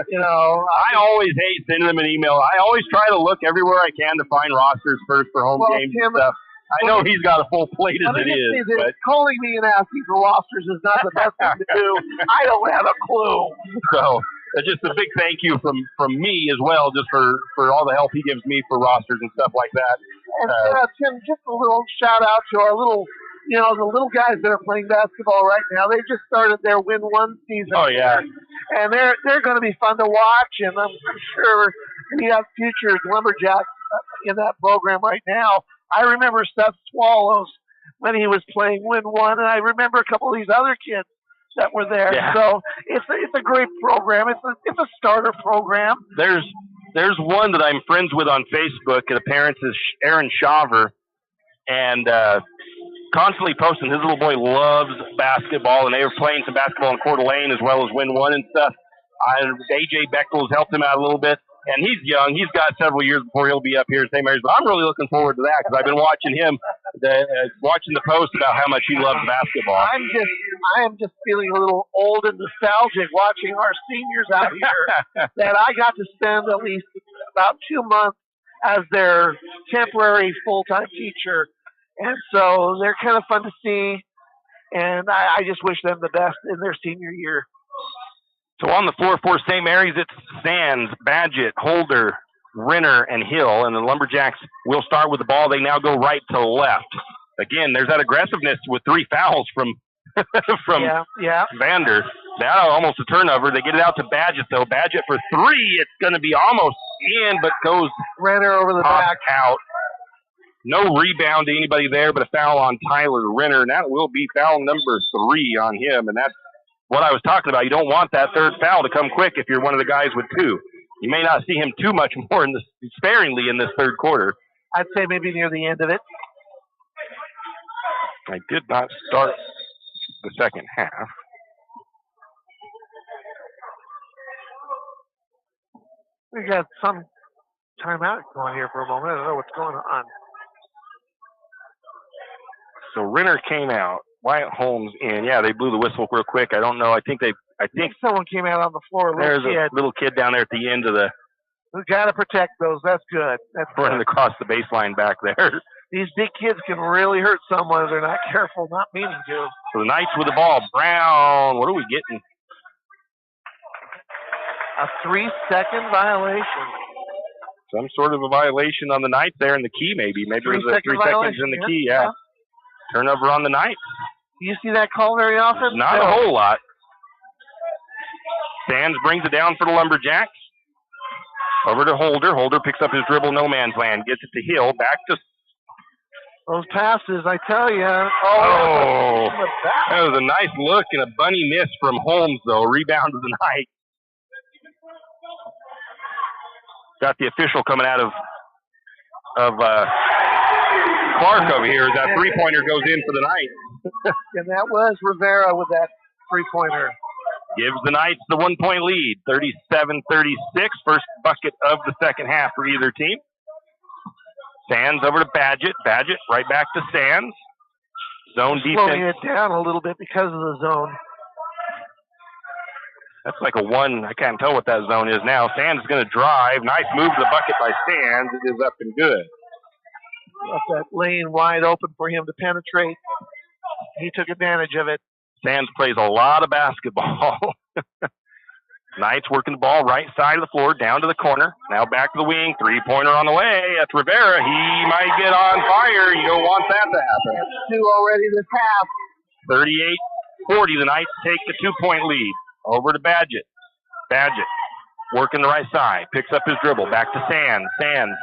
Speaker 2: You know,
Speaker 1: I always hate sending them an email. I always try to look everywhere I can to find rosters first for home games
Speaker 2: Tim,
Speaker 1: and stuff. I know he's got a full plate as it is, but
Speaker 2: calling me and asking for rosters is not the best thing to do. I don't have a clue.
Speaker 1: So just a big thank you from me as well, just for all the help he gives me for rosters and stuff like that.
Speaker 2: And Tim, just a little shout out to our little, you know, the little guys that are playing basketball right now. They just started their Win 1 season.
Speaker 1: Oh yeah,
Speaker 2: and they're going to be fun to watch, and I'm sure we have future Lumberjacks in that program right now. I remember Seth Swallows when he was playing Win 1, and I remember a couple of these other kids that were there.
Speaker 1: Yeah.
Speaker 2: So it's a great program. It's a starter program.
Speaker 1: There's one that I'm friends with on Facebook, and the parents is Aaron Shaver, and constantly posting. His little boy loves basketball, and they were playing some basketball in Coeur d'Alene as well as Win 1 and stuff. AJ Bechtel has helped him out a little bit. And he's young. He's got several years before he'll be up here at St. Mary's. But I'm really looking forward to that because I've been watching him, watching the post about how much he loves basketball.
Speaker 2: I am just feeling a little old and nostalgic watching our seniors out here that I got to spend at least about 2 months as their temporary full-time teacher. And so they're kind of fun to see. And I just wish them the best in their senior year.
Speaker 1: So on the floor for St. Mary's, it's Sands, Badgett, Holder, Renner, and Hill. And the Lumberjacks will start with the ball. They now go right to left. Again, there's that aggressiveness with 3 fouls from Vander. That almost a turnover. They get it out to Badgett, though. Badgett for 3. It's going to be almost in, but goes
Speaker 2: Renner over the back
Speaker 1: out. No rebound to anybody there, but a foul on Tyler Renner. And that will be foul number 3 on him. And that's what I was talking about. You don't want that third foul to come quick if you're one of the guys with 2. You may not see him too much more sparingly in this third quarter.
Speaker 2: I'd say maybe near the end of it.
Speaker 1: I did not start the second half.
Speaker 2: We got some timeout going here for a moment. I don't know what's going on.
Speaker 1: So Renner came out. Wyatt Holmes in. Yeah, they blew the whistle real quick. I don't know. I think
Speaker 2: someone came out on the floor.
Speaker 1: There's a little kid down there at the end of the
Speaker 2: We got to protect those. That's good. That's
Speaker 1: running
Speaker 2: good.
Speaker 1: across the baseline back there.
Speaker 2: These big kids can really hurt someone if they're not careful, not meaning to.
Speaker 1: So the Knights with the ball. Brown, what are we getting?
Speaker 2: A 3-second violation.
Speaker 1: Some sort of a violation on the Knights there in the key, maybe. Maybe it was 3 seconds in the key, yeah. Turnover on the Knights.
Speaker 2: Do you see that call very often?
Speaker 1: Not a whole lot. Sands brings it down for the Lumberjacks. Over to Holder. Holder picks up his dribble, no man's land. Gets it to Hill. Back to...
Speaker 2: Those passes, I tell you.
Speaker 1: Oh, that was a nice look and a bunny miss from Holmes, though. Rebound to the Knights. Got the official coming out of Clark over here. That three-pointer goes in for the Knights.
Speaker 2: And that was Rivera with that three-pointer.
Speaker 1: Gives the Knights the 1-point lead, 37-36. First bucket of the second half for either team. Sands over to Badgett. Badgett right back to Sands. Zone defense.
Speaker 2: Slowing it down a little bit because of the zone.
Speaker 1: That's like a 1. I can't tell what that zone is now. Sands is going to drive. Nice move to the bucket by Sands. It is up and good.
Speaker 2: Left that lane wide open for him to penetrate. He took advantage of it.
Speaker 1: Sands plays a lot of basketball. Knights working the ball right side of the floor, down to the corner. Now back to the wing. Three-pointer on the way. That's Rivera. He might get on fire. You don't want that to happen.
Speaker 2: That's 2 already this half.
Speaker 1: 38-40. The Knights take the 2-point lead. Over to Badgett. Badgett working the right side. Picks up his dribble. Back to Sands. Sands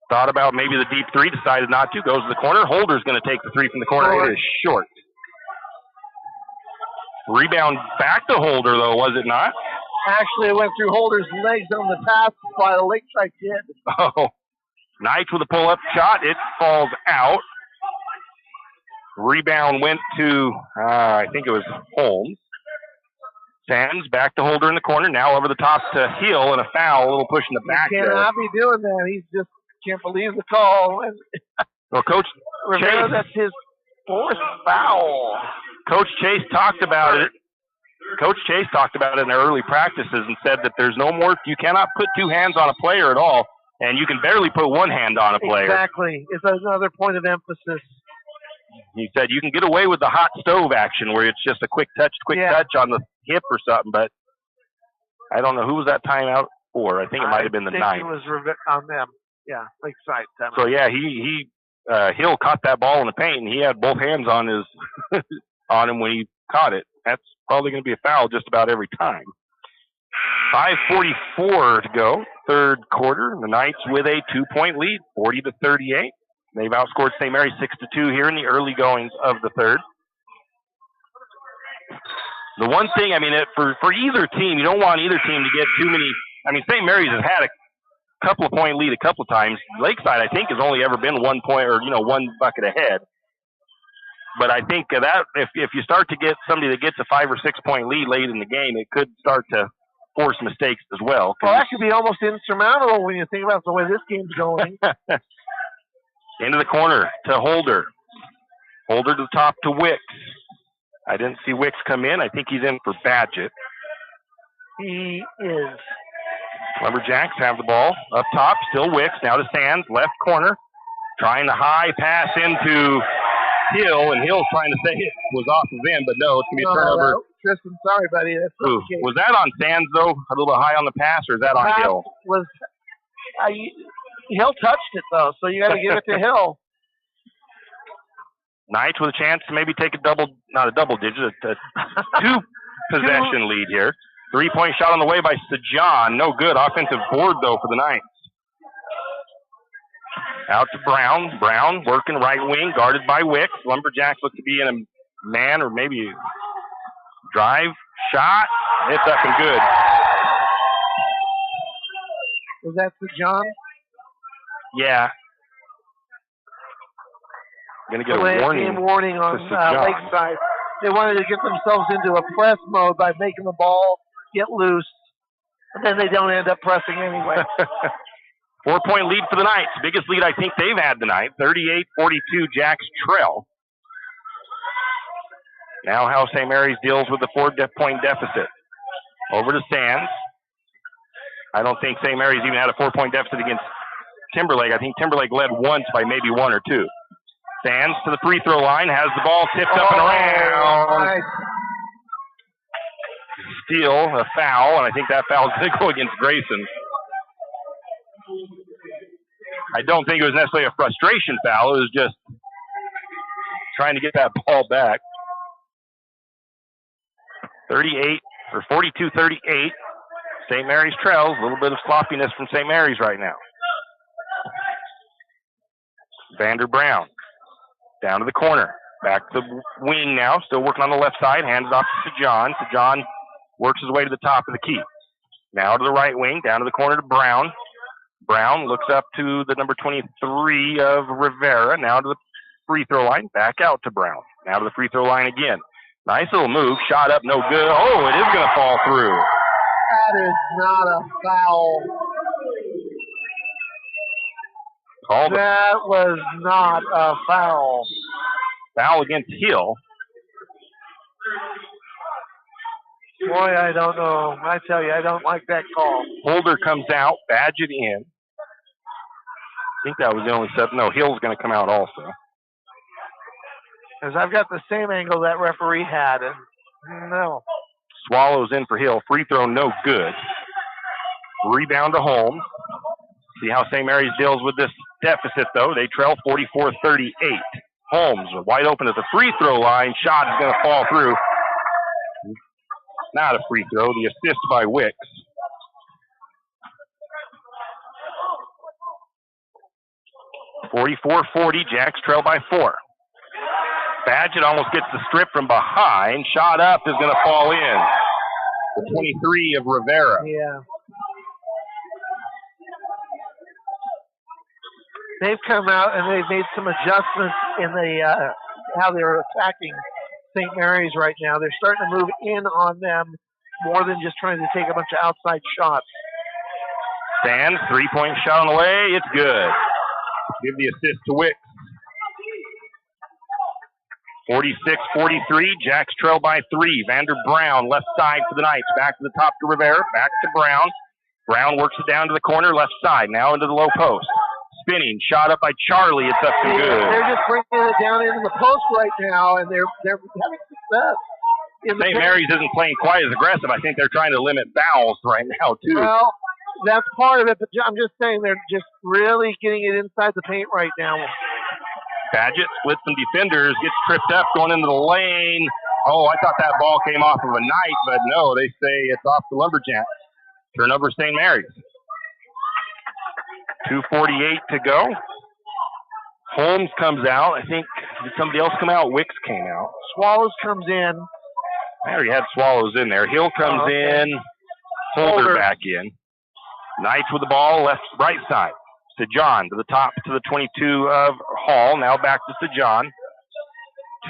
Speaker 1: thought about maybe the deep three. Decided not to. Goes to the corner. Holder's going to take the three from the corner. It is short. Rebound back to Holder, though, was it not?
Speaker 2: Actually, it went through Holder's legs on the pass by the Lakeside kid.
Speaker 1: Oh, Knights with a pull-up shot. It falls out. Rebound went to, I think it was Holmes. Sands back to Holder in the corner. Now over the top to Hill and a foul. A little push in the back there.
Speaker 2: He cannot be doing that. He just can't believe the call.
Speaker 1: Well, Coach
Speaker 2: Rivera,
Speaker 1: Chase,
Speaker 2: that's his 4th foul.
Speaker 1: Coach Chase talked about it. Coach Chase talked about it in their early practices and said that there's no more, you cannot put 2 hands on a player at all, and you can barely put 1 hand on a player.
Speaker 2: Exactly. It's another point of emphasis.
Speaker 1: He said you can get away with the hot stove action where it's just a quick touch on the hip or something, but I don't know who was that timeout for. I think it might have been the Knights.
Speaker 2: It was on them. Yeah, Lakeside.
Speaker 1: So yeah, Hill caught that ball in the paint and he had both hands on his on him when he caught it. That's probably going to be a foul just about every time. 5:44 to go, third quarter. The Knights with a 2-point lead, 40-38. They've outscored St. Mary's 6-2 here in the early goings of the third. The one thing, I mean, for either team, you don't want either team to get too many. I mean, St. Mary's has had a couple of point lead a couple of times. Lakeside, I think, has only ever been 1 point or 1 bucket ahead. But I think that if you start to get somebody that gets a 5 or 6 point lead late in the game, it could start to force mistakes as well.
Speaker 2: Well, that could be almost insurmountable when you think about the way this game's going.
Speaker 1: Into the corner to Holder. Holder to the top to Wicks. I didn't see Wicks come in. I think he's in for Badgett.
Speaker 2: He is.
Speaker 1: Lumberjacks have the ball up top. Still Wicks. Now to Sands. Left corner. Trying to high pass into Hill, and Hill's trying to say it was off of him, but no, it's going to be a turnover.
Speaker 2: Tristan, sorry, buddy. That's okay.
Speaker 1: Was that on Sands, though? A little bit high on the pass, or is that on Hill?
Speaker 2: Hill touched it, though, so you got to give it to Hill.
Speaker 1: Knights with a chance to maybe take not a double digit, a 2-possession lead here. 3-point shot on the way by Sajan. No good. Offensive board, though, for the Knights. Out to Brown. Brown working right wing, guarded by Wicks. Lumberjacks look to be in a man or maybe drive, shot. It's up and good.
Speaker 2: Was that Sajan?
Speaker 1: Yeah. Going to get a
Speaker 2: warning on Lakeside. They wanted to get themselves into a press mode by making the ball get loose, but then they don't end up pressing anyway.
Speaker 1: 4-point lead for the Knights. Biggest lead I think they've had tonight. 38-42 Jacks trail. Now how St. Mary's deals with the 4-point deficit. Over to Sands. I don't think St. Mary's even had a 4-point deficit against Timberlake. I think Timberlake led once by maybe 1 or 2. Sands to the free throw line, has the ball tipped up and around.
Speaker 2: Nice.
Speaker 1: Steal, a foul, and I think that foul is going to go against Grayson. I don't think it was necessarily a frustration foul. It was just trying to get that ball back. 42-38. St. Mary's trails. A little bit of sloppiness from St. Mary's right now. Vander Brown down to the corner. Back to the wing now. Still working on the left side. Hands it off to John. John works his way to the top of the key. Now to the right wing. Down to the corner to Brown. Brown looks up to the number 23 of Rivera. Now to the free throw line. Back out to Brown. Now to the free throw line again. Nice little move. Shot up. No good. Oh, it is going to fall through.
Speaker 2: That is not a foul. That was not a foul.
Speaker 1: Foul against Hill.
Speaker 2: Boy, I don't know. I tell you, I don't like that call.
Speaker 1: Holder comes out. Badgett in. I think that was the only sub. No, Hill's going to come out also.
Speaker 2: Because I've got the same angle that referee had. And no.
Speaker 1: Swallows in for Hill. Free throw, no good. Rebound to Holmes. See how St. Mary's deals with this deficit, though. They trail 44-38. Holmes wide open at the free throw line. Shot is going to fall through. Not a free throw. The assist by Wicks. (44-40). Jacks trail by 4. Badgett almost gets the strip from behind. Shot up is going to fall in. The 23 of Rivera.
Speaker 2: Yeah. They've come out and they've made some adjustments in the how they're attacking St. Mary's right now. They're starting to move in on them more than just trying to take a bunch of outside shots.
Speaker 1: Sands, 3-point shot on the way. It's good. Give the assist to Wicks. 46-43. Jacks trail by 3. Vander Brown, left side for the Knights. Back to the top to Rivera. Back to Brown. Brown works it down to the corner, left side. Now into the low post. Spinning. Shot up by Charlie. It's up and good.
Speaker 2: They're just bringing it down into the post right now, and they're having success.
Speaker 1: St. Mary's isn't playing quite as aggressive. I think they're trying to limit fouls right now, too.
Speaker 2: Well, that's part of it, but I'm just saying they're just really getting it inside the paint right now.
Speaker 1: Badgett splits some defenders, gets tripped up, going into the lane. Oh, I thought that ball came off of a Knight, but no, they say it's off the Lumberjacks. Turnover St. Mary's. 2:48 to go. Holmes comes out. I think, did somebody else come out? Wicks came out.
Speaker 2: Swallows comes in.
Speaker 1: I already had Swallows in there. Hill comes in. Holder back in. Knights with the ball, right side. To John, to the top, to the 22 of Hall. Now back to John.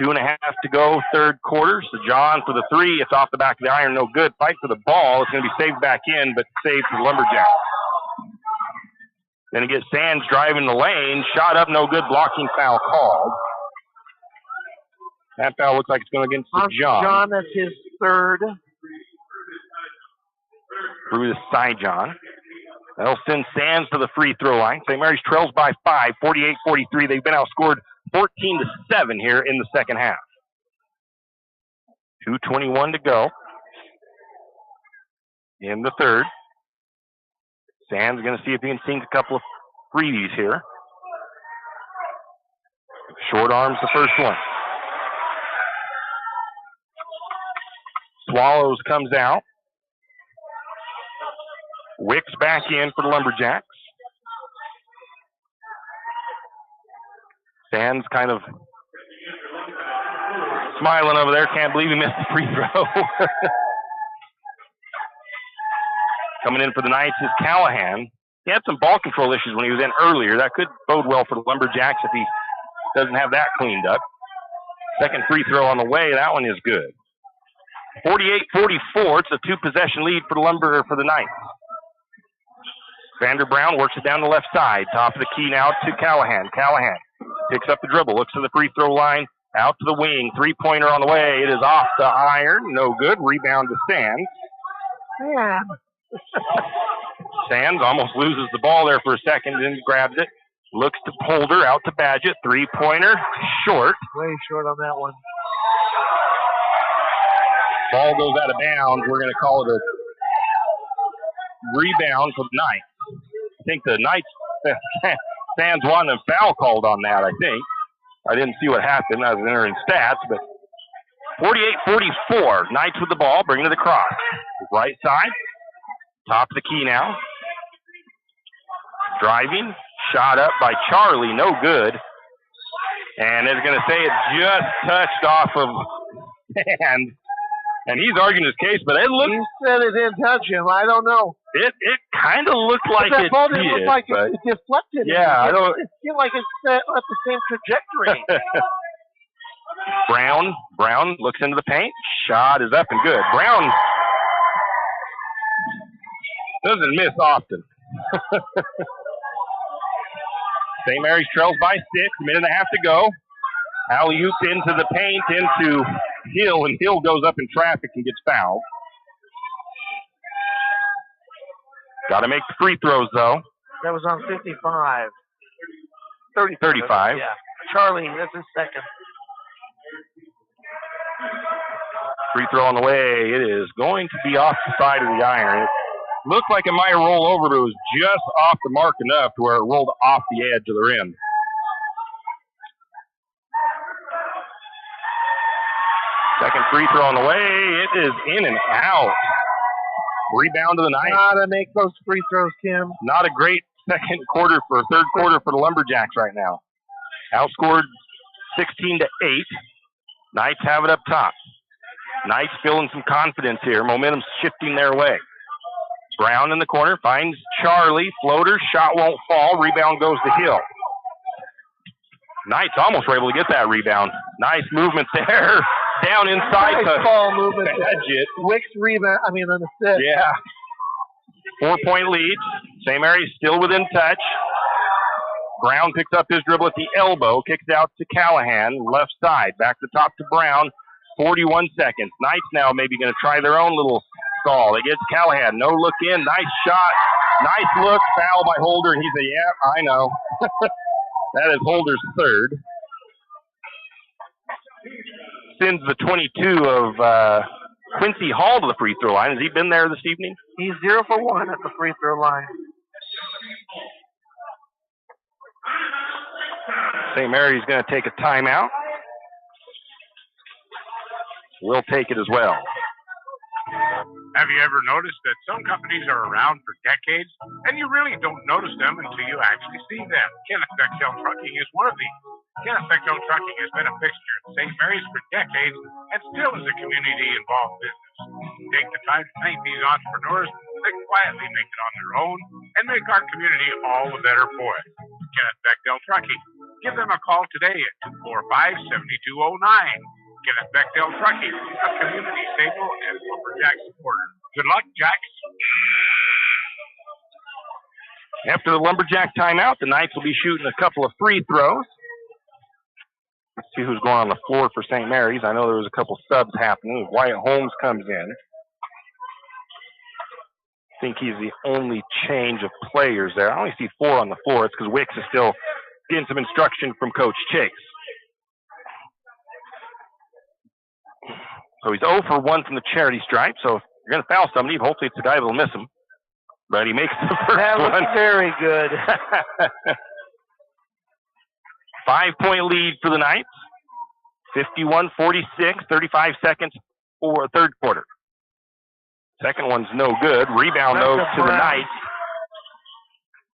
Speaker 1: 2.5 to go, third quarter. John for the 3. It's off the back of the iron, no good. Fight for the ball. It's going to be saved back in, but saved for the Lumberjacks. Then it gets Sands driving the lane. Shot up, no good. Blocking foul called. That foul looks like it's going against John.
Speaker 2: John, that's his third.
Speaker 1: Through the side, John. That'll send Sands to the free throw line. St. Mary's trails by 5, 48-43. They've been outscored 14-7 here in the second half. 2:21 to go in the third. Sands going to see if he can sink a couple of freebies here. Short arms the first one. Swallows comes out. Wicks back in for the Lumberjacks. Sands kind of smiling over there. Can't believe he missed the free throw. Coming in for the Knights is Callahan. He had some ball control issues when he was in earlier. That could bode well for the Lumberjacks if he doesn't have that cleaned up. Second free throw on the way. That one is good. 48-44. It's a 2-possession lead for the Knights. Vander Brown works it down the left side. Top of the key now to Callahan. Callahan picks up the dribble, looks to the free throw line, out to the wing. 3-pointer on the way. It is off the iron. No good. Rebound to Sands.
Speaker 2: Man.
Speaker 1: Sands almost loses the ball there for a second, then grabs it. Looks to Holder, out to Badgett. Three-pointer, short.
Speaker 2: Way short on that one.
Speaker 1: Ball goes out of bounds. We're going to call it a rebound for the Knights. I think the Knights, Sands wanted a foul called on that, I think. I didn't see what happened. I was entering stats, but 48-44. Knights with the ball, bringing it across. Right side, top of the key now. Driving, shot up by Charlie, no good. And they're going to say it just touched off of Sands. And he's arguing his case, but it looked...
Speaker 2: He said it didn't touch him. I don't know.
Speaker 1: It kind of looked like it
Speaker 2: ball
Speaker 1: did.
Speaker 2: Looked like it deflected.
Speaker 1: Yeah,
Speaker 2: it seemed like it's at the same trajectory.
Speaker 1: Brown looks into the paint. Shot is up and good. Brown doesn't miss often. St. Mary's trails by 6, a minute and a half to go. Alley-oop into the paint, into Hill, and Hill goes up in traffic and gets fouled. Got to make the free throws, though.
Speaker 2: That was on 55.
Speaker 1: 35.
Speaker 2: Yeah. Charlie, that's his second.
Speaker 1: Free throw on the way. It is going to be off the side of the iron. It looked like it might roll over, but it was just off the mark enough to where it rolled off the edge of the rim. Second free throw on the way. It is in and out. Rebound to the Knights.
Speaker 2: Gotta make those free throws, Kim.
Speaker 1: Not a great third quarter for the Lumberjacks right now. Outscored 16-8. Knights have it up top. Knights feeling some confidence here. Momentum's shifting their way. Brown in the corner finds Charlie. Floater, shot won't fall. Rebound goes to Hill. Knights almost were able to get that rebound. Nice movement there. Down inside.
Speaker 2: Nice ball movement.
Speaker 1: Badgett.
Speaker 2: Wick's rebound. I mean, on the set.
Speaker 1: Yeah. 4-point lead. St. Mary's still within touch. Brown picks up his dribble at the elbow. Kicks out to Callahan. Left side. Back to top to Brown. 41 seconds. Knights now maybe going to try their own little stall. They get to Callahan. No look in. Nice shot. Nice look. Foul by Holder. And he said, yeah, I know. That is Holder's third. Sends the 22 of Quincy Hall to the free throw line. Has he been there this evening?
Speaker 2: He's 0 for 1 at the free throw line.
Speaker 1: St. Mary's going to take a timeout. We'll take it as well.
Speaker 12: Have you ever noticed that some companies are around for decades and you really don't notice them until you actually see them? KFXL Trucking is one of these. KFXL Trucking has been a fixture at St. Mary's for decades and still is a community-involved business. Take the time to thank these entrepreneurs that quietly make it on their own and make our community all the better for it. KFXL Trucking. Give them a call today at 245-7209. Kenneth Bechdel Trucking, a community staple and Lumberjack supporter. Good luck, Jacks.
Speaker 1: After the Lumberjack timeout, the Knights will be shooting a couple of free throws. Let's see who's going on the floor for St. Mary's. I know there was a couple subs happening. Wyatt Holmes comes in. I think he's the only change of players there. I only see 4 on the floor. It's because Wicks is still getting some instruction from Coach Chase. So he's 0 for 1 from the charity stripe. So if you're going to foul somebody, hopefully it's the guy that will miss him. But he makes the first
Speaker 2: that was
Speaker 1: one.
Speaker 2: Very good.
Speaker 1: 5-point lead for the Knights. 51-46, 35 seconds for third quarter. Second one's no good. Rebound goes to the Knights.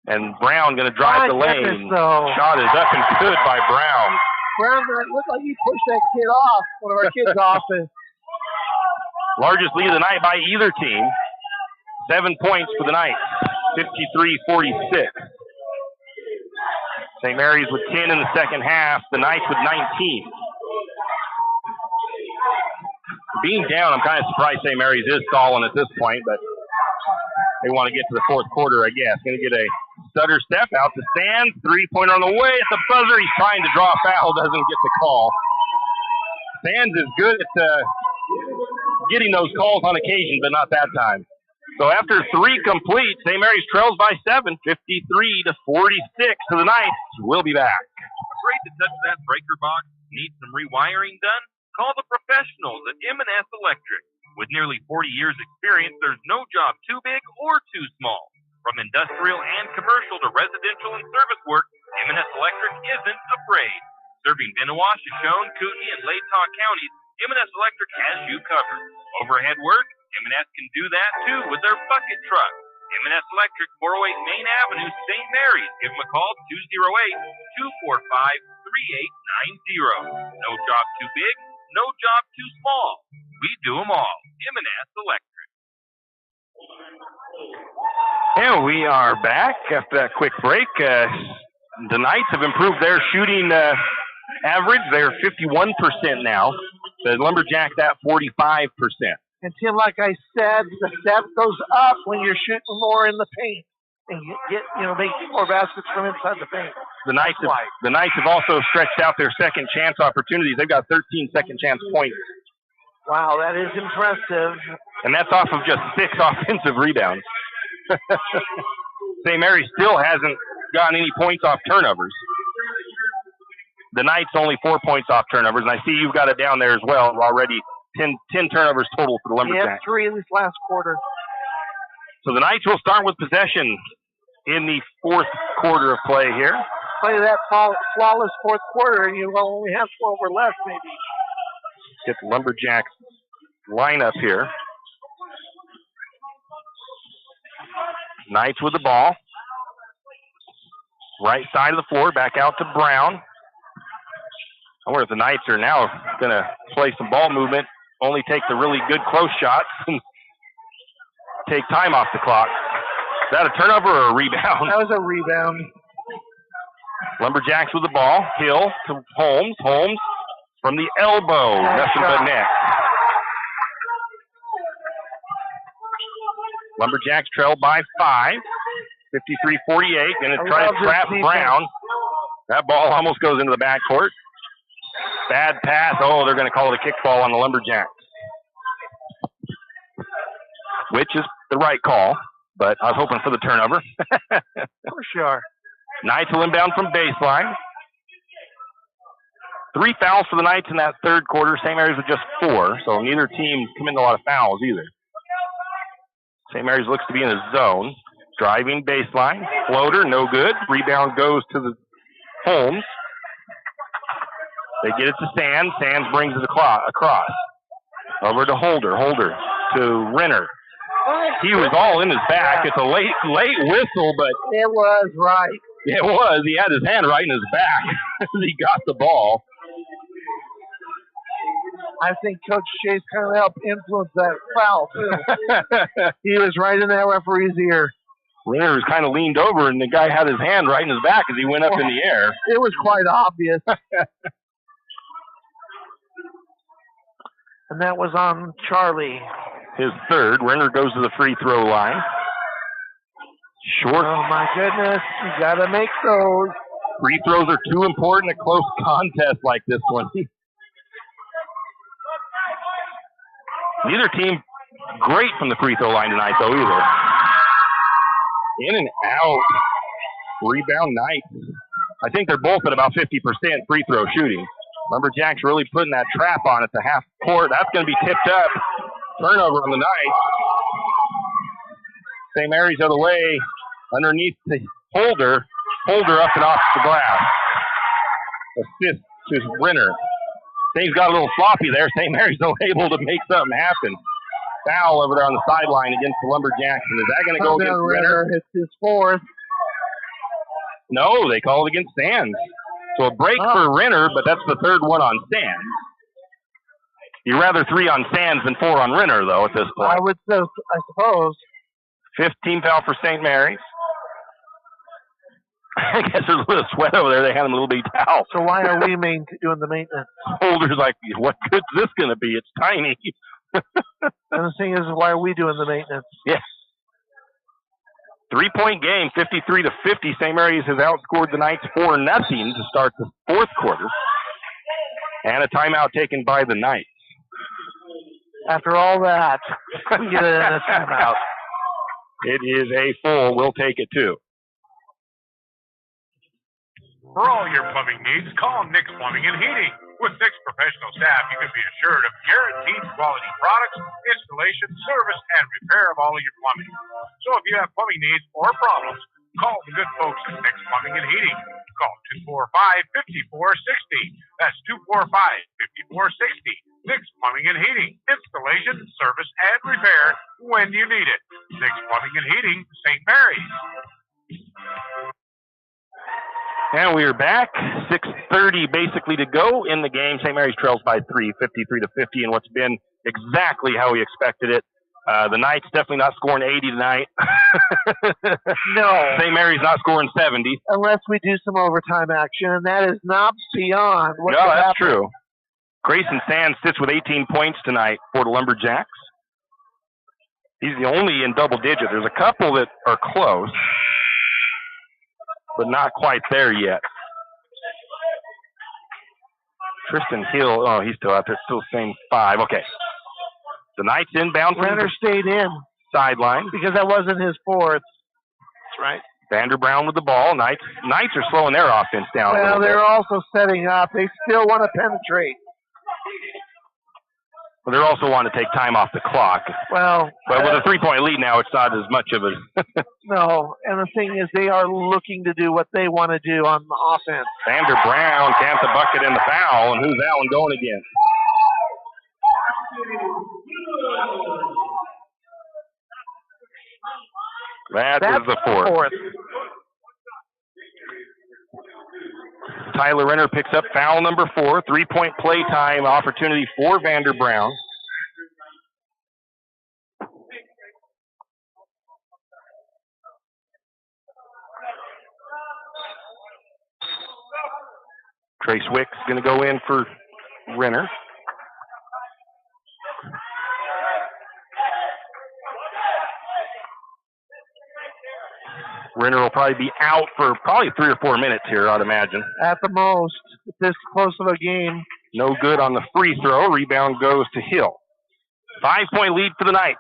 Speaker 1: And Brown going to drive the lane. Shot is up and good by Brown.
Speaker 2: Brown looked like he pushed that kid off, one of our kids off.
Speaker 1: Largest lead of the night by either team. 7 points for the Knights. 53-46. St. Mary's with 10 in the second half. The Knights with 19. Being down, I'm kind of surprised St. Mary's is stalling at this point, but they want to get to the fourth quarter, I guess. Going to get a stutter step out to Sands. 3-pointer on the way at the buzzer. He's trying to draw a foul, doesn't get the call. Sands is good at getting those calls on occasion, but not that time. So after 3 complete, St. Mary's trails by 7, 53-46 to the Knights. We'll be back.
Speaker 7: Afraid to touch that breaker box? Need some rewiring done? Call the professionals at M&S Electric. With nearly 40 years experience, there's no job too big or too small. From industrial and commercial to residential and service work, M&S Electric isn't afraid. Serving Benawa, Shoshone, Kootenai, and Latah counties, M&S Electric has you covered. Overhead work? M&S can do that too with their bucket truck. M&S Electric, 408 Main Avenue, St. Mary's. Give them a call, 208-245-3890. No job too big, no job too small. We do them all. M&S Electric.
Speaker 1: And we are back after that quick break. The Knights have improved their shooting average. They're 51% now. The Lumberjacks at 45%.
Speaker 2: And Tim, like I said, the step goes up when you're shooting more in the paint, and you get, make more baskets from inside the paint.
Speaker 1: The Knights have also stretched out their second chance opportunities. They've got 13 second chance points.
Speaker 2: Wow, that is impressive.
Speaker 1: And that's off of just 6 offensive rebounds. St. Mary still hasn't gotten any points off turnovers. The Knights only 4 points off turnovers, and I see you've got it down there as well already. 10 turnovers total for the Lumberjacks.
Speaker 2: Yeah, 3 in this last quarter.
Speaker 1: So the Knights will start with possession in the 4th quarter of play here.
Speaker 2: Play that flawless 4th quarter, and you will only have 12 or less, maybe.
Speaker 1: Get the Lumberjacks lineup here. Knights with the ball. Right side of the floor, back out to Brown. I wonder if the Knights are now going to play some ball movement, only take the really good close shots, and take time off the clock. Is that a turnover or a rebound?
Speaker 2: That was a rebound.
Speaker 1: Lumberjacks with the ball. Hill to Holmes. Holmes from the elbow. Nothing but net. Lumberjacks trail by 5. 53-48. Going to try to trap Brown. That ball almost goes into the backcourt. Bad pass. Oh, they're going to call it a kickball on the Lumberjacks. Which is the right call, but I was hoping for the turnover.
Speaker 2: For sure.
Speaker 1: Knights will inbound from baseline. 3 fouls for the Knights in that 3rd quarter. St. Mary's with just 4, so neither team committed a lot of fouls either. St. Mary's looks to be in a zone. Driving baseline. Floater, no good. Rebound goes to the Holmes. They get it to Sands. Sands brings it across. Over to Holder. Holder to Renner. He was all in his back. It's a late whistle, but
Speaker 2: it was right.
Speaker 1: It was. He had his hand right in his back as he got the ball.
Speaker 2: I think Coach Chase kind of helped influence that foul, too. He was right in that referee's ear.
Speaker 1: Renner was kind of leaned over, and the guy had his hand right in his back as he went up in the air.
Speaker 2: It was quite obvious. And that was on Charlie.
Speaker 1: His 3rd. Renner goes to the free throw line. Short.
Speaker 2: Oh, my goodness. You got to make those.
Speaker 1: Free throws are too important in a close contest like this one. Neither team great from the free throw line tonight, though, either. In and out. Rebound Knights. I think they're both at about 50% free throw shooting. Lumberjacks really putting that trap on at the half court. That's going to be tipped up. Turnover on the Knights. St. Mary's the other way. Underneath the Holder. Holder up and off the glass. Assist to Renner. Things got a little sloppy there. St. Mary's still able to make something happen. Foul over there on the sideline against the Lumberjacks. And is that going to go against Renner?
Speaker 2: It's his 4th.
Speaker 1: No, they call it against Sands. So a break for Renner, but that's the 3rd one on Sands. You'd rather 3 on Sands than 4 on Renner, though, at this point.
Speaker 2: I suppose.
Speaker 1: 15 foul for St. Mary's. I guess there's a little sweat over there. They had him a little big towel.
Speaker 2: So why are we doing the maintenance?
Speaker 1: Holder's like, what good's this going to be? It's tiny.
Speaker 2: And the thing is, why are we doing the maintenance?
Speaker 1: Yes. 3-point game, 53-50. St. Mary's has outscored the Knights 4-0 to start the 4th quarter. And a timeout taken by the Knights.
Speaker 2: After all that, we get a timeout.
Speaker 1: It is a full. We'll take it too.
Speaker 12: For all your plumbing needs, call Nick's Plumbing and Heating. With Nick's professional staff, you can be assured of guaranteed quality products, installation, service, and repair of all of your plumbing. So if you have plumbing needs or problems, call the good folks at Nick's Plumbing and Heating. Call 245-5460. That's 245-5460. Nick's Plumbing and Heating. Installation, service, and repair when you need it. Nick's Plumbing and Heating, St. Mary's.
Speaker 1: And we are back. 6:30 basically to go in the game. St. Mary's trails by 3, 53-50, and what's been exactly how we expected it. The Knights definitely not scoring 80 tonight.
Speaker 2: No.
Speaker 1: St. Mary's not scoring 70.
Speaker 2: Unless we do some overtime action, and that is not beyond what
Speaker 1: No, that's
Speaker 2: happen.
Speaker 1: true. Grayson Sands sits with 18 points tonight for the Lumberjacks. He's the only in double digit. There's a couple that are close, but not quite there yet. Tristan Hill, oh, he's still out there, still same 5. Okay. The Knights inbound.
Speaker 2: Renner stayed in.
Speaker 1: Sideline.
Speaker 2: Because that wasn't his fourth. That's right.
Speaker 1: Vander Brown with the ball. Knights are slowing their offense down a little bit.
Speaker 2: They're also setting up. They still want to penetrate.
Speaker 1: Well, they're also wanting to take time off the clock.
Speaker 2: Well,
Speaker 1: but with a 3-point lead now, it's not as much of a...
Speaker 2: No, and the thing is, they are looking to do what they want to do on the offense.
Speaker 1: Vander Brown can't the bucket in the foul, and who's that one going against? That's the fourth. Tyler Renner picks up foul number 4. 3-point play time opportunity for Vander Brown. Trace Wick's going to go in for Renner. Renner will probably be out for probably 3 or 4 minutes here, I'd imagine.
Speaker 2: At the most, this close of a game.
Speaker 1: No good on the free throw. Rebound goes to Hill. 5-point lead for the Knights.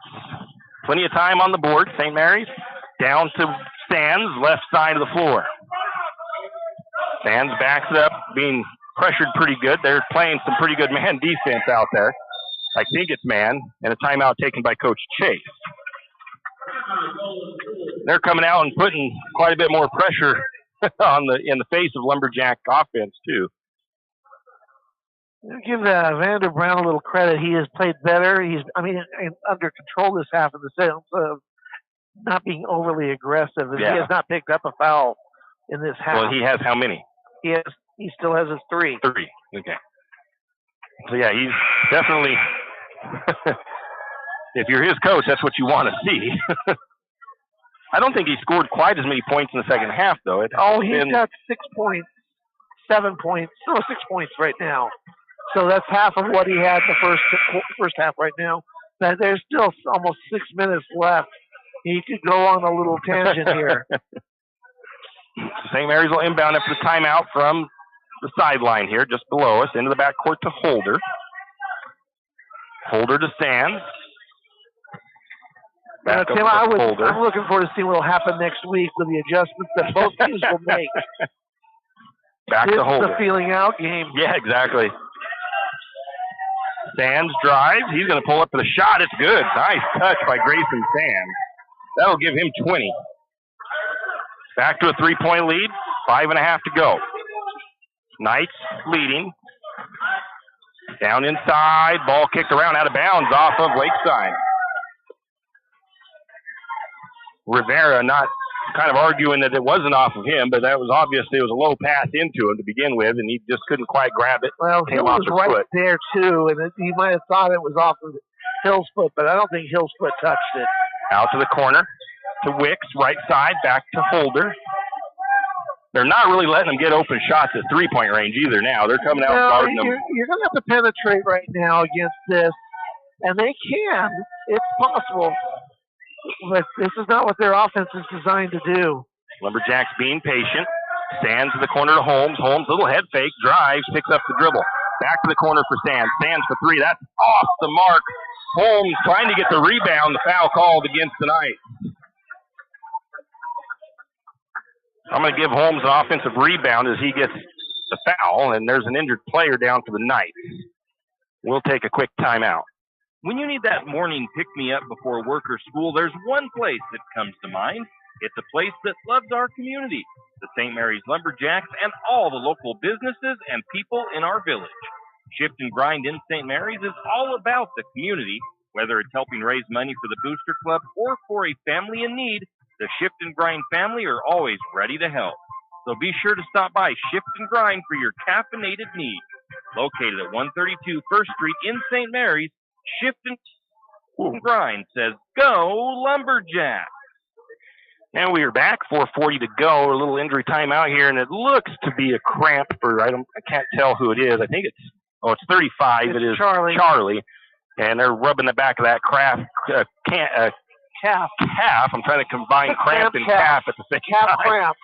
Speaker 1: Plenty of time on the board. St. Mary's down to Sands, left side of the floor. Sands backs it up, being pressured pretty good. They're playing some pretty good man defense out there. I think it's man, and a timeout taken by Coach Chase. They're coming out and putting quite a bit more pressure in the face of Lumberjack offense too.
Speaker 2: Give Vander Brown a little credit. He has played better. He's under control this half in the sense of not being overly aggressive. Yeah. He has not picked up a foul in this half.
Speaker 1: Well, he has how many?
Speaker 2: He still has his 3.
Speaker 1: 3. Okay. So yeah, he's definitely. If you're his coach, that's what you want to see. I don't think he scored quite as many points in the second half, though.
Speaker 2: He's got 6 points, 7 points. No, 6 points right now. So that's half of what he had the first half right now. There's still almost 6 minutes left. He could go on a little tangent here.
Speaker 1: St. Mary's will inbound after the timeout from the sideline here, just below us, into the backcourt to Holder. Holder to Sands.
Speaker 2: Tim, I'm looking forward to seeing what will happen next week with the adjustments that both teams will make.
Speaker 1: Back to Holder.
Speaker 2: This is the feeling out game.
Speaker 1: Yeah, exactly. Sands drives. He's going to pull up for the shot. It's good. Nice touch by Grayson Sands. That'll give him 20. Back to a 3-point lead. 5.5 to go. Knights leading. Down inside. Ball kicked around out of bounds off of Lakeside. Rivera not kind of arguing that it wasn't off of him, but that was obviously it was a low pass into him to begin with, and he just couldn't quite grab it.
Speaker 2: Well, he was right there, too, and he might have thought it was off of Hill's foot, but I don't think Hill's foot touched it.
Speaker 1: Out to the corner to Wicks, right side, back to Holder. They're not really letting them get open shots at 3-point range either now. They're coming out guarding them.
Speaker 2: You're going to have to penetrate right now against this, and they can. It's possible. But this is not what their offense is designed to do.
Speaker 1: Lumberjacks being patient. Sands to the corner to Holmes. Holmes, little head fake, drives, picks up the dribble. Back to the corner for Sands. Sands for 3. That's off the mark. Holmes trying to get the rebound. The foul called against the Knights. I'm going to give Holmes an offensive rebound as he gets the foul, and there's an injured player down for the night. We'll take a quick timeout.
Speaker 7: When you need that morning pick-me-up before work or school, there's one place that comes to mind. It's a place that loves our community, the St. Mary's Lumberjacks, and all the local businesses and people in our village. Shift and Grind in St. Mary's is all about the community. Whether it's helping raise money for the Booster Club or for a family in need, the Shift and Grind family are always ready to help. So be sure to stop by Shift and Grind for your caffeinated needs. Located at 132 First Street in St. Mary's, Shift and Grind says, "Go Lumberjacks!"
Speaker 1: And we are back, 4:40 to go. A little injury timeout here, and it looks to be a cramp for, I can't tell who it is. I think it's 35. It is Charlie. And they're rubbing the back of that calf. I'm trying to combine cramp and calf at the same time.
Speaker 2: Cramp.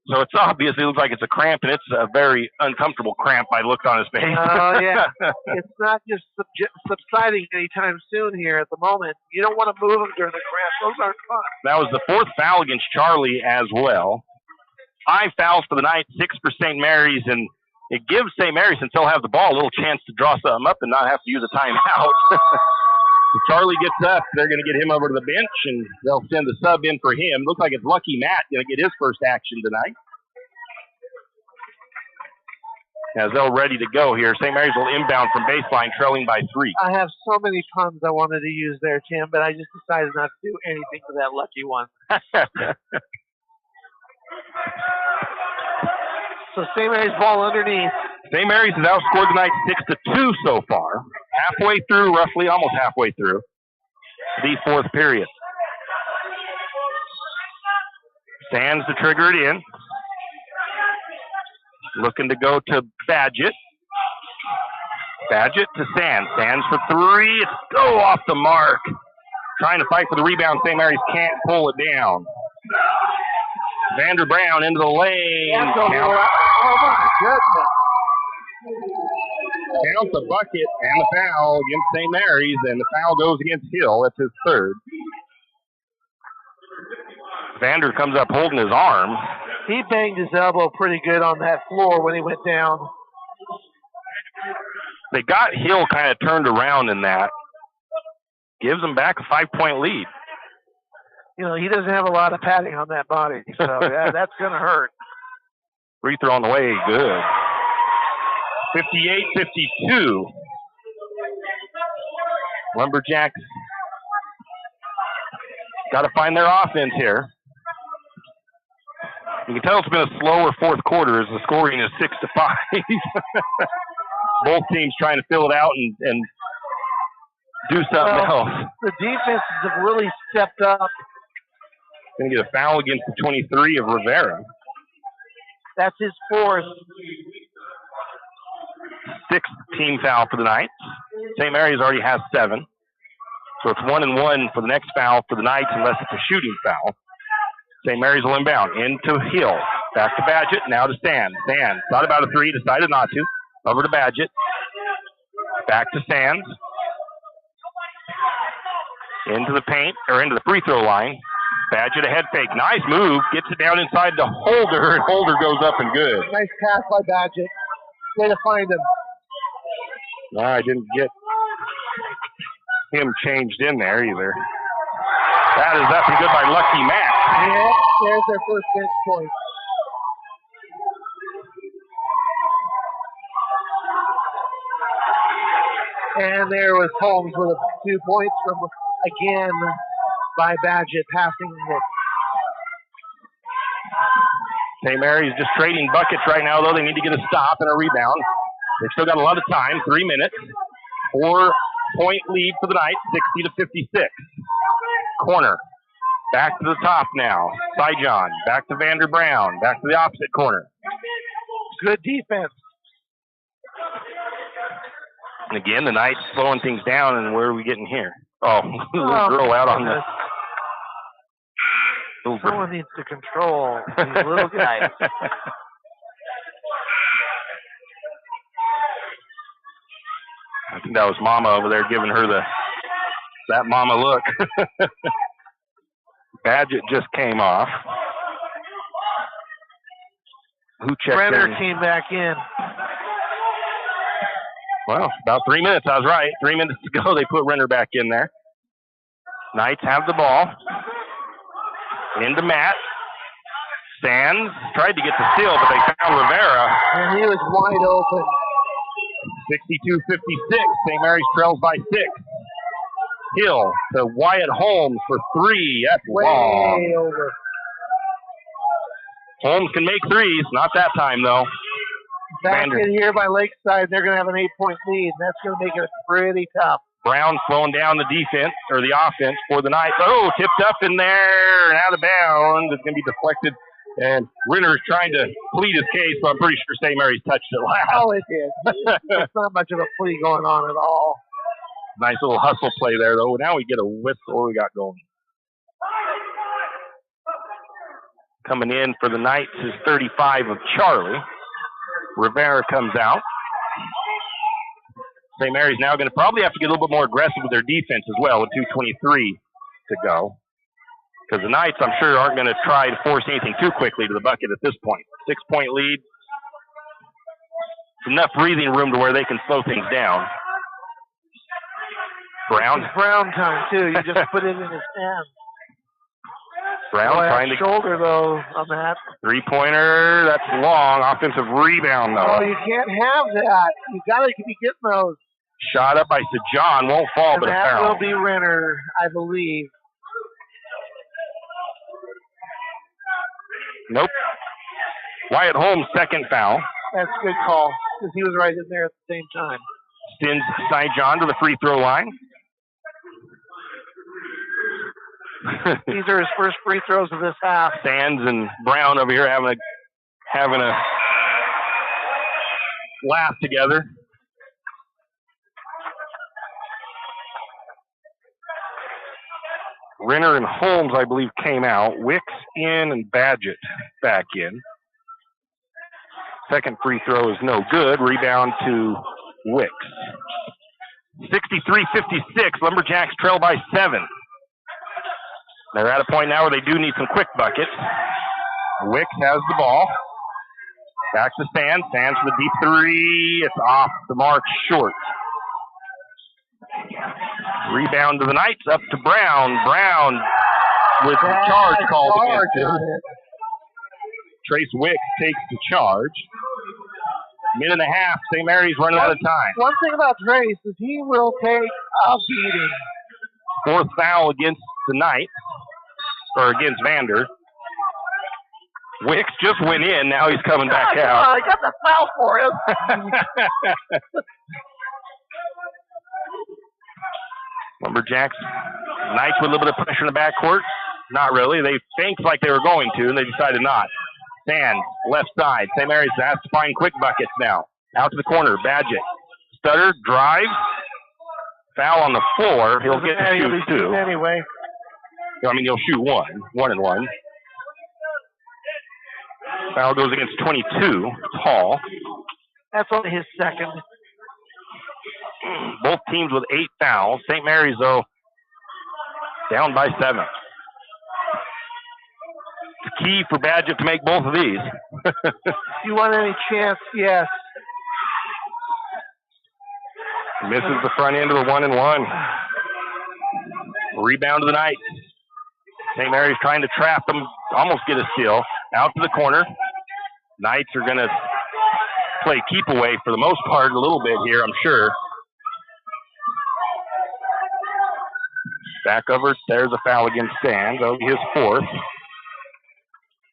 Speaker 1: So it's obviously looks like it's a cramp, and it's a very uncomfortable cramp by looks on his face.
Speaker 2: Oh, yeah. It's not just subsiding anytime soon here at the moment. You don't want to move them during the cramp. Those aren't fun.
Speaker 1: That was the fourth foul against Charlie as well. 5 fouls for the night, 6 for St. Mary's, and it gives St. Mary's, since they'll have the ball, a little chance to draw something up and not have to use a timeout. So Charlie gets up. They're going to get him over to the bench, and they'll send the sub in for him. Looks like it's Lucky Matt going to get his first action tonight. As they're ready to go here, St. Mary's will inbound from baseline, trailing by 3.
Speaker 2: I have so many puns I wanted to use there, Tim, but I just decided not to do anything for that lucky one. So St. Mary's ball underneath.
Speaker 1: St. Mary's has outscored tonight 6-2 so far. Halfway through, roughly, almost halfway through the fourth period. Sands to trigger it in. Looking to go to Badgett. Badgett to Sands. Sands for 3. It's go off the mark. Trying to fight for the rebound. St. Mary's can't pull it down. Vander Brown into the lane.
Speaker 2: Oh, my goodness.
Speaker 1: Counts a bucket and the foul against St. Mary's, and the foul goes against Hill. That's his third. Vander comes up holding his arm.
Speaker 2: He banged his elbow pretty good on that floor when he went down.
Speaker 1: They got Hill kind of turned around in that. Gives them back a 5-point lead.
Speaker 2: You know, he doesn't have a lot of padding on that body, so that's going to hurt.
Speaker 1: Free throw on the way, good. 58-52. Lumberjacks got to find their offense here. You can tell it's been a slower fourth quarter as the scoring is 6-5. Both teams trying to fill it out and do something else.
Speaker 2: The defenses have really stepped up.
Speaker 1: Going to get a foul against the 23 of Rivera.
Speaker 2: That's his fourth.
Speaker 1: 6th team foul for the night. St. Mary's already has 7. So it's 1-1 for the next foul for the Knights unless it's a shooting foul. St. Mary's will inbound into Hill. Back to Badgett, now to Sands. Sands thought about a 3, decided not to. Over to Badgett. Back to Sands. Into the paint, or into the free throw line. Badgett a head fake. Nice move. Gets it down inside to Holder, and Holder goes up and good.
Speaker 2: Nice pass by Badgett. Way to find him.
Speaker 1: No, I didn't get him changed in there either. That is up and good by Lucky Matt.
Speaker 2: Yeah, there's their first bench point. And there was Holmes with 2 points from, again, by Badgett passing it.
Speaker 1: St. Mary's just trading buckets right now, though. They need to get a stop and a rebound. They've still got a lot of time, 3 minutes. 4-point lead for the night, 60-56. Corner. Back to the top now. Syjon. Back to Vander Brown. Back to the opposite corner.
Speaker 2: Good defense.
Speaker 1: And again, the Knights slowing things down, and where are we getting here? Oh, little girl out on the...
Speaker 2: Someone needs to control these little guys.
Speaker 1: I think that was Mama over there giving her that Mama look. Badgett just came off. Who checked
Speaker 2: Renner
Speaker 1: in?
Speaker 2: came back in.
Speaker 1: Well, about 3 minutes. I was right. 3 minutes to go. They put Renner back in there. Knights have the ball. Into Matt. Sands tried to get the steal, but they found Rivera.
Speaker 2: And he was wide open.
Speaker 1: 62-56. St. Mary's trails by 6. Hill to Wyatt Holmes for 3. That's
Speaker 2: Way
Speaker 1: long.
Speaker 2: over.
Speaker 1: Holmes can make threes. Not that time, though.
Speaker 2: Back in here by Lakeside, they're going to have an 8-point lead. That's going to make it pretty tough.
Speaker 1: Brown slowing down the defense, or the offense for the Knights. Oh, tipped up in there and out of bounds. It's going to be deflected. And Renner's trying to plead his case, but I'm pretty sure St. Mary's touched it last.
Speaker 2: Oh, it did. It's not much of a plea going on at all.
Speaker 1: Nice little hustle play there, though. Now we get a whistle. What we got going? Coming in for the Knights is 35 of Charlie. Rivera comes out. St. Mary's now going to probably have to get a little bit more aggressive with their defense as well with 2:23 to go. Because the Knights, I'm sure, aren't going to try to force anything too quickly to the bucket at this point. 6-point lead. Enough breathing room to where they can slow things down. Brown.
Speaker 2: It's Brown time, too. You just put it in his hand.
Speaker 1: Brown trying to...
Speaker 2: shoulder, though, on that.
Speaker 1: Three-pointer. That's long. Offensive rebound, though.
Speaker 2: Oh, you can't have that. You got to be getting those.
Speaker 1: Shot up by Sajan. Won't fall,
Speaker 2: And
Speaker 1: but a
Speaker 2: that
Speaker 1: foul.
Speaker 2: will be Renner, I believe.
Speaker 1: Nope. Wyatt Holmes, second foul.
Speaker 2: That's a good call, because he was right in there at the same time.
Speaker 1: Sends Sajan to the free throw line.
Speaker 2: These are his first free throws of this half.
Speaker 1: Sands and Brown over here having a laugh together. Renner and Holmes, I believe, came out. Wicks in and Badgett back in. Second free throw is no good. Rebound to Wicks. 63-56. Lumberjacks trail by 7. They're at a point now where they do need some quick buckets. Wicks has the ball. Back to Sands. Sands for the deep three. It's off the mark, short. Rebound to the Knights, up to Brown. Brown with the charge called against him. Trace Wicks takes the charge. Minute and a half. St. Mary's running out of time.
Speaker 2: One thing about Trace is he will take a beating.
Speaker 1: Fourth foul against the Knights, or against Vander. Wicks just went in. Now he's coming back out.
Speaker 2: I got the foul for him.
Speaker 1: Lumberjacks, Knights with a little bit of pressure in the backcourt. Not really. They think like they were going to, and they decided not. Sands, left side. St. Mary's has to find quick buckets now. Out to the corner. Badgett. Stutter, drive. Foul on the floor. He'll get to shoot two.
Speaker 2: Anyway.
Speaker 1: I mean, he'll shoot one. 1-and-1. Foul goes against 22. Hall.
Speaker 2: That's only his second.
Speaker 1: Both teams with 8 fouls. St. Mary's, though, down by 7. It's key for Badgett to make both of these.
Speaker 2: You want any chance? Yes.
Speaker 1: Misses the front end of the 1-and-1. Rebound to the Knights. St. Mary's trying to trap them, almost get a steal. Out to the corner. Knights are going to play keep away for the most part a little bit here, I'm sure. Back over. There's a foul against Sands. That'll be his fourth.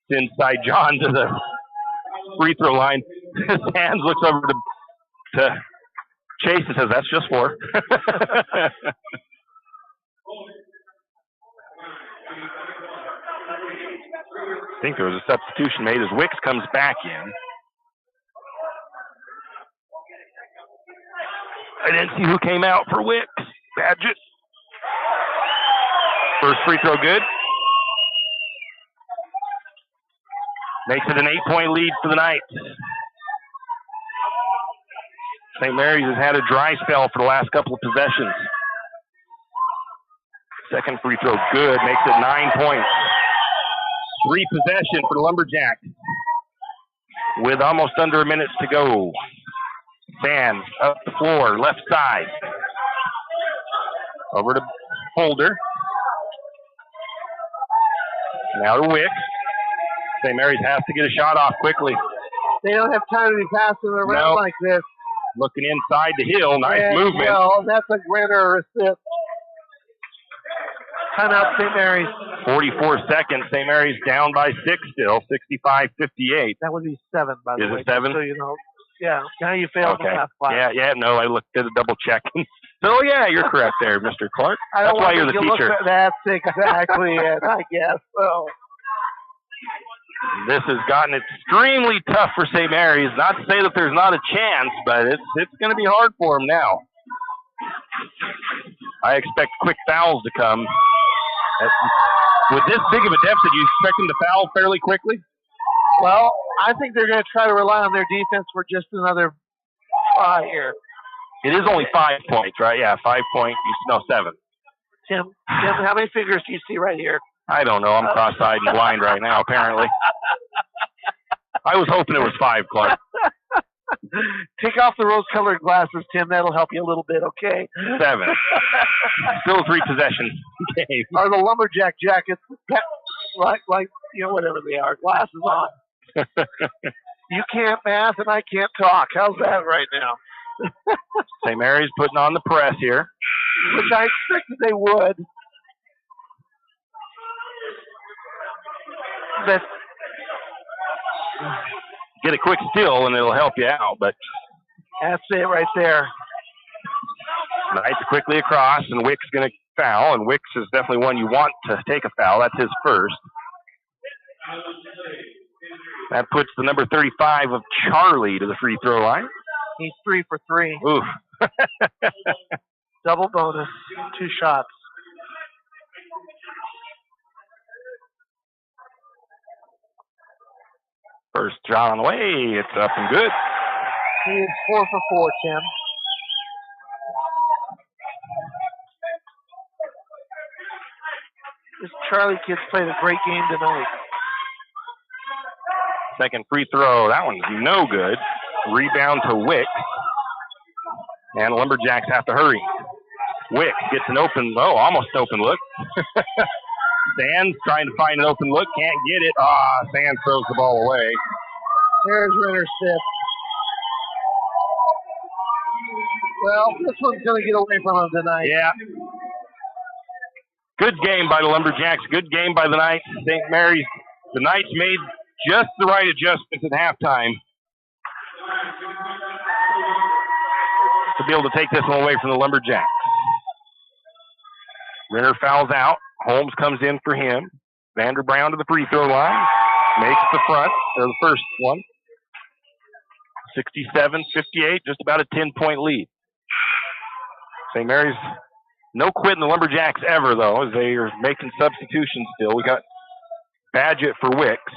Speaker 1: It's inside John to the free throw line. Sands looks over to Chase and says, "That's just 4." I think there was a substitution made as Wicks comes back in. I didn't see who came out for Wicks. Badgett. First free throw good. Makes it an 8-point lead for the Knights. St. Mary's has had a dry spell for the last couple of possessions. Second free throw good. Makes it 9 points. 3 possession for the Lumberjacks. with almost under a minute to go. Sands up the floor, left side. Over to Holder. Now to Wick. St. Mary's has to get a shot off quickly.
Speaker 2: They don't have time to be passing around like this.
Speaker 1: Looking inside the hill. Nice movement.
Speaker 2: Well, that's a winner assist. Timeout, St. Mary's.
Speaker 1: 44 seconds. St. Mary's down by 6 still. 65-58.
Speaker 2: That would be 7, by the way.
Speaker 1: Is it 7?
Speaker 2: So you know. Yeah. Now you failed the math class.
Speaker 1: Yeah. No, I did a double check. So yeah, you're correct there, Mr. Clark. That's why you're the teacher.
Speaker 2: That's exactly it, I guess. So.
Speaker 1: This has gotten extremely tough for St. Mary's. Not to say that there's not a chance, but it's going to be hard for them now. I expect quick fouls to come. With this big of a deficit, you expect them to foul fairly quickly?
Speaker 2: Well, I think they're going to try to rely on their defense for just another try here.
Speaker 1: It is only 5 points, right? Yeah, 5 points. No, 7.
Speaker 2: Tim, how many figures do you see right here?
Speaker 1: I don't know. I'm cross-eyed and blind right now, apparently. I was hoping it was 5, Clark.
Speaker 2: Take off the rose-colored glasses, Tim. That'll help you a little bit, okay?
Speaker 1: 7. Still a 3-possession game.
Speaker 2: Are the lumberjack jackets like whatever they are, glasses on? You can't math and I can't talk. How's that right now?
Speaker 1: St. Mary's putting on the press here.
Speaker 2: Which I expected they would. But
Speaker 1: get a quick steal and it'll help you out, but
Speaker 2: that's it right there.
Speaker 1: Knight's quickly across, and Wick's going to foul, and Wicks is definitely one you want to take a foul. That's his first. That puts the number 35 of Charlie to the free throw line.
Speaker 2: He's 3 for 3.
Speaker 1: Oof.
Speaker 2: Double bonus, 2 shots.
Speaker 1: First shot on the way. It's up and good.
Speaker 2: He is 4 for 4, Tim. This Charlie kid's played a great game tonight.
Speaker 1: Second free throw. That one's no good. Rebound to Wick. And Lumberjacks have to hurry. Wick gets an almost open look. Sands trying to find an open look. Can't get it. Sands throws the ball away.
Speaker 2: There's Renner Stiff. Well, this one's going to get away from him tonight.
Speaker 1: Yeah. Good game by the Lumberjacks. Good game by the Knights. St. Mary's. The Knights made just the right adjustments at halftime to be able to take this one away from the Lumberjacks. Renner fouls out. Holmes comes in for him. Vander Brown to the free throw line. Makes the first one. 67-58, just about a 10-point lead. St. Mary's, no quitting the Lumberjacks ever, though, as they are making substitutions still. We got Badgett for Wicks.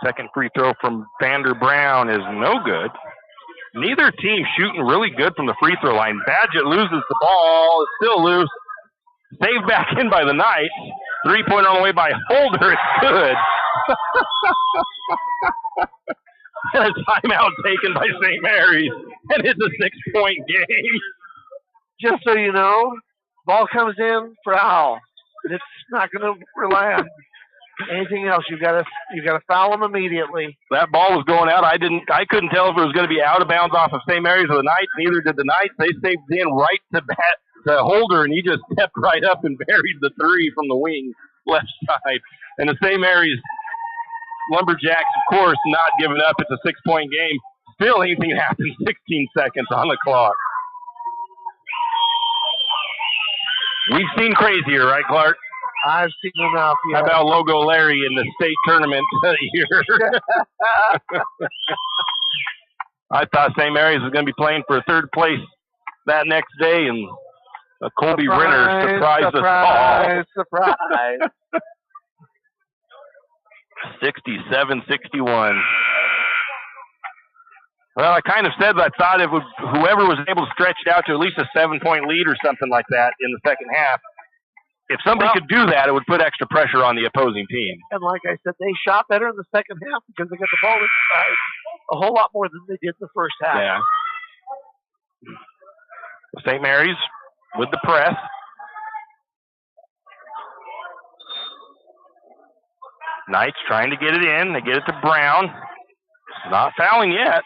Speaker 1: Second free throw from Vander Brown is no good. Neither team shooting really good from the free throw line. Badgett loses the ball. It's still loose. Saved back in by the Knights. 3-pointer on the way by Holder. It's good. And a timeout taken by St. Mary's. And it's a 6-point game.
Speaker 2: Just so you know, ball comes in, foul. It's not going to rely on anything else. You got to foul them immediately.
Speaker 1: That ball was going out. I couldn't tell if it was going to be out of bounds off of St. Mary's or the Knights. Neither did the Knights. They saved in right to Holder, and he just stepped right up and buried the 3 from the wing left side. And the St. Mary's Lumberjacks, of course, not giving up. It's a 6-point game. Still anything happens. 16 seconds on the clock. We've seen crazier, right, Clark?
Speaker 2: I've seen enough. Yeah.
Speaker 1: How about Logo Larry in the state tournament here? I thought St. Mary's was going to be playing for 3rd place that next day, and Colby Renner surprised us all.
Speaker 2: Surprise.
Speaker 1: 67-61. Well, I kind of said that I thought whoever was able to stretch it out to at least a 7-point lead or something like that in the second half, if somebody could do that, it would put extra pressure on the opposing team.
Speaker 2: And like I said, they shot better in the second half because they got the ball inside a whole lot more than they did in the first half.
Speaker 1: Yeah. St. Mary's with the press. Knights trying to get it in. They get it to Brown. Not fouling yet.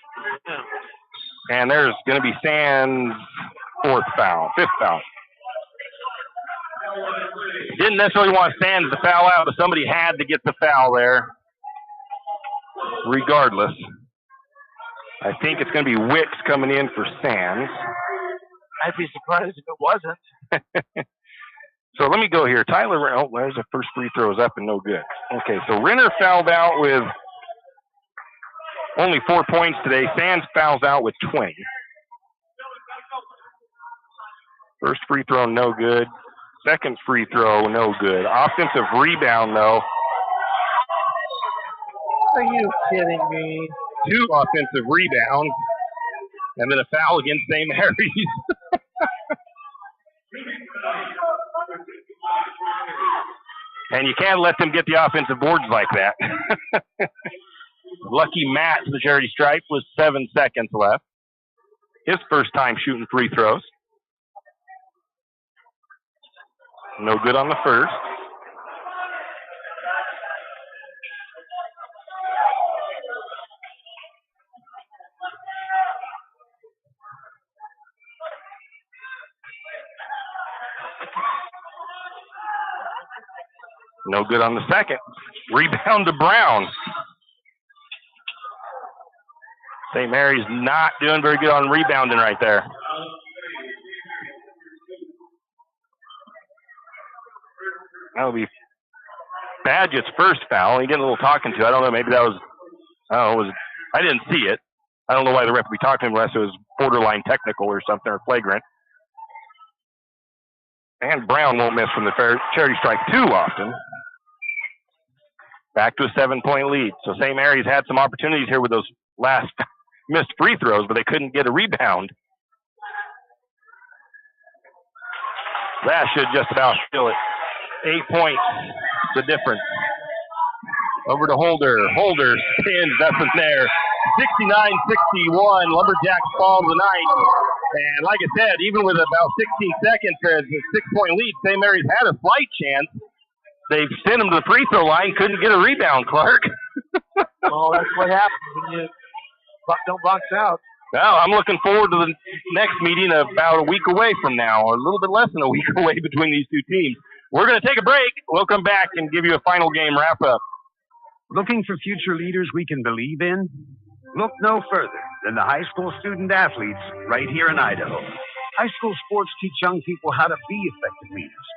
Speaker 1: And there's going to be Sands' fifth foul. Didn't necessarily want Sands to foul out, but somebody had to get the foul there. Regardless. I think it's going to be Wicks coming in for Sands.
Speaker 2: I'd be surprised if it wasn't.
Speaker 1: So let me go here. Tyler, oh, there's the first free throw is up and no good. Okay, so Renner fouled out with only 4 points today. Sands fouls out with 20. First free throw, no good. Second free throw, no good. Offensive rebound, though.
Speaker 2: Are you kidding me?
Speaker 1: 2 offensive rebounds. And then a foul against St. Mary's. And you can't let them get the offensive boards like that. Lucky Matt to the charity stripe with 7 seconds left. His first time shooting free throws. No good on the first. No good on the second. Rebound to Brown. St. Mary's not doing very good on rebounding right there. That would be Badgett's first foul. He getting a little talking to. I don't know. Maybe that was, I didn't see it. I don't know why the ref would be talking to him unless it was borderline technical or something or flagrant. And Brown won't miss from the charity stripe too often. Back to a 7-point lead. So St. Mary's had some opportunities here with those last missed free throws, but they couldn't get a rebound. That should just about fill it. 8 points, the difference. Over to Holder. Holder spins, nothing there. 69-61, Lumberjacks fall tonight. And like I said, even with about 16 seconds as a 6-point lead, St. Mary's had a slight chance. They sent him to the free throw line, couldn't get a rebound, Clark.
Speaker 2: Oh, that's what happens when you don't box out.
Speaker 1: Well, I'm looking forward to the next meeting about a week away from now, or a little bit less than a week away between these two teams. We're going to take a break. We'll come back and give you a final game wrap-up.
Speaker 5: Looking for future leaders we can believe in? Look no further than the high school student athletes right here in Idaho. High school sports teach young people how to be effective leaders.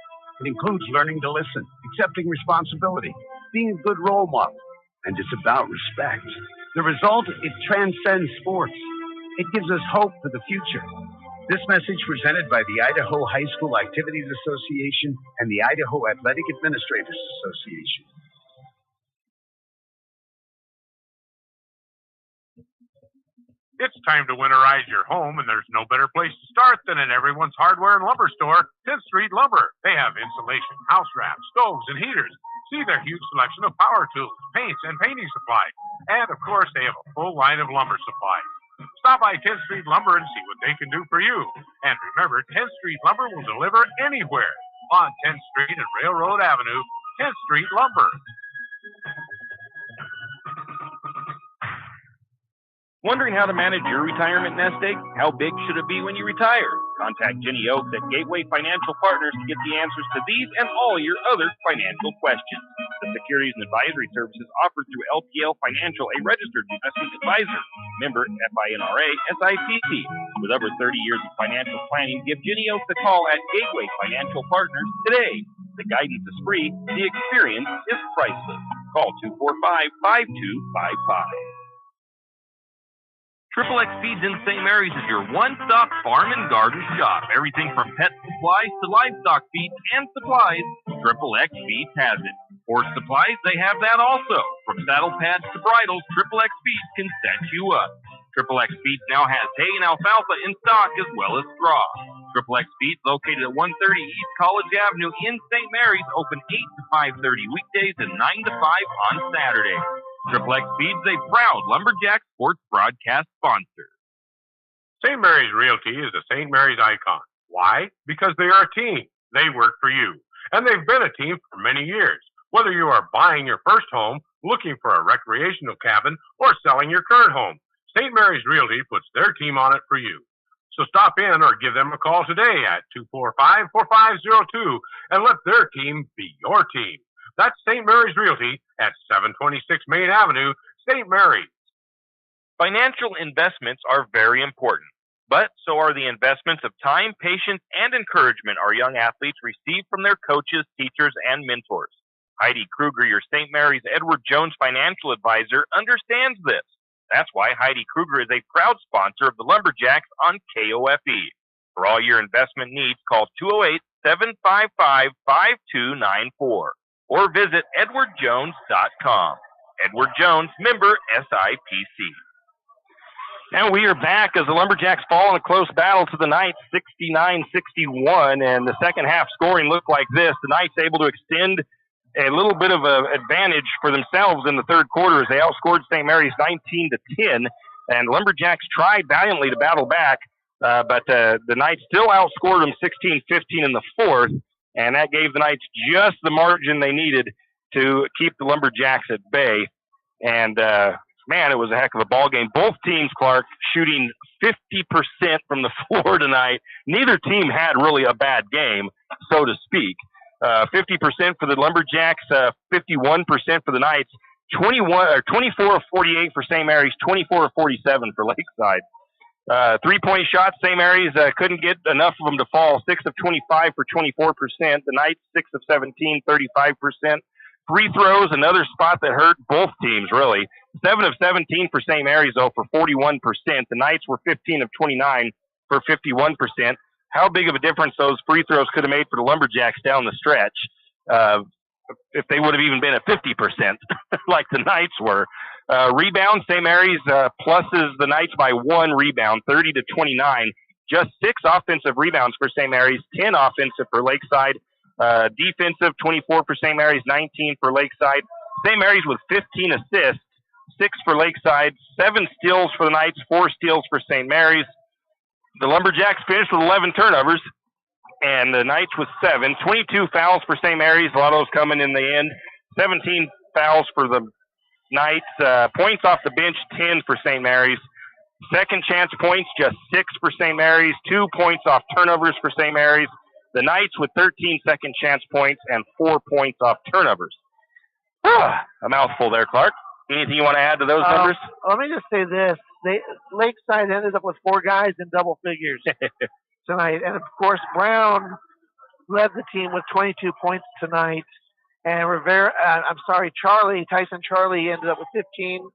Speaker 5: It includes learning to listen, accepting responsibility, being a good role model, and it's about respect. The result, it transcends sports. It gives us hope for the future. This message presented by the Idaho High School Activities Association and the Idaho Athletic Administrators Association.
Speaker 12: It's time to winterize your home, and there's no better place to start than at Everyone's Hardware and Lumber Store, 10th Street Lumber. They have insulation, house wraps, stoves, and heaters. See their huge selection of power tools, paints, and painting supplies. And, of course, they have a full line of lumber supplies. Stop by 10th Street Lumber and see what they can do for you. And remember, 10th Street Lumber will deliver anywhere on 10th Street and Railroad Avenue, 10th Street Lumber.
Speaker 7: Wondering how to manage your retirement nest egg? How big should it be when you retire? Contact Jenny Oaks at Gateway Financial Partners to get the answers to these and all your other financial questions. The securities and advisory services offered through LPL Financial, a registered investment advisor. Member FINRA SIPC. With over 30 years of financial planning, give Jenny Oaks a call at Gateway Financial Partners today. The guidance is free. The experience is priceless. Call 245-5255. Triple X Feeds in St. Mary's is your one-stop farm and garden shop. Everything from pet supplies to livestock feeds and supplies, Triple X Feeds has it. Horse supplies, they have that also. From saddle pads to bridles, Triple X Feeds can set you up. Triple X Feeds now has hay and alfalfa in stock as well as straw. Triple X Speeds, located at 130 East College Avenue in St. Mary's, open 8 to 5:30 weekdays and 9 to 5 on Saturday. Triple X Speeds, a proud Lumberjack sports broadcast sponsor.
Speaker 12: St. Mary's Realty is a St. Mary's icon. Why? Because they are a team. They work for you. And they've been a team for many years. Whether you are buying your first home, looking for a recreational cabin, or selling your current home, St. Mary's Realty puts their team on it for you. So stop in or give them a call today at 245-4502 and let their team be your team. That's St. Mary's Realty at 726 Main Avenue, St. Mary's.
Speaker 7: Financial investments are very important, but so are the investments of time, patience, and encouragement our young athletes receive from their coaches, teachers, and mentors. Heidi Kruger, your St. Mary's Edward Jones financial advisor, understands this. That's why Heidi Kruger is a proud sponsor of the Lumberjacks on KOFE. For all your investment needs, call 208-755-5294 or visit edwardjones.com. Edward Jones, member SIPC.
Speaker 1: And we are back as the Lumberjacks fall in a close battle to the Knights, 69-61, and the second half scoring looked like this. The Knights able to extend a little bit of an advantage for themselves in the third quarter as they outscored St. Mary's 19-10, and Lumberjacks tried valiantly to battle back, but the Knights still outscored them 16-15 in the fourth, and that gave the Knights just the margin they needed to keep the Lumberjacks at bay. And man, it was a heck of a ball game. Both teams, Clark, shooting 50% from the floor tonight. Neither team had really a bad game, so to speak. 50% for the Lumberjacks, 51% for the Knights, 24 of 48 for St. Mary's, 24 of 47 for Lakeside. 3-point shots, St. Mary's couldn't get enough of them to fall. 6 of 25 for 24%. The Knights, 6 of 17, 35%. Free throws, another spot that hurt both teams, really. 7 of 17 for St. Mary's, though, for 41%. The Knights were 15 of 29 for 51%. How big of a difference those free throws could have made for the Lumberjacks down the stretch if they would have even been at 50% like the Knights were. Rebounds, St. Mary's pluses the Knights by 1 rebound, 30-29. Just 6 offensive rebounds for St. Mary's, 10 offensive for Lakeside. Defensive, 24 for St. Mary's, 19 for Lakeside. St. Mary's with 15 assists, 6 for Lakeside, 7 steals for the Knights, 4 steals for St. Mary's. The Lumberjacks finished with 11 turnovers, and the Knights with 7. 22 fouls for St. Mary's, a lot of those coming in the end. 17 fouls for the Knights. Points off the bench, 10 for St. Mary's. Second chance points, just 6 for St. Mary's. 2 points off turnovers for St. Mary's. The Knights with 13 second chance points and 4 points off turnovers. A mouthful there, Clark. Anything you want to add to those numbers?
Speaker 2: Let me just say this. Lakeside ended up with 4 guys in double figures tonight. And, of course, Brown led the team with 22 points tonight. And Tyson Charlie ended up with 15.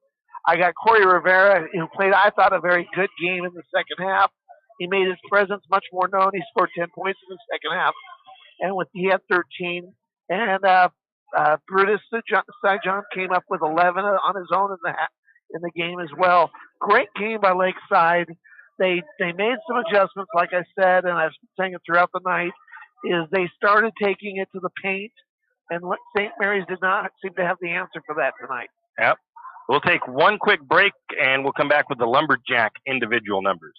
Speaker 2: I got Corey Rivera, who played, I thought, a very good game in the second half. He made his presence much more known. He scored 10 points in the second half, and he had 13. And Brutus Sajon came up with 11 on his own in the game as well. Great game by Lakeside. They made some adjustments, like I said, and I've been saying it throughout the night, is they started taking it to the paint, and St. Mary's did not seem to have the answer for that tonight.
Speaker 1: Yep. We'll take one quick break, and we'll come back with the Lumberjack individual numbers.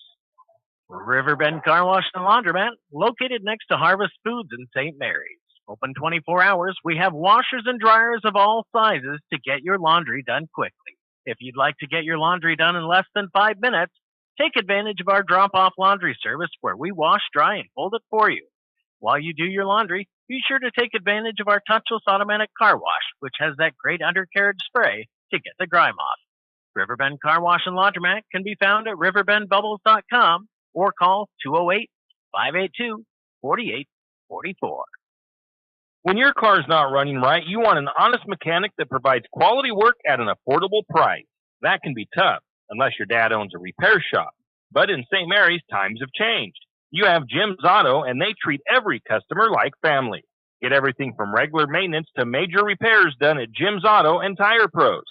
Speaker 14: Riverbend Car Wash and Laundromat, located next to Harvest Foods in St. Mary's. Open 24 hours, we have washers and dryers of all sizes to get your laundry done quickly. If you'd like to get your laundry done in less than 5 minutes, take advantage of our drop-off laundry service where we wash, dry, and fold it for you. While you do your laundry, be sure to take advantage of our touchless automatic car wash, which has that great undercarriage spray to get the grime off. Riverbend Car Wash and Laundromat can be found at riverbendbubbles.com or call 208-582-4844.
Speaker 7: When your car's not running right, you want an honest mechanic that provides quality work at an affordable price. That can be tough, unless your dad owns a repair shop. But in St. Mary's, times have changed. You have Jim's Auto, and they treat every customer like family. Get everything from regular maintenance to major repairs done at Jim's Auto and Tire Pros.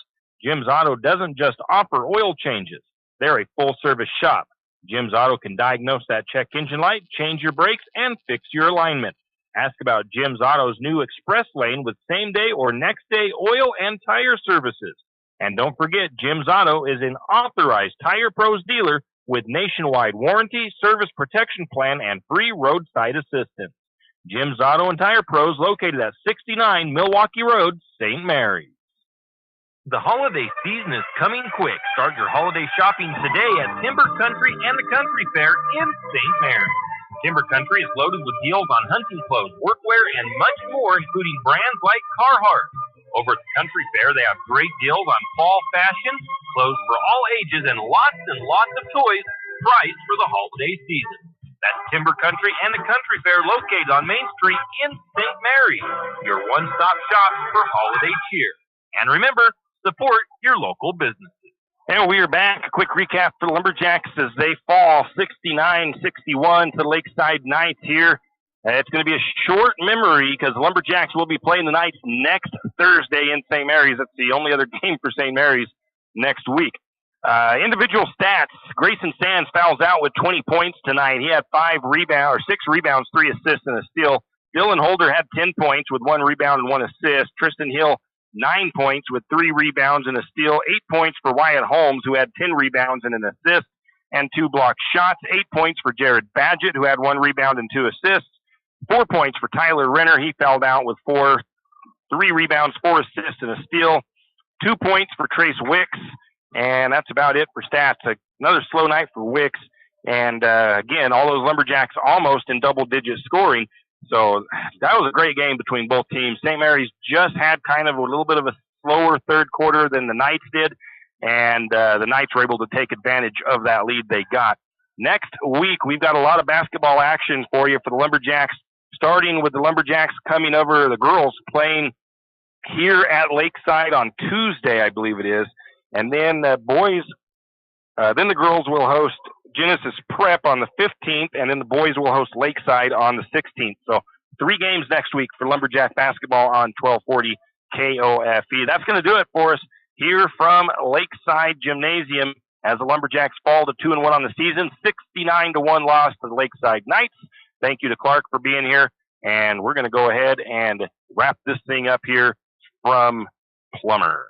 Speaker 7: Jim's Auto doesn't just offer oil changes. They're a full-service shop.
Speaker 1: Jim's Auto can diagnose that check engine light, change your brakes, and fix your alignment. Ask about Jim's Auto's new Express Lane with same-day or next-day oil and tire services. And don't forget, Jim's Auto is an authorized Tire Pros dealer with nationwide warranty, service protection plan, and free roadside assistance. Jim's Auto and Tire Pros located at 69 Milwaukee Road, St. Mary's.
Speaker 7: The holiday season is coming quick. Start your holiday shopping today at Timber Country and the Country Fair in St. Mary's. Timber Country is loaded with deals on hunting clothes, workwear, and much more, including brands like Carhartt. Over at the Country Fair, they have great deals on fall fashion, clothes for all ages, and lots of toys priced for the holiday season. That's Timber Country and the Country Fair located on Main Street in St. Mary's, your one-stop shop for holiday cheer. And remember, support your local businesses.
Speaker 1: And we are back. A quick recap for the Lumberjacks as they fall 69-61 to the Lakeside Knights here. It's going to be a short memory because the Lumberjacks will be playing the Knights next Thursday in St. Mary's. That's the only other game for St. Mary's next week. Individual stats. Grayson Sands fouls out with 20 points tonight. He had 6 rebounds, 3 assists, and a steal. Dylan Holder had 10 points with 1 rebound and 1 assist. Tristan Hill, 9 points with 3 rebounds and a steal. 8 points for Wyatt Holmes, who had 10 rebounds and an assist and 2 blocked shots. 8 points for Jared Badgett, who had 1 rebound and 2 assists. 4 points for Tyler Renner. He fouled out with 3 rebounds, 4 assists, and a steal. 2 points for Trace Wicks, and that's about it for stats. Another slow night for Wicks, and again, all those Lumberjacks almost in double-digit scoring. So that was a great game between both teams. St. Mary's just had kind of a little bit of a slower third quarter than the Knights did, and the Knights were able to take advantage of that lead they got. Next week, we've got a lot of basketball action for you for the Lumberjacks, starting with the Lumberjacks coming over, the girls playing here at Lakeside on Tuesday, I believe it is. And then the boys, then the girls will host Genesis Prep on the 15th, and then the boys will host Lakeside on the 16th. So 3 games next week for Lumberjack basketball on 1240 KOFE. That's going to do it for us here from Lakeside Gymnasium as the Lumberjacks fall to 2-1 on the season, 69-1 loss to the Lakeside Knights. Thank you to Clark for being here, and we're going to go ahead and wrap this thing up here from Plummer.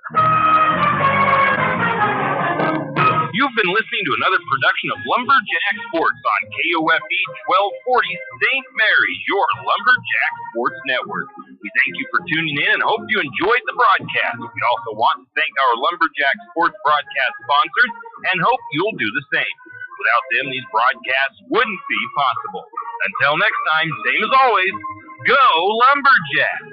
Speaker 7: You've been listening to another production of Lumberjack Sports on KOFE 1240 St. Mary's, your Lumberjack Sports Network. We thank you for tuning in and hope you enjoyed the broadcast. We also want to thank our Lumberjack Sports broadcast sponsors and hope you'll do the same. Without them, these broadcasts wouldn't be possible. Until next time, same as always, go Lumberjacks!